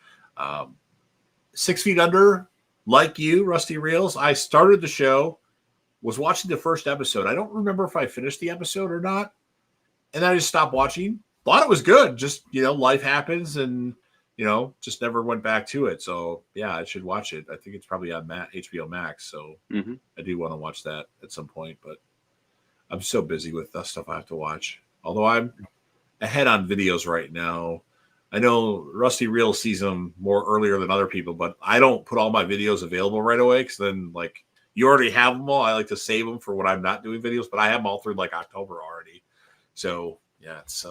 Speaker 1: 6 Feet Under, like you, Rusty Reels, I started the show, was watching the first episode. I don't remember if I finished the episode or not. And then I just stopped watching. Thought it was good. Just, life happens, and, just never went back to it. So, yeah, I should watch it. I think it's probably on HBO Max. So I do want to watch that at some point. But I'm so busy with the stuff I have to watch. Although I'm ahead on videos right now. I know Rusty Reel sees them more earlier than other people, but I don't put all my videos available right away, because then, like, you already have them all. I like to save them for when I'm not doing videos, but I have them all through, like, October already. So, yeah, it's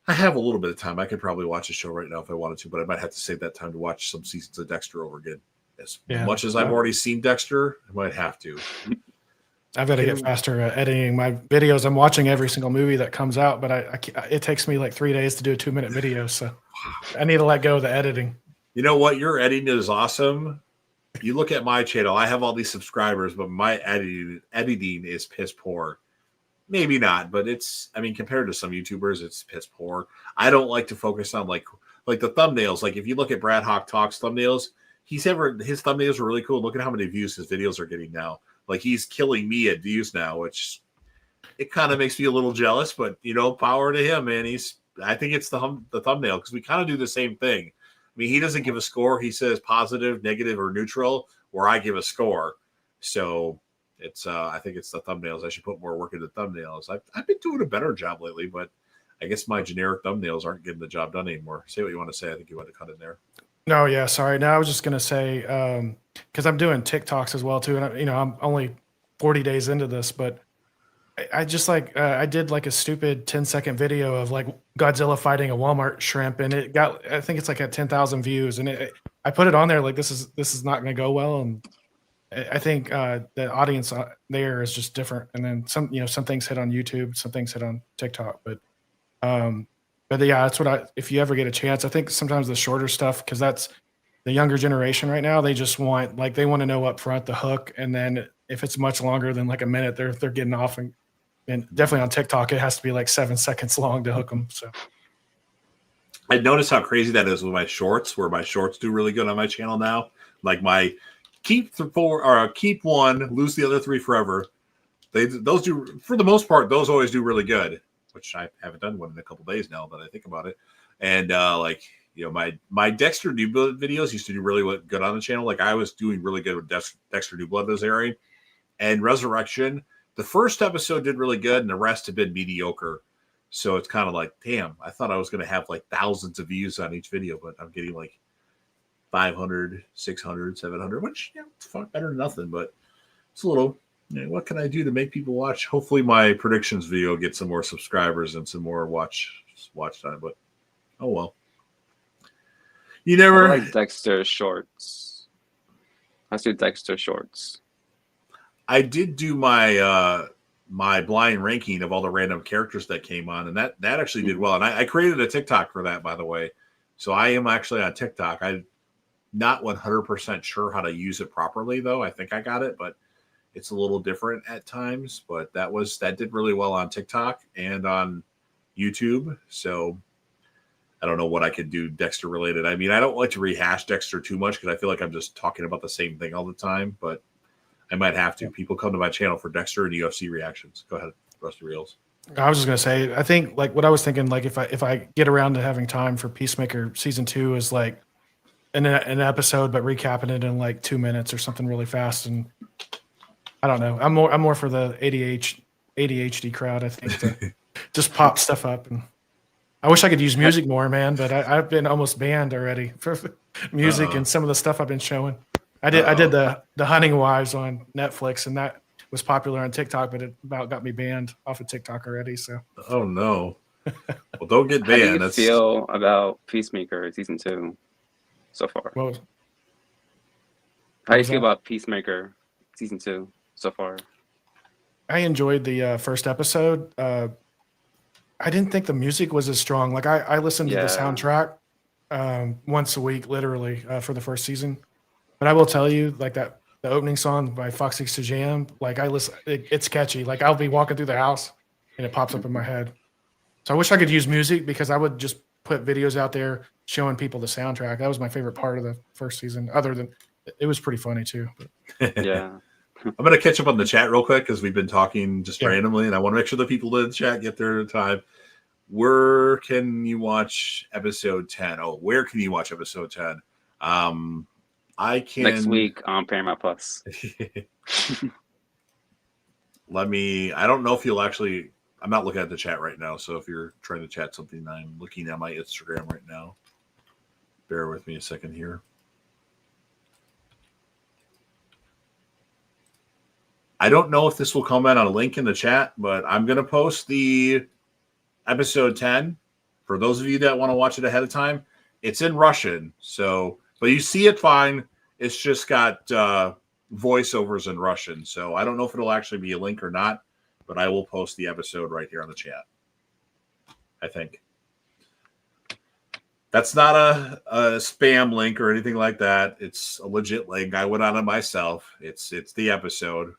Speaker 1: I have a little bit of time. I could probably watch a show right now if I wanted to, but I might have to save that time to watch some seasons of Dexter over again. As much as I've already seen Dexter, I might have to.
Speaker 3: I've got to get faster at editing my videos. I'm watching every single movie that comes out, but it takes me like 3 days to do a 2-minute video. So I need to let go of the editing.
Speaker 1: You know what? Your editing is awesome. You look at my channel, I have all these subscribers, but my editing is piss poor. Maybe not, but compared to some YouTubers, it's piss poor. I don't like to focus on like the thumbnails. Like if you look at Brad Hawk Talks thumbnails, his thumbnails are really cool. Look at how many views his videos are getting now. Like he's killing me at views now, which it kind of makes me a little jealous, but power to him, man. I think it's the thumbnail, because we kind of do the same thing. I mean, he doesn't give a score. He says positive, negative, or neutral, where I give a score. So it's I think it's the thumbnails. I should put more work into thumbnails. I've been doing a better job lately, but I guess my generic thumbnails aren't getting the job done anymore. Say what you want to say. I think you want to cut in there.
Speaker 3: No, yeah, sorry. No, I was just gonna say, because I'm doing TikToks as well too, and I'm only 40 days into this, but I just I did like a stupid 10-second video of like Godzilla fighting a Walmart shrimp, and it got, I think it's like at 10,000 views, and I put it on there like this is not gonna go well, and I think the audience there is just different, and then some things hit on YouTube, some things hit on TikTok, but yeah, that's what if you ever get a chance, I think sometimes the shorter stuff, because that's the younger generation right now, they just want, like, they want to know up front the hook, and then if it's much longer than like a minute, they're getting off, and definitely on TikTok, it has to be like 7 seconds long to hook them. So
Speaker 1: I noticed how crazy that is with my shorts, where my shorts do really good on my channel now. Like my keep 4 or keep 1, lose the other 3 forever. Those do, for the most part, those always do really good, which I haven't done one in a couple days now that I think about it. And my Dexter New Blood videos used to do really good on the channel. Like I was doing really good with Dexter New Blood was airing, and Resurrection. The first episode did really good, and the rest have been mediocre. So it's kind of like, damn, I thought I was going to have like thousands of views on each video, but I'm getting like 500, 600, 700, which it's far better than nothing. But it's a little. What can I do to make people watch? Hopefully my predictions video gets some more subscribers and some more watch time, but oh well. You never
Speaker 2: I like Dexter shorts. I see Dexter shorts.
Speaker 1: I did do my my blind ranking of all the random characters that came on, and that actually did well. And I created a TikTok for that, by the way. So I am actually on TikTok. I'm not 100% sure how to use it properly, though. I think I got it, but it's a little different at times. But that did really well on TikTok and on YouTube. So I don't know what I could do Dexter related. I mean, I don't like to rehash Dexter too much because I feel like I'm just talking about the same thing all the time, but I might have to. People come to my channel for Dexter and UFC reactions. Go ahead, Rusty Reels.
Speaker 3: I was just gonna say, I think like what I was thinking, like if I get around to having time for Peacemaker season 2 is like an episode, but recapping it in like 2 minutes or something really fast. And I don't know. I'm more for the ADHD crowd. I think to just pop stuff up. And I wish I could use music more, man. But I've been almost banned already for music and some of the stuff I've been showing. I did the Hunting Wives on Netflix, and that was popular on TikTok, but it about got me banned off of TikTok already. So.
Speaker 1: Oh no! Well, don't get banned.
Speaker 2: How do you feel about Peacemaker season 2 so far?
Speaker 3: How
Speaker 2: do you feel about Peacemaker season 2 so far?
Speaker 3: I enjoyed the first episode. I didn't think the music was as strong. Like I listened to the soundtrack once a week, literally, for the first season. But I will tell you, like the opening song by Foxy Sajam, like I listen, it's catchy. Like I'll be walking through the house and it pops up in my head. So I wish I could use music because I would just put videos out there showing people the soundtrack. That was my favorite part of the first season. Other than it was pretty funny too.
Speaker 2: Yeah.
Speaker 1: I'm going to catch up on the chat real quick because we've been talking just randomly, and I want to make sure the people in the chat get their time. Where can you watch episode 10? Oh, where can you watch episode 10? I can
Speaker 2: next week on Paramount Plus.
Speaker 1: I don't know if you'll actually. I'm not looking at the chat right now, so if you're trying to chat something, I'm looking at my Instagram right now. Bear with me a second here. I don't know if this will come out on a link in the chat, but I'm going to post the episode 10 for those of you that want to watch it ahead of time. It's in Russian, but you see it fine. It's just got voiceovers in Russian, so I don't know if it'll actually be a link or not, but I will post the episode right here on the chat. I think that's not a spam link or anything like that. It's a legit link. I went on it myself. It's the episode.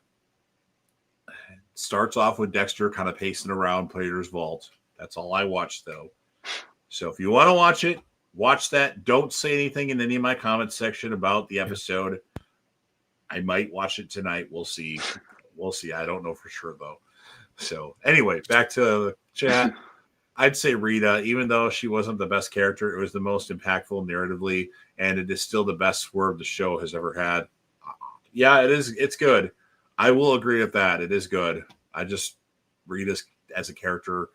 Speaker 1: Starts off with Dexter kind of pacing around Prater's vault. That's all I watched, though. So if you want to watch it, watch that. Don't say anything in any of my comment section about the episode. I might watch it tonight. We'll see. I don't know for sure, though. So anyway, back to the chat. I'd say Rita, even though she wasn't the best character, it was the most impactful narratively, and it is still the best swerve the show has ever had. Yeah, it is. It's good. I will agree with that. It is good. Rita as a character,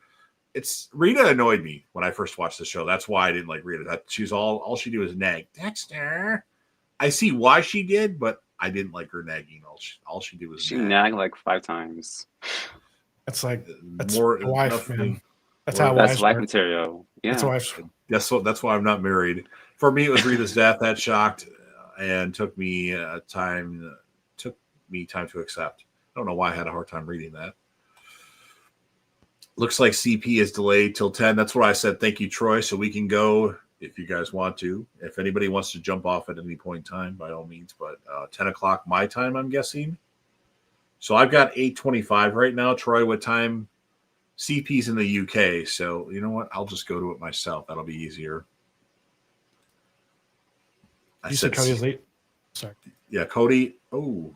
Speaker 1: Rita annoyed me when I first watched the show. That's why I didn't like Rita. She's all she do is nag. Dexter. I see why she did, but I didn't like her nagging. All she did was
Speaker 2: she nagged like 5 times.
Speaker 3: That's
Speaker 1: more
Speaker 3: wife, man. That's
Speaker 2: life material. Yeah,
Speaker 3: that's
Speaker 1: why I'm not married. For me, it was Rita's death that shocked and took me time to accept. I don't know why I had a hard time reading that. Looks like CP is delayed till 10. That's what I said. Thank you, Troy. So we can go if you guys want to. If anybody wants to jump off at any point in time, by all means. But 10 o'clock my time, I'm guessing. So I've got 8:25 right now. Troy, what time? CP's in the UK. So you know what? I'll just go to it myself. That'll be easier.
Speaker 3: You said Cody was late? Sorry.
Speaker 1: Yeah, Cody. Oh.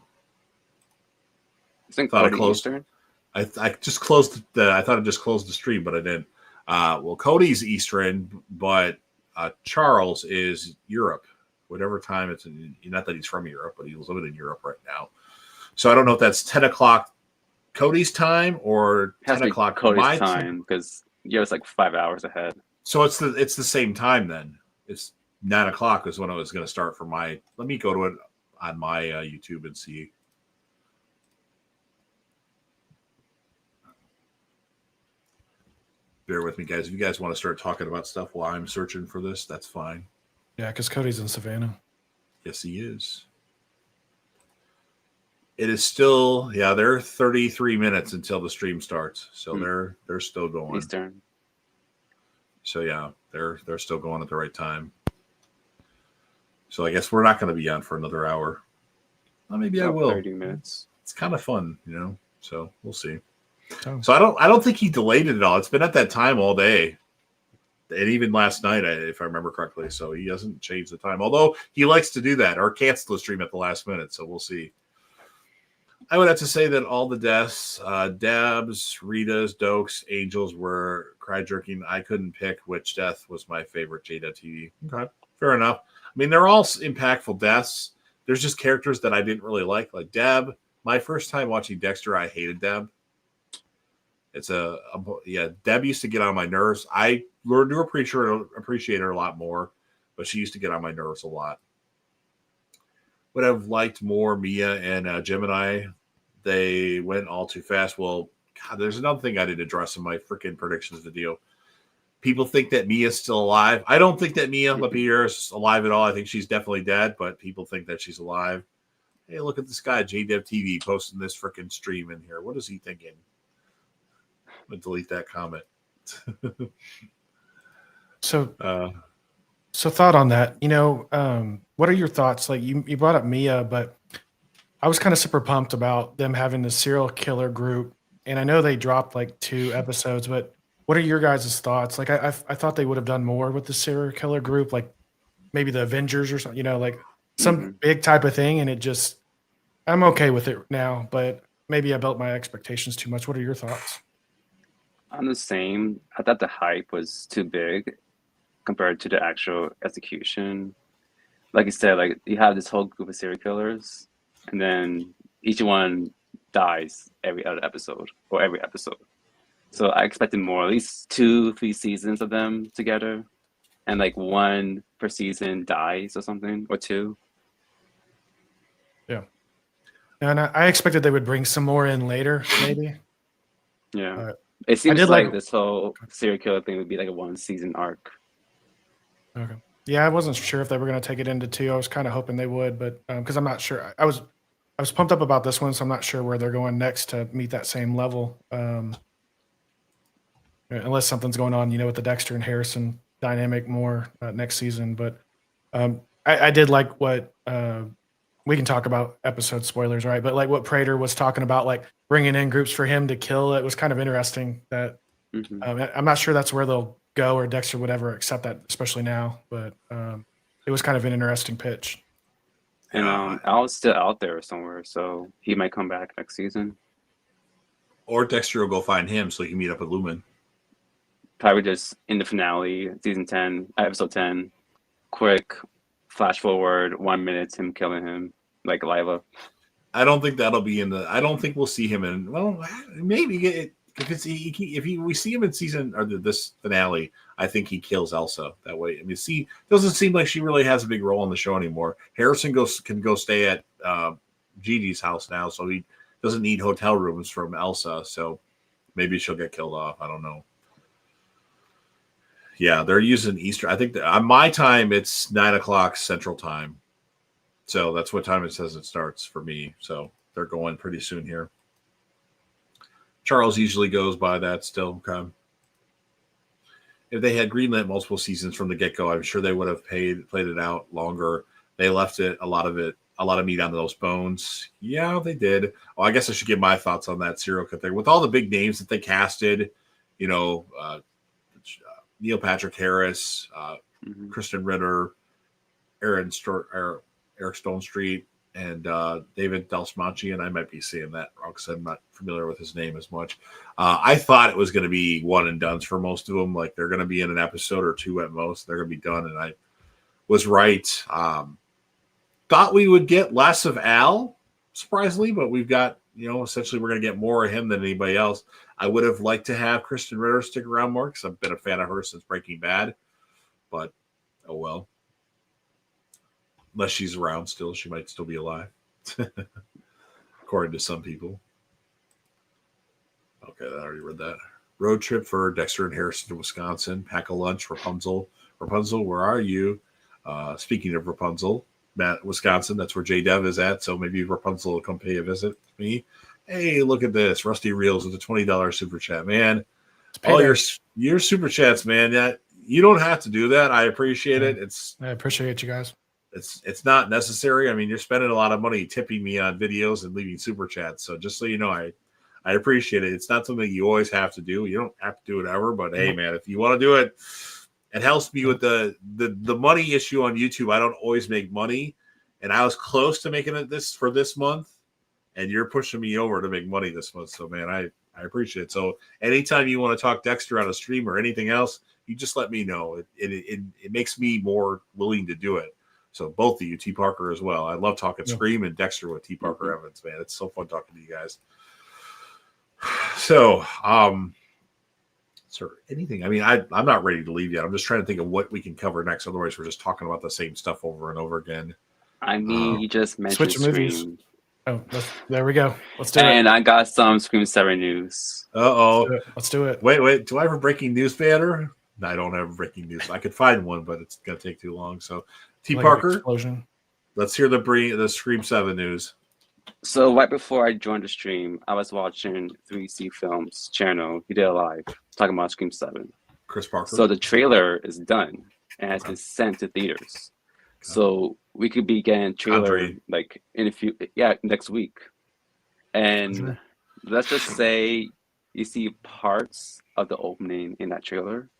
Speaker 2: I think Cody closed.
Speaker 1: I just closed I thought I just closed the stream, but I didn't. Well, Cody's Eastern, but Charles is Europe. Whatever time it's in, not that he's from Europe, but he's living in Europe right now. So I don't know if that's 10 o'clock Cody's time or 10 o'clock
Speaker 2: Cody's time, because it's like 5 hours ahead.
Speaker 1: So it's the same time then. It's 9 o'clock is when I was going to start for my. Let me go to it on my YouTube and see. Bear with me, guys. If you guys want to start talking about stuff while I'm searching for this, that's fine.
Speaker 3: Yeah, because Cody's in Savannah.
Speaker 1: Yes, he is. It is still, yeah, they're 33 minutes until the stream starts. So they're still going.
Speaker 2: Eastern.
Speaker 1: So yeah, they're still going at the right time. So I guess we're not going to be on for another hour. Well, maybe I will.
Speaker 2: 30 minutes.
Speaker 1: It's kind of fun, So we'll see.
Speaker 3: Oh.
Speaker 1: So I don't think he delayed it at all. It's been at that time all day. And even last night, if I remember correctly. So he hasn't changed the time. Although he likes to do that or cancel the stream at the last minute. So we'll see. I would have to say that all the deaths, Dabs, Rita's, Dokes, Angels were cry jerking. I couldn't pick which death was my favorite JWTV. Okay, fair enough. I mean, they're all impactful deaths. There's just characters that I didn't really like Deb. My first time watching Dexter, I hated Deb. It's Deb used to get on my nerves. I learned to appreciate her a lot more, but she used to get on my nerves a lot. Would have liked more Mia and Gemini. They went all too fast. Well, God, there's another thing I didn't address in my freaking predictions video. People think that Mia's still alive. I don't think that Mia Lapierre is alive at all. I think she's definitely dead, but people think that she's alive. Hey, look at this guy, JDevTV, posting this freaking stream in here. What is he thinking? I'm going to delete that comment.
Speaker 3: So thought on that, what are your thoughts? Like you brought up Mia, but I was kind of super pumped about them having the serial killer group. And I know they dropped like 2 episodes, but what are your guys' thoughts? Like I thought they would have done more with the serial killer group, like maybe the Avengers or something, like some big type of thing. And I'm okay with it now, but maybe I built my expectations too much. What are your thoughts?
Speaker 2: I'm the same. I thought the hype was too big compared to the actual execution. Like you said, like you have this whole group of serial killers, and then each one dies every other episode or every episode. So I expected more, at least 2-3 seasons of them together, and like 1 per season dies or something, or 2.
Speaker 3: Yeah. And I expected they would bring some more in later, maybe.
Speaker 2: Yeah. It seems like this whole serial killer thing would be like a 1-season arc.
Speaker 3: Okay. Yeah, I wasn't sure if they were going to take it into 2. I was kind of hoping they would, but because I'm not sure. I was pumped up about this one, so I'm not sure where they're going next to meet that same level. Unless something's going on, with the Dexter and Harrison dynamic more next season. But I did like what we can talk about episode spoilers, right? But like what Prater was talking about, like bringing in groups for him to kill. It was kind of interesting that I'm not sure that's where they'll go or Dexter would ever accept that, especially now. But it was kind of an interesting pitch.
Speaker 2: And Al's still out there somewhere, so he might come back next season.
Speaker 1: Or Dexter will go find him so he can meet up with Lumen.
Speaker 2: Probably just in the finale, season 10, episode 10, quick flash forward 1 minute, him killing him like Lila.
Speaker 1: I don't think that'll be I don't think we'll see him in. Well, maybe if we see him in season or this finale, I think he kills Elsa that way. I mean, doesn't seem like she really has a big role in the show anymore. Harrison can go stay at Gigi's house now, so he doesn't need hotel rooms from Elsa. So maybe she'll get killed off. I don't know. Yeah, they're using Easter. I think that on my time it's 9:00 Central Time, so that's what time it says it starts for me. So they're going pretty soon here. Charles usually goes by that still. Okay. If they had greenlit multiple seasons from the get-go, I'm sure they would have played it out longer. They left a lot of meat on those bones. Yeah, they did. Oh, I guess I should give my thoughts on that serial killer thing. With all the big names that they casted, Neil Patrick Harris, Kristen Ritter, Eric Stone Street, and David Delsmanchi, and I might be saying that wrong because I'm not familiar with his name as much. I thought it was going to be one and dones for most of them. Like they're going to be in an episode or 2 at most. They're going to be done, and I was right. Thought we would get less of Al, surprisingly, but we've got, essentially we're going to get more of him than anybody else. I would have liked to have Kristen Ritter stick around more because I've been a fan of her since Breaking Bad, but oh well. Unless she's around still, she might still be alive, according to some people. Okay, I already read that. Road trip for Dexter and Harrison to Wisconsin. Pack a lunch, Rapunzel. Rapunzel, where are you? Speaking of Rapunzel, Wisconsin. That's where J-Dev is at. So maybe Rapunzel will come pay a visit to me. Hey, look at this. Rusty Reels with a $20 super chat, man. All your super chats, man. Yeah, you don't have to do that. I appreciate it.
Speaker 3: I appreciate you guys.
Speaker 1: It's not necessary. I mean, you're spending a lot of money tipping me on videos and leaving super chats. So just so you know, I appreciate it. It's not something you always have to do. You don't have to do it ever, but hey, man, if you want to do it, it helps me with the money issue on YouTube. I don't always make money, and I was close to making it this month, and you're pushing me over to make money this month. So, man, I appreciate it. So anytime you want to talk Dexter on a stream or anything else, you just let me know. It makes me more willing to do it. So both of you, T. Parker as well. I love talking Scream and Dexter with T. Parker Evans, man. It's so fun talking to you guys. So, sir, anything? I mean, I'm not ready to leave yet. I'm just trying to think of what we can cover next. Otherwise, we're just talking about the same stuff over and over again.
Speaker 2: I mean, you just mentioned Scream.
Speaker 3: Oh, there we go. Let's do
Speaker 2: it.
Speaker 3: And
Speaker 2: I got some Scream 7 news.
Speaker 3: Let's do it.
Speaker 1: Wait. Do I have a breaking news banner? No, I don't have breaking news. I could find one, but it's going to take too long. So, T. Parker, let's hear the Scream 7 news.
Speaker 2: So right before I joined the stream, I was watching 3C Films channel. He did a live talking about Scream 7.
Speaker 1: Chris Parker.
Speaker 2: So the trailer is done and has been sent to theaters. Okay. So we could be getting trailer like in next week. And let's just say you see parts of the opening in that trailer.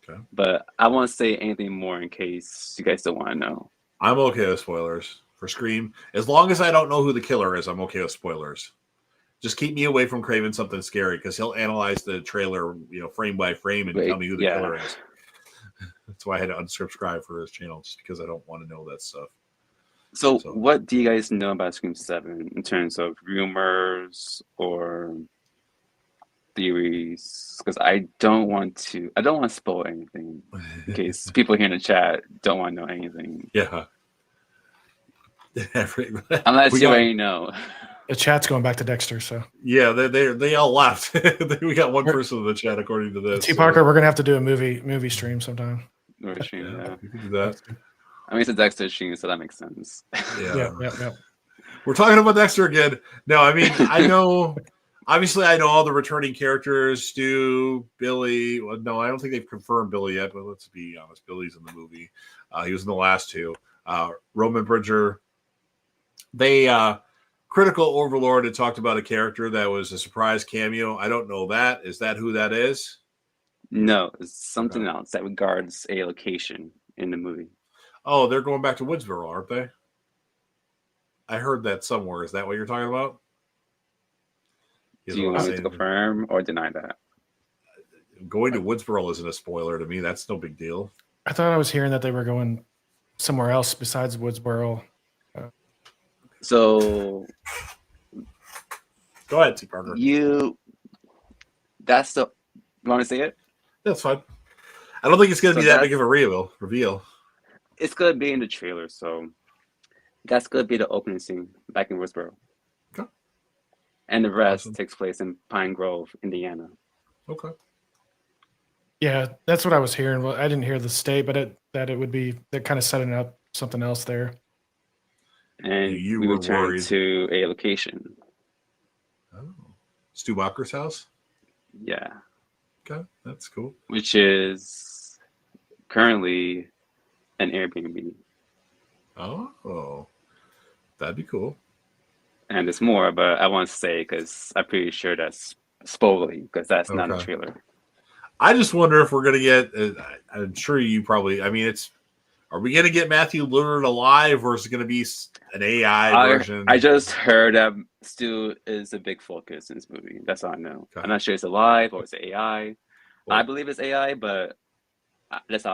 Speaker 2: Okay. But I won't say anything more in case you guys don't want to know.
Speaker 1: I'm okay with spoilers for Scream. As long as I don't know who the killer is, I'm okay with spoilers. Just keep me away from Craven something scary because he'll analyze the trailer, frame by frame and tell me who the killer is. That's why I had to unsubscribe for his channel, just because I don't want to know that stuff.
Speaker 2: So what do you guys know about Scream 7 in terms of rumors or theories? Because I don't want to spoil anything in case people here in the chat don't want to know anything.
Speaker 1: Yeah.
Speaker 2: Unless you already know.
Speaker 3: The chat's going back to Dexter, so
Speaker 1: yeah, they all left. We got one person in the chat according to this.
Speaker 3: T. Parker, we're gonna have to do a movie stream sometime.
Speaker 2: Movie stream, yeah.
Speaker 1: You can do that.
Speaker 2: I mean, it's a Dexter stream, so that makes sense.
Speaker 3: Yeah.
Speaker 1: We're talking about Dexter again. No, I mean, I know. Obviously, I know all the returning characters: Stu, Billy. Well, no, I don't think they've confirmed Billy yet, but let's be honest, Billy's in the movie. He was in the last two. Roman Bridger. They Critical Overlord had talked about a character that was a surprise cameo. I don't know that. Is that who that is?
Speaker 2: No, it's something else that regards a location in the movie.
Speaker 1: Oh, they're going back to Woodsboro, aren't they? I heard that somewhere. Is that what you're talking about?
Speaker 2: Do you want me to confirm or deny that?
Speaker 1: Going to Woodsboro isn't a spoiler to me. That's no big deal.
Speaker 3: I thought I was hearing that they were going somewhere else besides Woodsboro.
Speaker 2: So
Speaker 1: go ahead, T. Parker.
Speaker 2: You want to say it?
Speaker 1: That's fine. I don't think it's going to be that big of a reveal.
Speaker 2: It's going to be in the trailer, so that's going to be the opening scene back in Woodsboro.
Speaker 1: Okay.
Speaker 2: And the rest takes place in Pine Grove, Indiana.
Speaker 1: Okay.
Speaker 3: Yeah, that's what I was hearing. Well, I didn't hear the state, but they're kind of setting up something else there.
Speaker 2: And we return to a location.
Speaker 1: Oh. Stu Walker's house?
Speaker 2: Yeah.
Speaker 1: Okay, that's cool.
Speaker 2: Which is currently an Airbnb.
Speaker 1: Oh, that'd be cool.
Speaker 2: And there's more, but I won't say because I'm pretty sure that's spoilery because that's not a trailer.
Speaker 1: I just wonder if we're going to get, I'm sure you probably, I mean, are we going to get Matthew Lillard alive or is it going to be an AI version?
Speaker 2: I just heard that Stu is a big focus in this movie. That's all I know. Okay. I'm not sure it's alive or it's AI. Well, I believe it's AI, but that's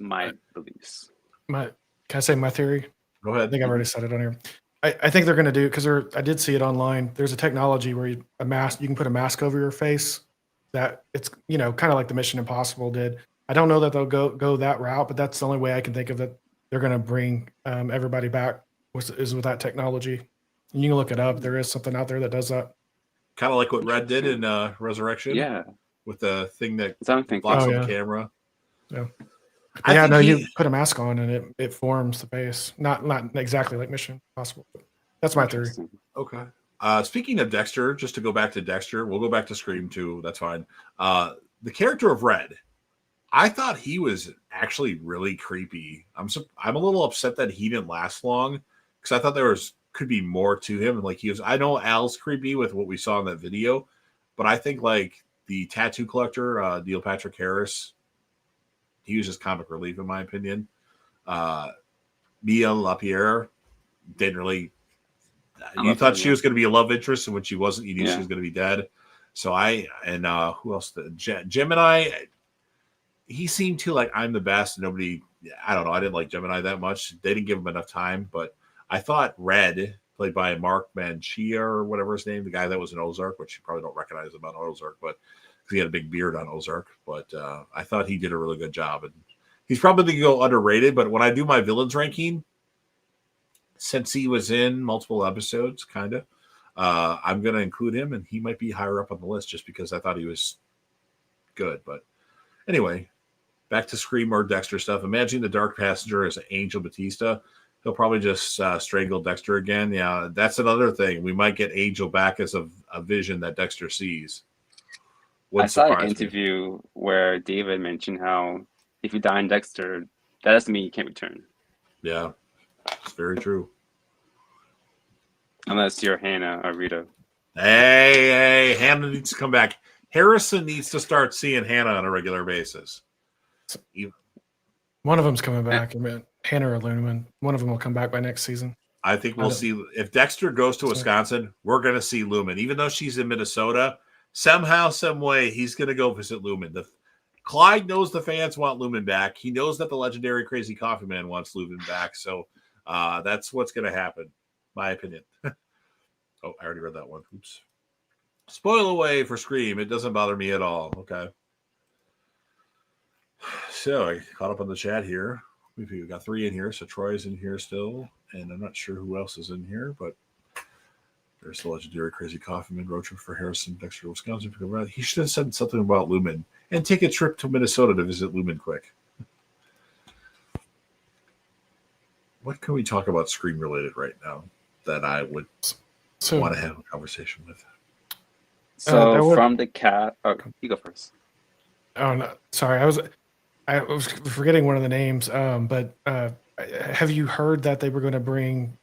Speaker 2: my beliefs.
Speaker 3: Can I say my theory?
Speaker 1: Go ahead.
Speaker 3: I think I've already said it on here. I think they're going to do, because I did see it online. There's a technology where you can put a mask over your face that it's, kind of like the Mission Impossible did. I don't know that they'll go that route, but that's the only way I can think of that they're going to bring everybody back is with that technology. And you can look it up. There is something out there that does that.
Speaker 1: Kind of like what Red did in Resurrection.
Speaker 2: Yeah.
Speaker 1: With the thing that blocks on the camera.
Speaker 3: Yeah. Yeah, no, you put a mask on and it forms the face. Not exactly like Mission Impossible. But that's my theory.
Speaker 1: Okay. Speaking of Dexter, just to go back to Dexter, we'll go back to Scream too. That's fine. The character of Red, I thought he was actually really creepy. I'm a little upset that he didn't last long because I thought could be more to him. Like he was, I know Al's creepy with what we saw in that video, but I think like the tattoo collector, Neil Patrick Harris, he was just comic relief in my opinion. Mia LaPierre didn't really. You thought she was going to be a love interest, and when she wasn't, you knew she was going to be dead. So who else? Gemini. He seemed to like I'm the best. Nobody. I don't know. I didn't like Gemini that much. They didn't give him enough time, but I thought Red, played by Mark Manchia or whatever his name, the guy that was in Ozark, which you probably don't recognize him on Ozark, but he had a big beard on Ozark. But I thought he did a really good job, and he's probably going to go underrated. But when I do my villains ranking, since he was in multiple episodes, kind of, I'm going to include him, and he might be higher up on the list just because I thought he was good. But anyway, back to Scream or Dexter stuff. Imagine the Dark Passenger as Angel Batista. He'll probably just strangle Dexter again. Yeah, that's another thing. We might get Angel back as a vision that Dexter sees.
Speaker 2: I saw an interview where David mentioned how if you die in Dexter, that doesn't mean you can't return.
Speaker 1: Yeah, it's very true.
Speaker 2: Unless you're Hannah or Rita.
Speaker 1: Hey, Hannah needs to come back. Harrison needs to start seeing Hannah on a regular basis.
Speaker 3: One of them's coming back. I mean, Hannah or Lumen. One of them will come back by next season.
Speaker 1: I think we'll see. If Dexter goes to Wisconsin, we're going to see Lumen. Even though she's in Minnesota, somehow, some way, he's going to go visit Lumen. Clyde knows the fans want Lumen back. He knows that the legendary Crazy Coffee Man wants Lumen back. So that's what's going to happen, my opinion. Oh, I already read that one. Oops. Spoil away for Scream. It doesn't bother me at all. Okay. So I caught up on the chat here. We've got 3 in here. So Troy's in here still. And I'm not sure who else is in here, but there's the legendary Crazy Coffee Man road trip for Harrison, Dexter, Wisconsin. He should have said something about Lumen and take a trip to Minnesota to visit Lumen quick. What can we talk about Scream related right now that I would want to have a conversation with?
Speaker 2: So from the cat, you go first.
Speaker 3: Oh no, sorry, I was forgetting one of the names. But have you heard that they were going to bring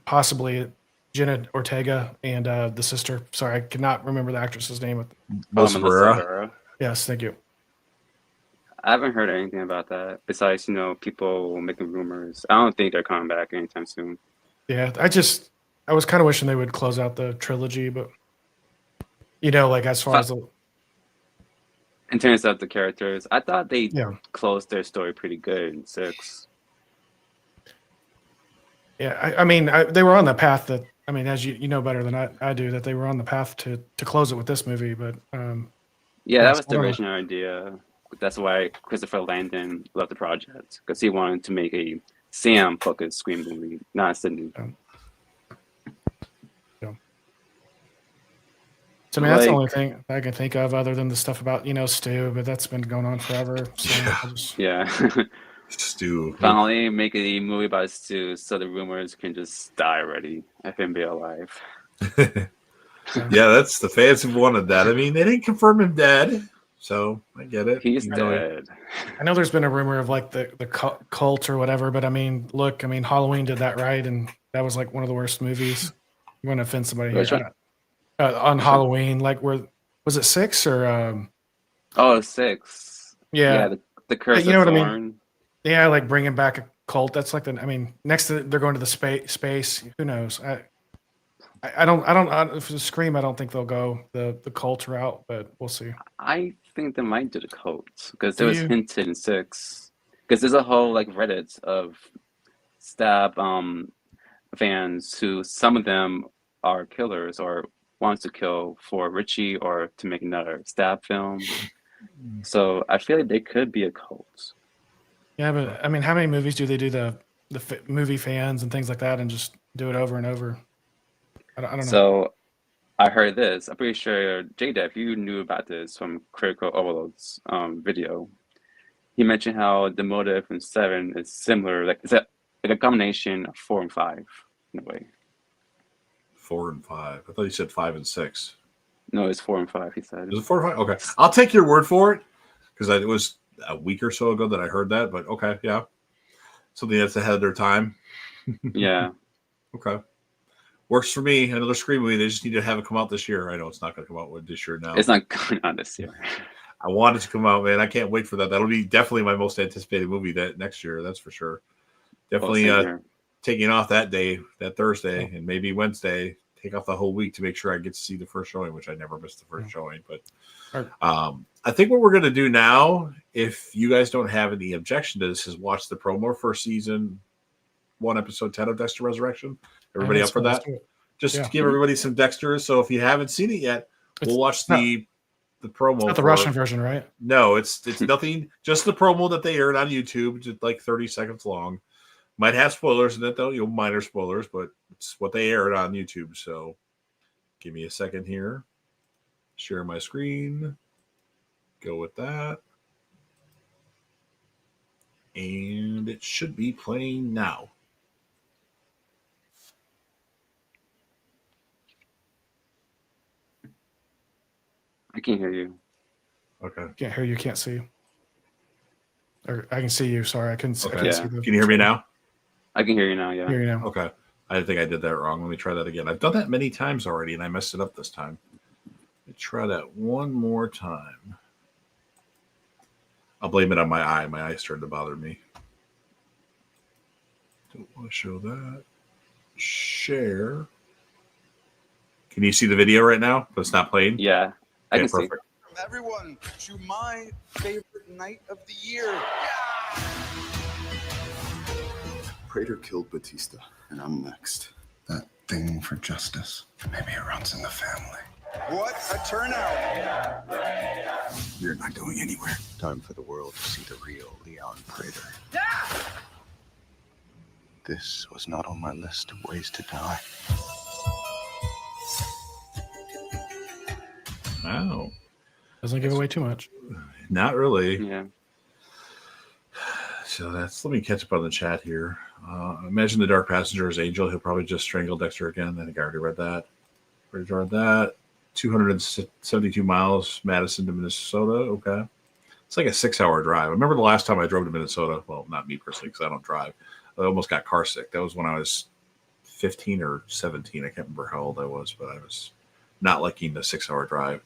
Speaker 3: possibly Jenna Ortega and the sister? Sorry, I cannot remember the actress's name.
Speaker 1: Melissa Barrera.
Speaker 3: Yes, thank you.
Speaker 2: I haven't heard anything about that. Besides, people making rumors. I don't think they're coming back anytime soon.
Speaker 3: Yeah, I was kind of wishing they would close out the trilogy, but like as far as
Speaker 2: in terms of the characters, I thought they closed their story pretty good in 6.
Speaker 3: Yeah, I mean, they were on the path that, I mean, as you know better than I do, that they were on the path to close it with this movie, but
Speaker 2: yeah, that was the original idea. That's why Christopher Landon loved the project, because he wanted to make a Sam-focused Scream movie, not Sydney.
Speaker 3: So I mean, that's the only thing I can think of other than the stuff about Stu, but that's been going on forever. So
Speaker 2: yeah.
Speaker 1: Stu.
Speaker 2: Finally make a movie about Stu so the rumors can just die already. Let him be alive.
Speaker 1: Yeah, that's the fans have wanted that. I mean, they didn't confirm him dead, so I get it.
Speaker 2: He's dead.
Speaker 3: I know there's been a rumor of like the cult or whatever, but I mean, look, Halloween did that right, and that was like one of the worst movies. You want to offend somebody here. On Halloween, like was it 6 or
Speaker 2: 6?
Speaker 3: Yeah,
Speaker 2: the Curse
Speaker 3: you know
Speaker 2: of
Speaker 3: what
Speaker 2: Thorn.
Speaker 3: I mean? Yeah, like bringing back a cult. That's like next to they're going to the space. Who knows? I don't for the Scream. I don't think they'll go the cult route, but we'll see.
Speaker 2: I think they might do the cult because there was hinted in 6. Because there's a whole like Reddit of Stab fans who some of them are killers or wants to kill for Richie or to make another Stab film. So I feel like they could be a cult.
Speaker 3: Yeah, but I mean, how many movies do they do the movie fans and things like that and just do it over and over? I don't know.
Speaker 2: So I heard this. I'm pretty sure J-Dev, you knew about this from Critical Overload's video. he mentioned how the motive in 7 is similar. Like it's like a combination of 4 and 5 in a way.
Speaker 1: 4 and 5. I thought you said 5 and 6.
Speaker 2: No, it's 4 and 5. He said.
Speaker 1: Is it 4 and 5? Okay, I'll take your word for it because it was a week or so ago that I heard that. But okay, yeah, something that's ahead of their time.
Speaker 2: Yeah.
Speaker 1: Okay. Works for me. Another Scream movie. They just need to have it come out this year. I know it's not going to come out this year now.
Speaker 2: It's not coming out this year.
Speaker 1: I want it to come out, man. I can't wait for that. That'll be definitely my most anticipated movie that next year. That's for sure. Definitely taking off that day, that Thursday, and maybe Wednesday. Take off the whole week to make sure I get to see the first showing, which I never missed the first showing. But I think what we're going to do now, if you guys don't have any objection to this, is watch the promo for season 1, episode 10 of Dexter Resurrection. Everybody up for that? Just to give everybody some Dexter. So if you haven't seen it yet, we'll watch the promo.
Speaker 3: It's not the Russian version, right?
Speaker 1: No, it's nothing. Just the promo that they aired on YouTube, just like 30 seconds long. Might have spoilers in it though, minor spoilers, but it's what they aired on YouTube. So give me a second here. Share my screen. Go with that. And it should be playing now.
Speaker 2: I can't hear you.
Speaker 1: Okay.
Speaker 3: Can't hear you, can't see you. Or I can see you. Sorry, I couldn't see.
Speaker 1: Okay.
Speaker 3: See the...
Speaker 1: Can you hear me now?
Speaker 2: I can hear you now, yeah.
Speaker 3: Hear you now.
Speaker 1: Okay. I think I did that wrong. Let me try that again. I've done that many times already, and I messed it up this time. Let me try that one more time. I'll blame it on my eye. My eye started to bother me. Don't want to show that. Share. Can you see the video right now? But it's not playing?
Speaker 2: Yeah, I can see.
Speaker 4: From everyone to my favorite night of the year.
Speaker 5: Prater killed Batista, and I'm next. That thing for justice. Maybe it runs in the family.
Speaker 4: What a turnout!
Speaker 5: You're not going anywhere. Time for the world to see the real Leon Prater. This was not on my list of ways to die.
Speaker 1: Wow.
Speaker 3: Doesn't give away too much.
Speaker 1: Not really.
Speaker 2: Yeah.
Speaker 1: So let me catch up on the chat here. Imagine the Dark Passenger is Angel. He'll probably just strangle Dexter again. I think I already read that. Already read that. 272 miles, Madison to Minnesota. Okay. It's like a 6-hour drive. I remember the last time I drove to Minnesota. Well, not me personally, because I don't drive. I almost got car sick. That was when I was 15 or 17. I can't remember how old I was, but I was not liking the 6-hour drive.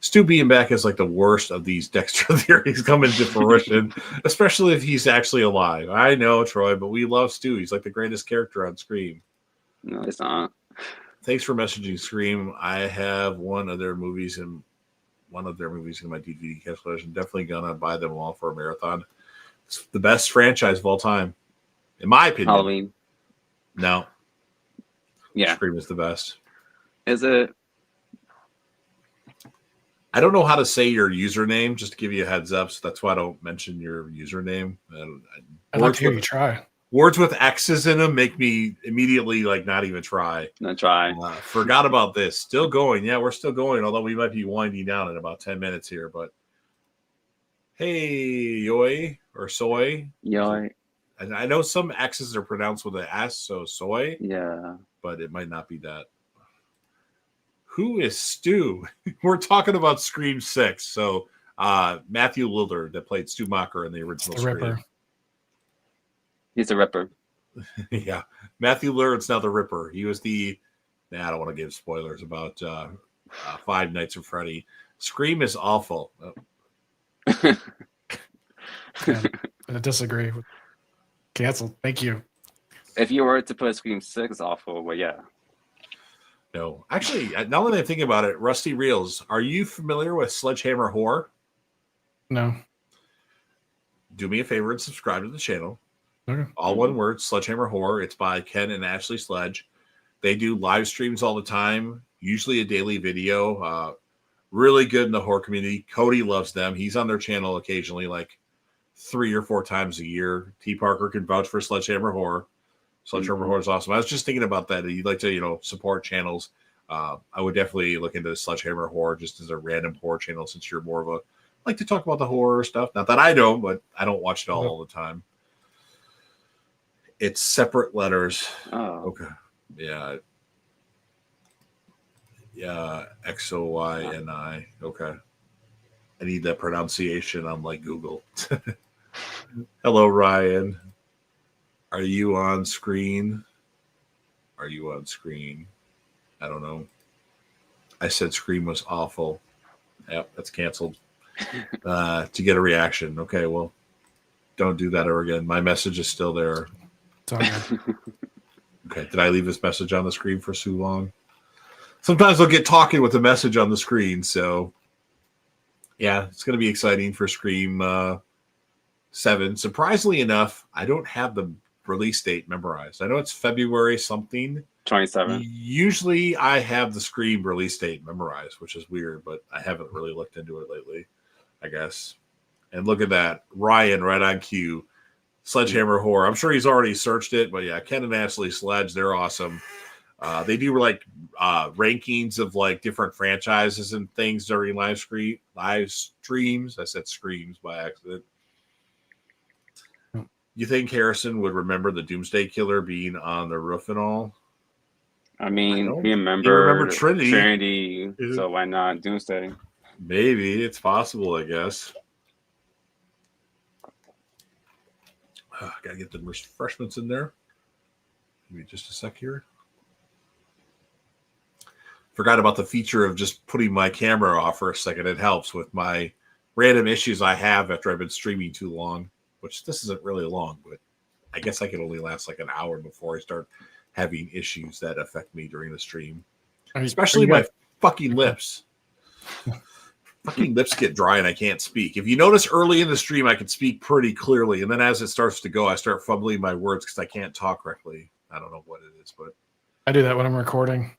Speaker 1: Stu being back is like the worst of these Dexter theories coming to fruition, especially if he's actually alive. I know, Troy, but we love Stu. He's like the greatest character on Scream.
Speaker 2: No, it's not.
Speaker 1: Thanks for messaging Scream. I have one of their movies in my DVD cache collection. Definitely gonna buy them all for a marathon. It's the best franchise of all time, in my opinion.
Speaker 2: Halloween.
Speaker 1: No.
Speaker 2: Yeah.
Speaker 1: Scream is the best.
Speaker 2: Is it?
Speaker 1: I don't know how to say your username, just to give you a heads up. So that's why I don't mention your username.
Speaker 3: I'd like to hear you try.
Speaker 1: Words with X's in them make me immediately not even try.
Speaker 2: Not try.
Speaker 1: Forgot about this. Still going. Yeah, we're still going, although we might be winding down in about 10 minutes here. But hey, Yoy or Soy.
Speaker 2: Yoy.
Speaker 1: And I know some X's are pronounced with an S, so Soy.
Speaker 2: Yeah.
Speaker 1: But it might not be that. Who is Stu? We're talking about Scream 6. So Matthew Lillard that played Stu Macher in the original
Speaker 3: The
Speaker 1: Scream.
Speaker 3: Ripper.
Speaker 2: He's a Ripper.
Speaker 1: Yeah. Matthew Lillard's now the Ripper. He was I don't want to give spoilers about Five Nights at Freddy. Scream is awful.
Speaker 3: Yeah, I disagree. Cancel. Thank you.
Speaker 2: If you were to put Scream 6, it's awful, but yeah.
Speaker 1: No. Actually, now that I'm thinking about it, Rusty Reels, are you familiar with Sledgehammer Horror?
Speaker 3: No.
Speaker 1: Do me a favor and subscribe to the channel.
Speaker 3: Okay.
Speaker 1: All one word, Sledgehammer Horror. It's by Ken and Ashley Sledge. They do live streams all the time, usually a daily video. Really good in the horror community. Cody loves them. He's on their channel occasionally, like 3 or 4 times a year. T. Parker can vouch for Sledgehammer Horror. Sledgehammer Horror is awesome. I was just thinking about that. You'd like to, support channels. I would definitely look into Sledgehammer Horror just as a random horror channel, since you're more of a like to talk about the horror stuff. Not that I don't, but I don't watch it all the time. It's separate letters.
Speaker 2: Oh.
Speaker 1: Okay. Yeah. Yeah. XOYNI. Okay. I need that pronunciation on like Google. Hello, Ryan. Are you on screen? Are you on screen? I don't know. I said Scream was awful. Yep, that's canceled. To get a reaction. Okay, well, don't do that ever again. My message is still there.
Speaker 3: It's all good.
Speaker 1: Okay, did I leave this message on the screen for too long? Sometimes I'll get talking with the message on the screen, so yeah, it's going to be exciting for Scream 7. Surprisingly enough, I don't have the release date memorized. I know it's February something.
Speaker 2: 27.
Speaker 1: Usually I have the Scream release date memorized, which is weird, but I haven't really looked into it lately, I guess. And look at that. Ryan right on cue. Sledgehammer Horror. I'm sure he's already searched it, but yeah, Ken and Ashley Sledge, they're awesome. They do like rankings of like different franchises and things during live streams. I said screams by accident. You think Harrison would remember the Doomsday Killer being on the roof and all?
Speaker 2: I mean,
Speaker 1: You remember
Speaker 2: Trinity, so why not Doomsday?
Speaker 1: Maybe. It's possible, I guess. Gotta get the refreshments in there. Give me just a sec here. Forgot about the feature of just putting my camera off for a second. It helps with my random issues I have after I've been streaming too long, which this isn't really long, but I guess I can only last like an hour before I start having issues that affect me during the stream. Especially my fucking lips. Fucking lips get dry and I can't speak. If you notice early in the stream, I can speak pretty clearly. And then as it starts to go, I start fumbling my words because I can't talk correctly. I don't know what it is, but
Speaker 3: I do that when I'm recording.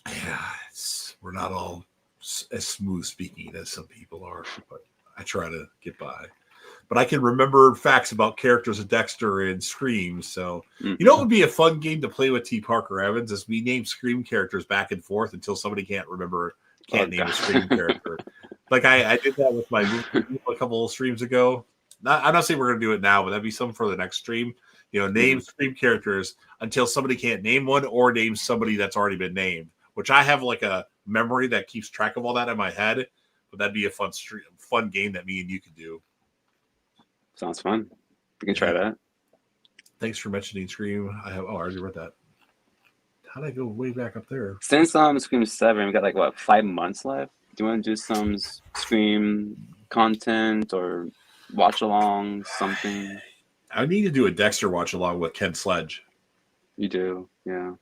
Speaker 1: Yeah, we're not all as smooth speaking as some people are, but I try to get by. But I can remember facts about characters of Dexter and Scream. So, you know, it would be a fun game to play with T. Parker Evans is we name Scream characters back and forth until somebody can't name a Scream character. Like I did that with my movie a couple of streams ago. I'm not saying we're going to do it now, but that'd be something for the next stream. You know, name Scream characters until somebody can't name one or name somebody that's already been named, which I have like a memory that keeps track of all that in my head. But that'd be a fun game that me and you could do.
Speaker 2: Sounds fun. We can try that.
Speaker 1: Thanks for mentioning Scream. I already read that. How did I go way back up there?
Speaker 2: Since Scream 7, we got like what, 5 months left? Do you want to do some Scream content or watch along something?
Speaker 1: I need to do a Dexter watch along with Ken Sledge.
Speaker 2: You do, yeah.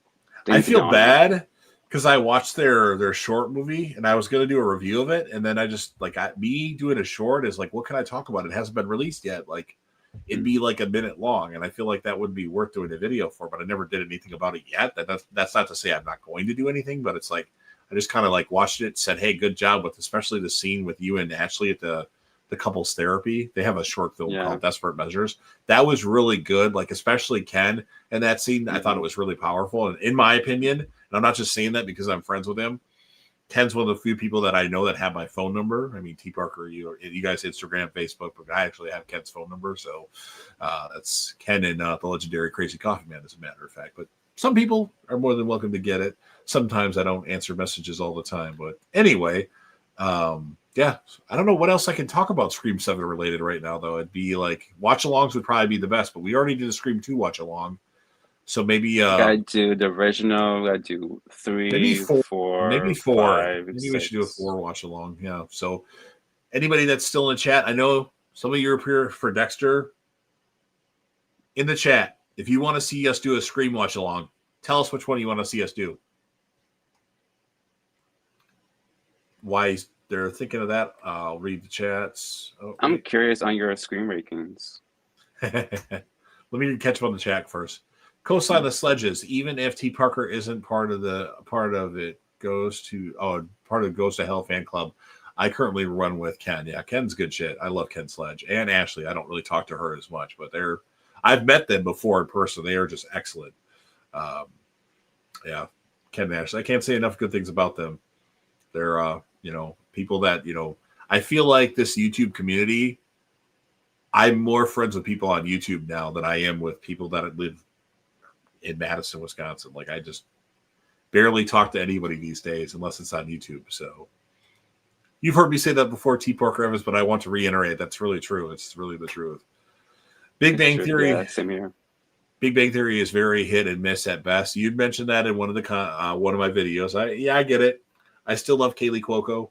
Speaker 1: I feel bad because I watched their short movie and I was going to do a review of it, and then I just me doing a short is like, what can I talk about? It hasn't been released yet. Like, it'd be like a minute long, and I feel like that would be worth doing a video for. But I never did anything about it yet. That's not to say I'm not going to do anything, but it's like I just kind of like watched it, said, "Hey, good job with especially the scene with you and Ashley at the couples therapy." They have a short film called Desperate Measures. That was really good. Like, especially Ken and that scene, I thought it was really powerful. And in my opinion, and I'm not just saying that because I'm friends with him, Ken's one of the few people that I know that have my phone number. I mean, T. Parker, you guys Instagram, Facebook, but I actually have Ken's phone number. So that's Ken and the legendary Crazy Coffee Man, as a matter of fact. But some people are more than welcome to get it. Sometimes I don't answer messages all the time. But anyway, yeah, I don't know what else I can talk about Scream 7 related right now, though. It'd be like watch-alongs would probably be the best, but we already did a Scream 2 watch-along. So maybe
Speaker 2: gotta do the original, gotta do 3,
Speaker 1: maybe 4, maybe 4.
Speaker 2: 5,
Speaker 1: maybe
Speaker 2: 6.
Speaker 1: we should do a 4 watch-along. Yeah. So anybody that's still in the chat, I know some of you are here for Dexter. In the chat, if you want to see us do a Scream watch-along, tell us which one you want to see us do. Why they're thinking of that, I'll read the chats.
Speaker 2: I'm curious on your Scream rankings.
Speaker 1: Let me catch up on the chat first. Co-sign the Sledges. Even if T. Parker isn't part of it goes to Hell fan club. I currently run with Ken. Yeah, Ken's good shit. I love Ken Sledge and Ashley. I don't really talk to her as much, but I've met them before in person. They are just excellent. Yeah, Ken and Ashley. I can't say enough good things about them. They're people that I feel like this YouTube community, I'm more friends with people on YouTube now than I am with people that live in Madison, Wisconsin. Like I just barely talk to anybody these days unless it's on YouTube. So you've heard me say that before, T. Porker Evans, but I want to reiterate that's really true. It's really the truth. Big Bang Theory.
Speaker 2: Yeah, same here.
Speaker 1: Big Bang Theory is very hit and miss at best. You'd mentioned that in one of the one of my videos. I get it. I still love Kaylee Cuoco.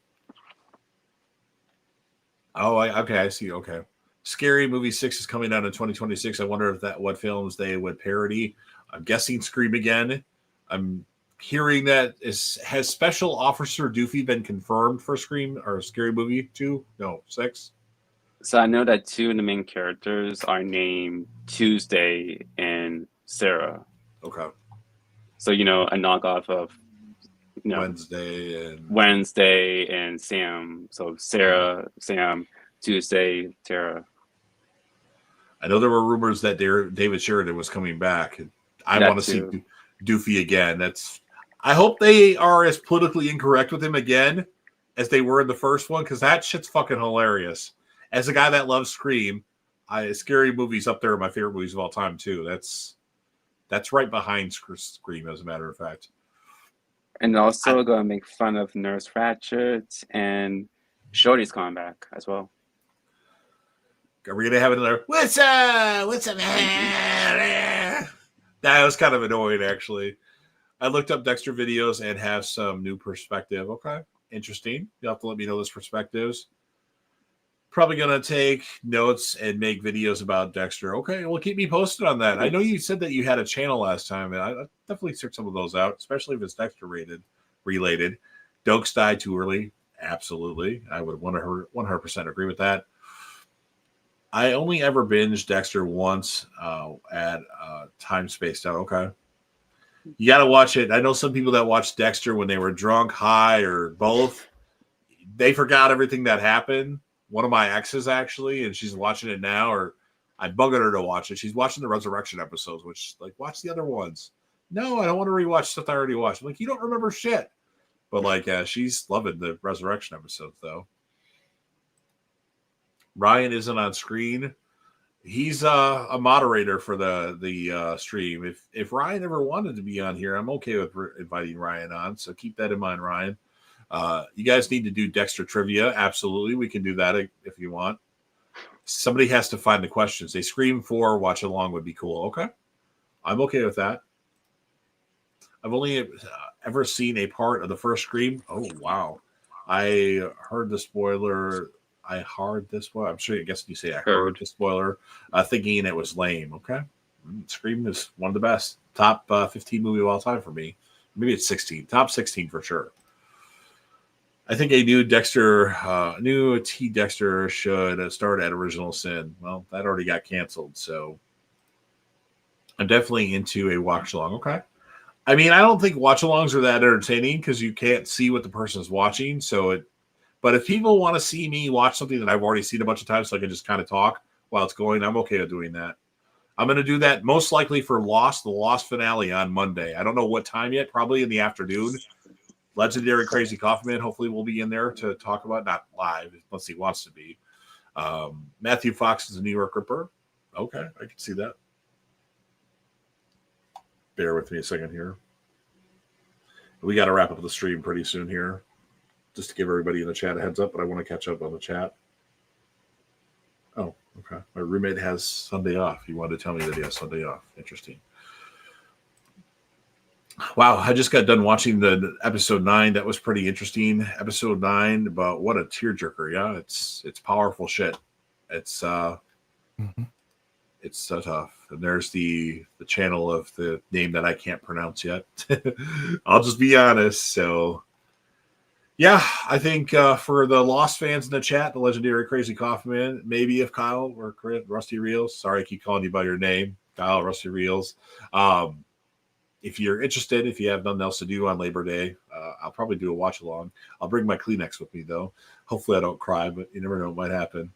Speaker 1: Oh, okay, I see. Okay, Scary Movie 6 is coming out in 2026. I wonder if what films they would parody. I'm guessing Scream again. I'm hearing that has Special Officer Doofy been confirmed for Scream or Scary Movie 2? No, 6.
Speaker 2: So I know that two of the main characters are named Tuesday and Sarah.
Speaker 1: Okay.
Speaker 2: So, you know, a knockoff of Wednesday and Sam. So Sarah, Sam, Tuesday, Tara.
Speaker 1: I know there were rumors that David Sheridan was coming back. I want to see Doofy again. I hope they are as politically incorrect with him again as they were in the first one, because that shit's fucking hilarious. As a guy that loves Scream, Scary Movie's up there with my favorite movies of all time too. That's right behind Scream, as a matter of fact.
Speaker 2: And also going to make fun of Nurse Ratched, and Shorty's coming back as well.
Speaker 1: Are we gonna have another "What's up? What's up, man?" That was kind of annoying, actually. I looked up Dexter videos and have some new perspective. Okay, interesting. You'll have to let me know those perspectives. Probably gonna take notes and make videos about Dexter. Okay, well, keep me posted on that. I know you said that you had a channel last time, and I definitely check some of those out, especially if it's Dexter related. Dokes died too early. Absolutely, I would 100% agree with that. I only ever binged Dexter once at time spaced out. Okay, you got to watch it. I know some people that watched Dexter when they were drunk, high, or both. They forgot everything that happened. One of my exes, actually, and she's watching it now, or I bugged her to watch it. She's watching the Resurrection episodes, which, like, watch the other ones. No, I don't want to rewatch stuff I already watched. I'm like, you don't remember shit. But, like, she's loving the Resurrection episodes, though. Ryan isn't on screen. He's a moderator for the stream. If Ryan ever wanted to be on here, I'm okay with inviting Ryan on. So keep that in mind, Ryan. You guys need to do Dexter trivia. Absolutely. We can do that if you want. Somebody has to find the questions. They Scream 4 watch along would be cool. Okay. I'm okay with that. I've only ever seen a part of the first Scream. Oh, wow. I heard the spoiler. I'm sure, I guess you say I heard the spoiler, thinking it was lame. Okay. Scream is one of the best. Top 15 movie of all time for me. Maybe it's 16. Top 16 for sure. I think a new T Dexter should start at Original Sin. Well, that already got canceled, so I'm definitely into a watch along. Okay. I mean, I don't think watch alongs are that entertaining because you can't see what the person is watching. But if people want to see me watch something that I've already seen a bunch of times, so I can just kind of talk while it's going, I'm okay with doing that. I'm going to do that most likely for the Lost finale on Monday. I don't know what time yet, probably in the afternoon. Legendary Crazy Coffee Man hopefully will be in there to talk about, not live unless he wants to be. Matthew Fox is a New York Ripper. Okay, I can see that. Bear with me a second here. We got to wrap up the stream pretty soon here, just to give everybody in the chat a heads up, but I want to catch up on the chat. Oh, okay. My roommate has Sunday off. He wanted to tell me that he has Sunday off. Interesting. Wow, I just got done watching the episode 9. That was pretty interesting. Episode 9, but what a tearjerker. Yeah, it's powerful shit. It's so tough. And there's the channel of the name that I can't pronounce yet. I'll just be honest. So yeah, I think for the Lost fans in the chat, the Legendary Crazy Coffee Man, maybe if Kyle or Chris, Rusty Reels, sorry, I keep calling you by your name, Kyle, Rusty Reels. If you're interested, if you have nothing else to do on Labor Day, I'll probably do a watch along. I'll bring my Kleenex with me, though. Hopefully I don't cry, but you never know what might happen.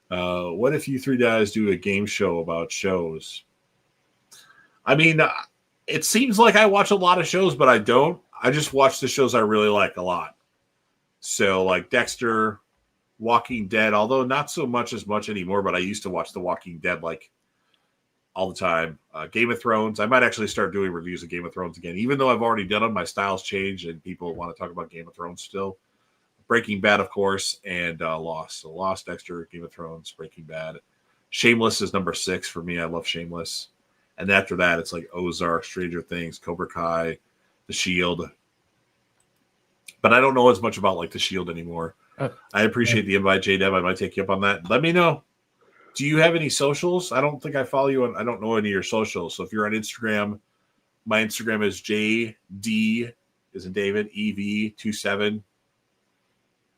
Speaker 1: What if you three guys do a game show about shows? I mean, it seems like I watch a lot of shows, but I don't. I just watch the shows I really like a lot. So like Dexter, Walking Dead, although not so much anymore, but I used to watch The Walking Dead like all the time. Game of Thrones. I might actually start doing reviews of Game of Thrones again, even though I've already done them. My style's changed, and people want to talk about Game of Thrones still. Breaking Bad, of course, and Lost. So Lost, Dexter, Game of Thrones, Breaking Bad. Shameless is number 6 for me. I love Shameless. And after that, it's like Ozark, Stranger Things, Cobra Kai, The Shield. But I don't know as much about like The Shield anymore. I appreciate the invite, J-Deb. I might take you up on that. Let me know. Do you have any socials? I don't think I follow you on. I don't know any of your socials. So if you're on Instagram, my Instagram is JD, is in David, EV27.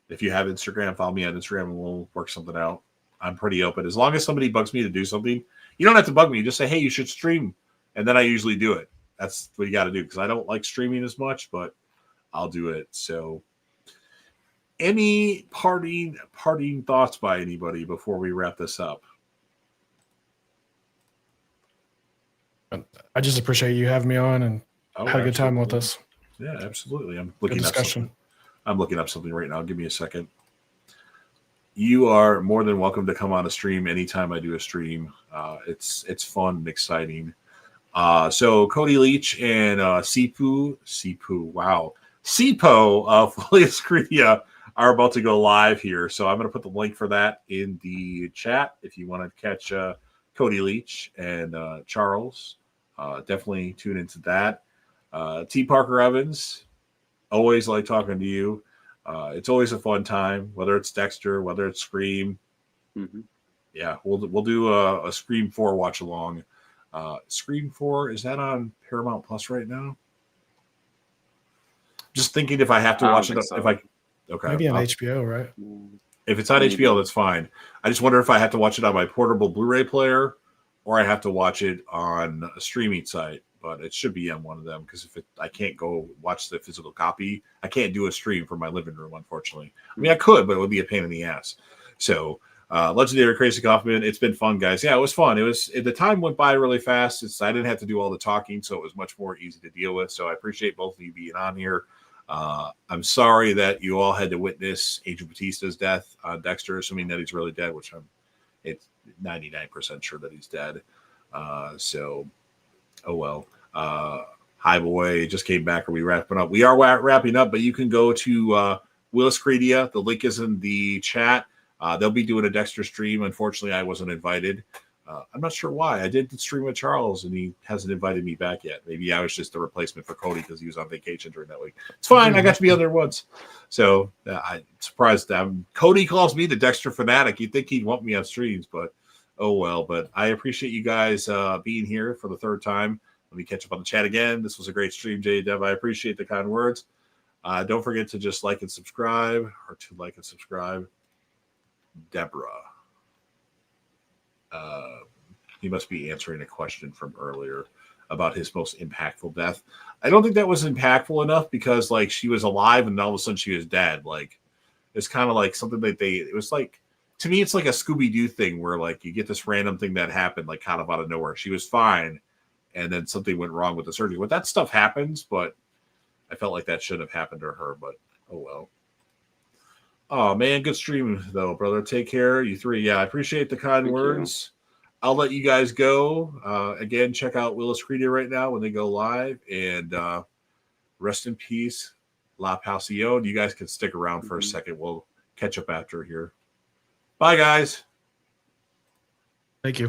Speaker 1: If you have Instagram, follow me on Instagram and we'll work something out. I'm pretty open. As long as somebody bugs me to do something, you don't have to bug me. Just say, hey, you should stream. And then I usually do it. That's what you got to do because I don't like streaming as much, but I'll do it. So any parting thoughts by anybody before we wrap this up?
Speaker 3: I just appreciate you having me on and had a good time with us.
Speaker 1: Yeah, absolutely. I'm
Speaker 3: Good
Speaker 1: looking
Speaker 3: discussion.
Speaker 1: up something. I'm looking up something right now. Give me a second. You are more than welcome to come on a stream anytime I do a stream. It's fun and exciting. So Cody Leach and Sipo of Filiascretia are about to go live here. So I'm going to put the link for that in the chat if you want to catch Cody Leach and Charles. Definitely tune into that. T. Parker Evans, always like talking to you. It's always a fun time, whether it's Dexter, whether it's Scream.
Speaker 2: Mm-hmm.
Speaker 1: Yeah, we'll do a Scream 4 watch along. Scream 4, is that on Paramount Plus right now? Just thinking if I have to watch it.
Speaker 2: So.
Speaker 1: Okay.
Speaker 3: Maybe on HBO, right?
Speaker 1: If it's on HBO, that's fine. I just wonder if I have to watch it on my portable Blu-ray player or I have to watch it on a streaming site. But it should be on one of them because I can't go watch the physical copy, I can't do a stream from my living room, unfortunately. I mean, I could, but it would be a pain in the ass. So, Legendary Crazy Kaufman, it's been fun, guys. Yeah, it was fun. The time went by really fast. I didn't have to do all the talking, so it was much more easy to deal with. So I appreciate both of you being on here. I'm sorry that you all had to witness Agent Batista's death on Dexter, assuming that he's really dead, which it's 99% sure that he's dead. So, oh well. Hi boy, just came back. Are we wrapping up? We are wrapping up, but you can go to Willis Credia. The link is in the chat. They'll be doing a Dexter stream. Unfortunately, I wasn't invited. I'm not sure why. I did the stream with Charles, and he hasn't invited me back yet. Maybe I was just the replacement for Cody because he was on vacation during that week. It's fine. I got to be on there once. So I'm surprised. Cody calls me the Dexter fanatic. You'd think he'd want me on streams, but oh well. But I appreciate you guys being here for the third time. Let me catch up on the chat again. This was a great stream, J-Dev. I appreciate the kind words. Don't forget to just like and subscribe, or to like and subscribe. Deborah. He must be answering a question from earlier about his most impactful death. I don't think that was impactful enough because, like, she was alive and all of a sudden she was dead. Like, it's kind of like something that it was like, to me, it's like a Scooby-Doo thing where, like, you get this random thing that happened, like, kind of out of nowhere. She was fine. And then something went wrong with the surgery. Well, that stuff happens, but I felt like that shouldn't have happened to her, but oh well. Oh, man, good stream, though, brother. Take care. You three. Yeah, I appreciate the kind words. I'll let you guys go. Again, check out Willis Credia right now when they go live. And rest in peace, La Passion. You guys can stick around for a second. We'll catch up after here. Bye, guys.
Speaker 3: Thank you.